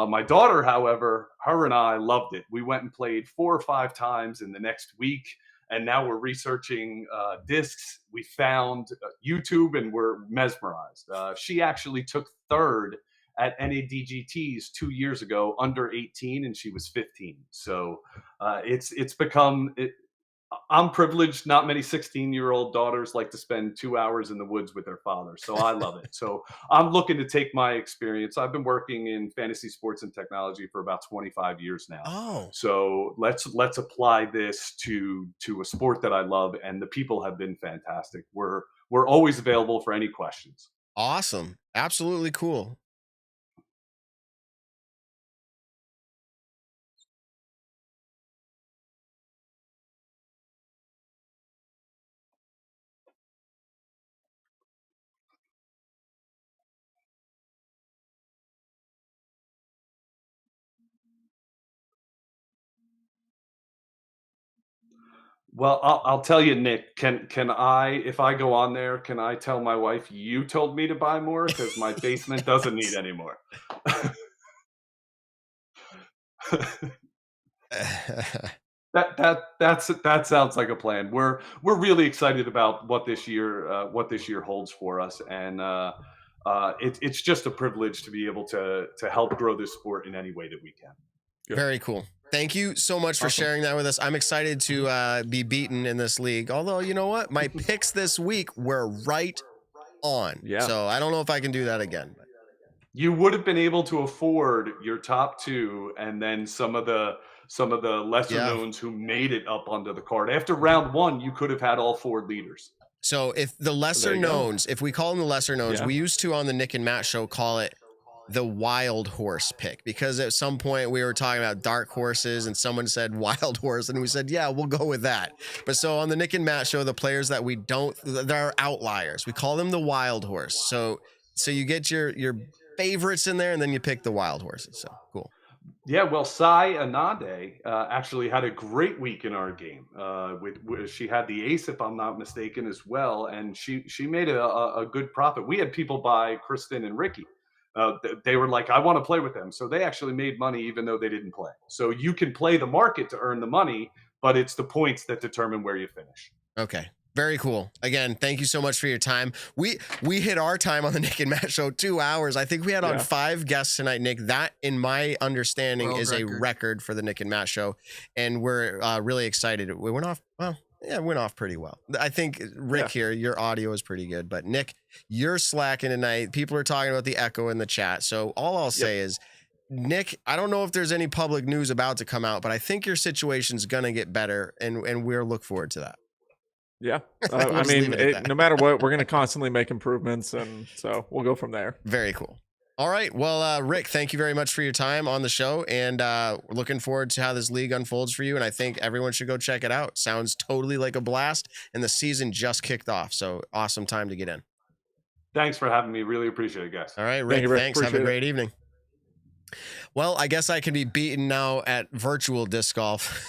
My daughter, however, her and I loved it. We went and played 4 or 5 times in the next week. And now we're researching discs. We found YouTube and we're mesmerized. She actually took 3rd at NADGTs 2 years ago, under 18, and she was 15. So it's become. I'm privileged. Not many 16-year-old daughters like to spend 2 hours in the woods with their father. So I love it. So I'm looking to take my experience. I've been working in fantasy sports and technology for about 25 years now. Oh. So let's apply this to a sport that I love, and the people have been fantastic. We're always available for any questions. Awesome. Absolutely cool. Well, I'll tell you, Nick. Can I, if I go on there, can I tell my wife you told me to buy more because my basement doesn't need any more? That sounds like a plan. We're really excited about what this year holds for us, and it's just a privilege to be able to help grow this sport in any way that we can. Good. Very cool. Thank you so much for sharing that with us. I'm excited to be beaten in this league. Although, you know what? My picks this week were right on. Yeah. So I don't know if I can do that again. You would have been able to afford your top 2 and then some of the lesser knowns who made it up onto the card. After round 1, you could have had all 4 leaders. So if the lesser knowns, if we call them the lesser knowns, we used to on the Nick and Matt show call it the wild horse pick, because at some point we were talking about dark horses and someone said wild horse and we said, yeah, we'll go with that. But so on the Nick and Matt show, the players that we don't, they're outliers. We call them the wild horse. So you get your favorites in there and then you pick the wild horses. So cool. Yeah, well, Sai Anande actually had a great week in our game. She had the ace, if I'm not mistaken, as well, and she made a good profit. We had people buy Kristen and Ricky. They were like, I want to play with them. So they actually made money even though they didn't play. So you can play the market to earn the money, but it's the points that determine where you finish. Okay. Very cool. Again, thank you so much for your time. We hit our time on the Nick and Matt show, 2 hours. I think we had on 5 guests tonight, Nick. That, in my understanding, is a record for the Nick and Matt show. And we're really excited. We went off, it went off pretty well. I think, Rick here, your audio is pretty good. But Nick, you're slacking tonight. People are talking about the echo in the chat. So all I'll say is, Nick, I don't know if there's any public news about to come out, but I think your situation's going to get better. And we'll look forward to that. Yeah. I mean, no matter what, we're going to constantly make improvements. And so we'll go from there. Very cool. All right. Well, Rick, thank you very much for your time on the show. And we're looking forward to how this league unfolds for you. And I think everyone should go check it out. Sounds totally like a blast. And the season just kicked off. So awesome time to get in. Thanks for having me. Really appreciate it, guys. All right, Rick. Thanks. Have a great evening. Well, I guess I can be beaten now at virtual disc golf.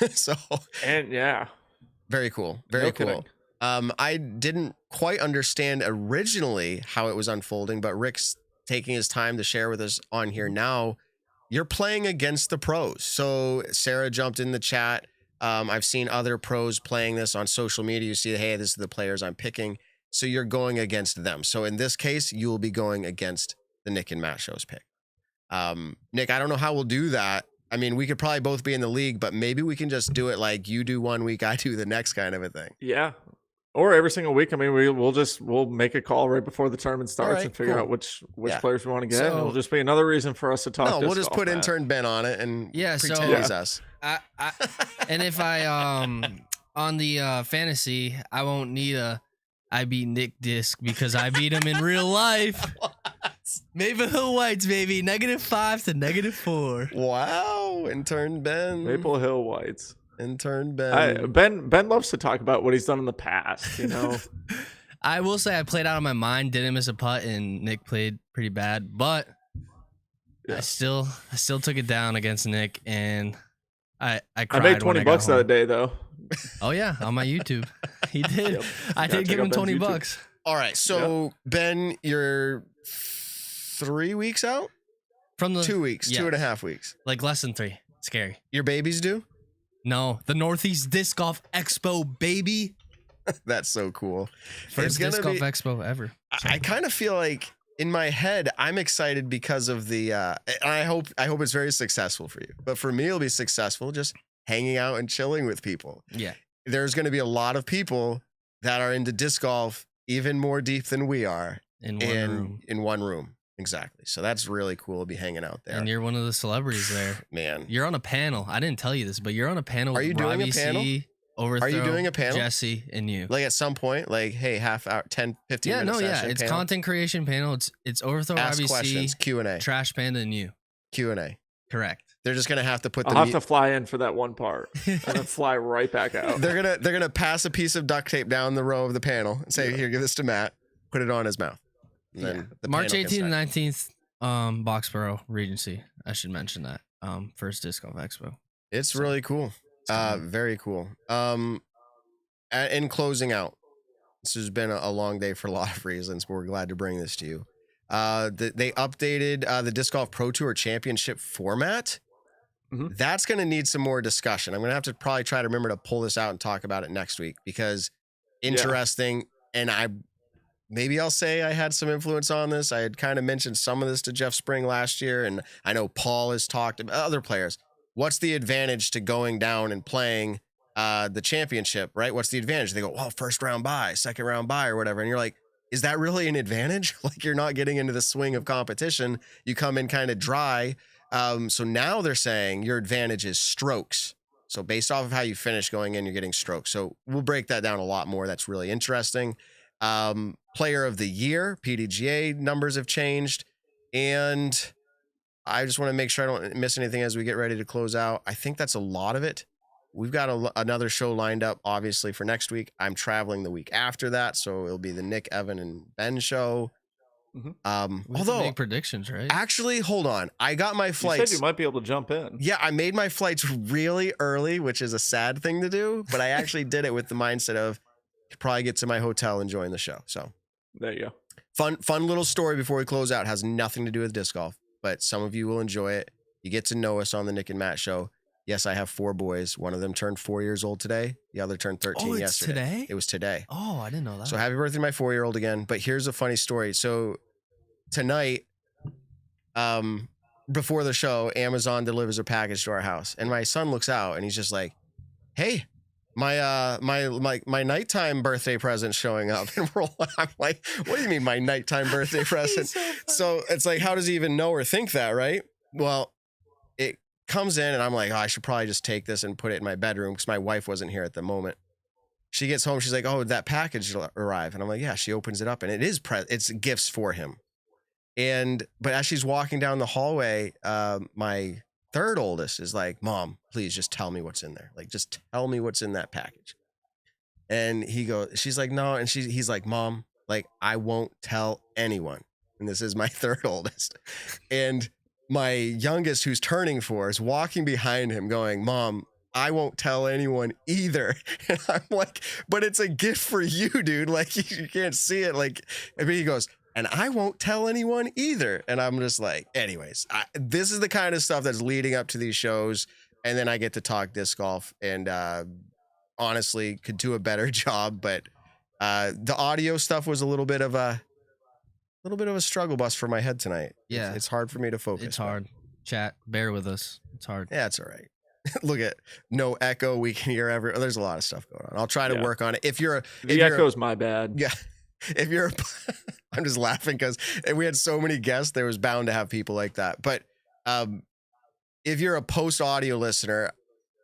Very cool. Very cool. Kidding. I didn't quite understand originally how it was unfolding, but Rick's taking his time to share with us on here now. You're playing against the pros. So Sarah jumped in the chat. I've seen other pros playing this on social media. You see, hey, this is the players I'm picking. So you're going against them. So in this case, you will be going against the Nick and Matt show's pick. Nick, I don't know how we'll do that. I mean, we could probably both be in the league, but maybe we can just do it like you do one week, I do the next kind of a thing. Yeah. Or every single week. I mean, we'll make a call right before the tournament starts and figure out which players we want to get. And it'll just be another reason for us to talk. No, we'll just put intern Ben on it and pretend he's us. And if I on the fantasy, I won't need I beat Nick disc because I beat him in real life. Maple Hill Whites, baby. -5 to -4. Wow. Intern Ben. Maple Hill Whites. Intern Ben. Ben loves to talk about what he's done in the past, you know. I will say I played out of my mind, didn't miss a putt, and Nick played pretty bad, but I still took it down against Nick, and I cried. I made $20 that day though. Oh yeah, on my YouTube. He did. Yep. I did give him $20. All right. So Ben, you're 3 weeks out? From the 2 weeks, yes. 2.5 weeks. Like less than 3. Scary. Your baby's due? No, the Northeast Disc Golf Expo, baby. That's so cool. First Disc Golf Expo ever. I kind of feel like in my head, I'm excited because of the. I hope it's very successful for you. But for me, it'll be successful just hanging out and chilling with people. Yeah. There's going to be a lot of people that are into disc golf even more deep than we are In one room. In one room. Exactly. So that's really cool to be hanging out there. And you're one of the celebrities there. Man. You're on a panel. I didn't tell you this, but you're on a panel Are you with doing Robbie a panel? C, Overthrow, Are you doing a panel? Jesse, and you. Like at some point, like, hey, half hour, 10, 15 Yeah, minutes. no, yeah. It's content creation panel. It's Overthrow, Ask Robbie questions, C, Q&A. Trash Panda, and you. Q&A. Correct. They're just gonna have to put. I'll have to fly in for that one part and then fly right back out. They're gonna pass a piece of duct tape down the row of the panel and say, "Here, give this to Matt. Put it on his mouth." And then the March panel can 18th and start. 19th, Boxborough Regency. I should mention that. First Disc Golf Expo. It's really cool. Very cool. In closing out, this has been a long day for a lot of reasons, but we're glad to bring this to you. They updated the Disc Golf Pro Tour Championship format. Mm-hmm. That's going to need some more discussion. I'm going to have to probably try to remember to pull this out and talk about it next week because interesting. And maybe I'll say I had some influence on this. I had kind of mentioned some of this to Jeff Spring last year. And I know Paul has talked about other players. What's the advantage to going down and playing the championship, right? What's the advantage? They go, well, first round bye, second round bye or whatever. And you're like, is that really an advantage? Like you're not getting into the swing of competition. You come in kind of dry. So now they're saying your advantage is strokes. So based off of how you finish going in, you're getting strokes. So we'll break that down a lot more. That's really interesting. Player of the year, PDGA numbers have changed. And I just want to make sure I don't miss anything as we get ready to close out. I think that's a lot of it. We've got another show lined up, obviously, for next week. I'm traveling the week after that. So it'll be the Nick, Evan, and Ben show. Mm-hmm. Although make predictions, right? Actually, hold on. I got my flights. You said you might be able to jump in. Yeah, I made my flights really early, which is a sad thing to do, but I actually did it with the mindset of probably get to my hotel and join the show. So there you go. Fun little story before we close out. Has nothing to do with disc golf, but some of you will enjoy it. You get to know us on the Nick and Matt show. Yes, I have 4 boys. One of them turned 4 years old today. The other turned 13 yesterday. Today? It was today. Oh, I didn't know that. So happy birthday to my 4-year-old again. But here's a funny story. So tonight, before the show, Amazon delivers a package to our house. And my son looks out and he's just like, hey, my nighttime birthday present's showing up. And I'm like, what do you mean my nighttime birthday present? So it's like, how does he even know or think that, right? Well, it comes in and I'm like, oh, I should probably just take this and put it in my bedroom because my wife wasn't here at the moment. She gets home. She's like, oh, that package arrived. And I'm like, yeah, she opens it up and it is it's gifts for him. But as she's walking down the hallway, my 3rd oldest is like, Mom, please just tell me what's in there. Like, just tell me what's in that package. And she's like, no. And he's like, Mom, like, I won't tell anyone. And this is my 3rd oldest. And my youngest, who's turning 4, is walking behind him going, Mom, I won't tell anyone either. And I'm like, but it's a gift for you, dude. Like, you can't see it. Like, and he goes, and I won't tell anyone either. And I'm just like, anyways, this is the kind of stuff that's leading up to these shows. And then I get to talk disc golf and honestly could do a better job. But the audio stuff was a little bit of a struggle bus for my head tonight. Yeah. It's hard for me to focus. It's hard. Chat, bear with us. It's hard. Yeah, it's all right. Look at no echo. We can hear there's a lot of stuff going on. I'll try to work on it. The echo's my bad. Yeah. I'm just laughing because we had so many guests. There was bound to have people like that. But if you're a post audio listener,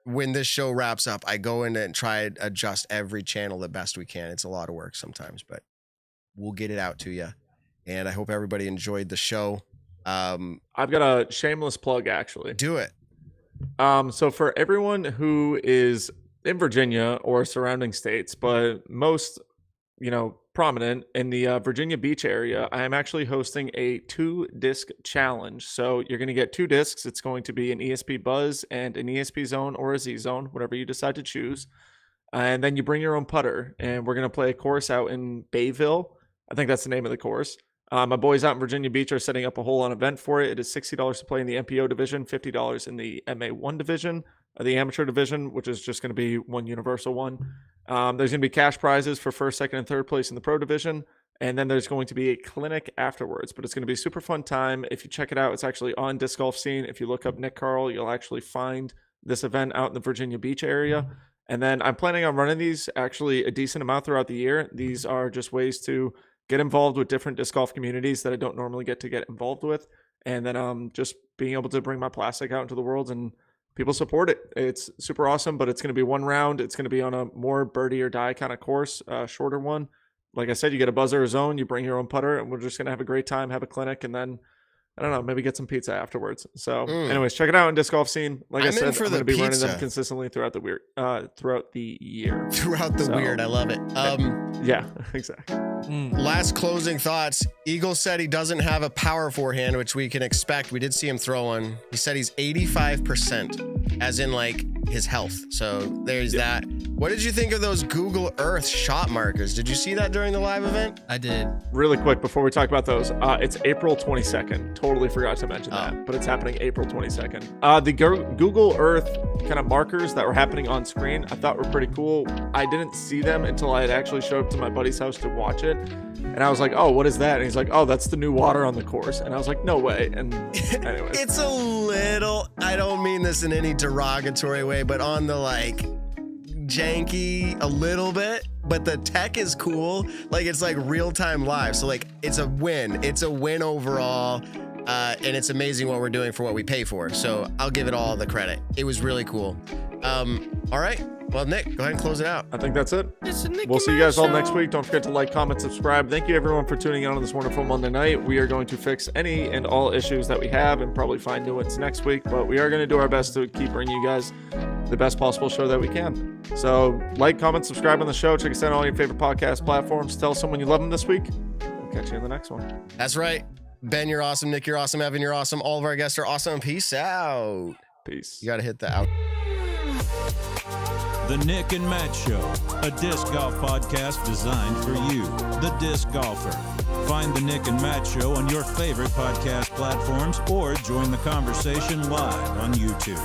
when this show wraps up, I go in and try to adjust every channel the best we can. It's a lot of work sometimes, but we'll get it out to you. And I hope everybody enjoyed the show. I've got a shameless plug, actually. Do it. So for everyone who is in Virginia or surrounding states, but most, prominent in the Virginia Beach area, I am actually hosting a 2-disc challenge. So you're going to get 2 discs. It's going to be an ESP Buzz and an ESP Zone or a Z Zone, whatever you decide to choose. And then you bring your own putter, and we're going to play a course out in Bayville. I think that's the name of the course. My boys out in Virginia Beach are setting up a whole-on event for it. It is $60 to play in the MPO division, $50 in the MA1 division, the amateur division, which is just going to be one universal one. There's going to be cash prizes for first, second, and third place in the pro division. And then there's going to be a clinic afterwards, but it's going to be a super fun time. If you check it out, it's actually on Disc Golf Scene. If you look up Nick Carl, you'll actually find this event out in the Virginia Beach area. And then I'm planning on running these actually a decent amount throughout the year. These are just ways to get involved with different disc golf communities that I don't normally get to get involved with. And then just being able to bring my plastic out into the world and people support it. It's super awesome, but it's going to be one round. It's going to be on a more birdie or die kind of course, shorter one. Like I said, you get a buzzer or zone, you bring your own putter, and we're just going to have a great time, have a clinic, and then, I don't know, maybe get some pizza afterwards. So anyways, check it out on Disc Golf Scene. Like I said, I'm going to be running them consistently throughout the year. Throughout the weird. I love it. Yeah, exactly. Last closing thoughts. Eagle said he doesn't have a power forehand, which we can expect. We did see him throw one. He said he's 85%, as in like his health. So there's that. What did you think of those Google Earth shot markers? Did you see that during the live event? I did. Really quick before we talk about those, it's April 22nd. Totally forgot to mention that, but it's happening April 22nd. The Google Earth kind of markers that were happening on screen, I thought were pretty cool. I didn't see them until I had actually showed up to my buddy's house to watch it. And I was like, oh, what is that? And he's like, oh, that's the new water on the course. And I was like, no way. And anyway. It's a little, I don't mean this in any derogatory way, but on the like janky a little bit, but the tech is cool. Like it's like real-time live. So like it's a win. It's a win overall. And it's amazing what we're doing for what we pay for. So I'll give it all the credit. It was really cool. All right. Well, Nick, go ahead and close it out. I think that's it. We'll see you guys all next week. Don't forget to like, comment, subscribe. Thank you everyone for tuning in on this wonderful Monday night. We are going to fix any and all issues that we have and probably find new ones next week, but we are going to do our best to keep bringing you guys the best possible show that we can. So like, comment, subscribe on the show. Check us out on all your favorite podcast platforms. Tell someone you love them this week. We'll catch you in the next one. That's right. Ben, you're awesome. Nick, you're awesome. Evan, you're awesome. All of our guests are awesome. Peace out. Peace. You got to hit the out. The Nick and Matt Show, a disc golf podcast designed for you, the disc golfer. Find the Nick and Matt Show on your favorite podcast platforms or join the conversation live on YouTube.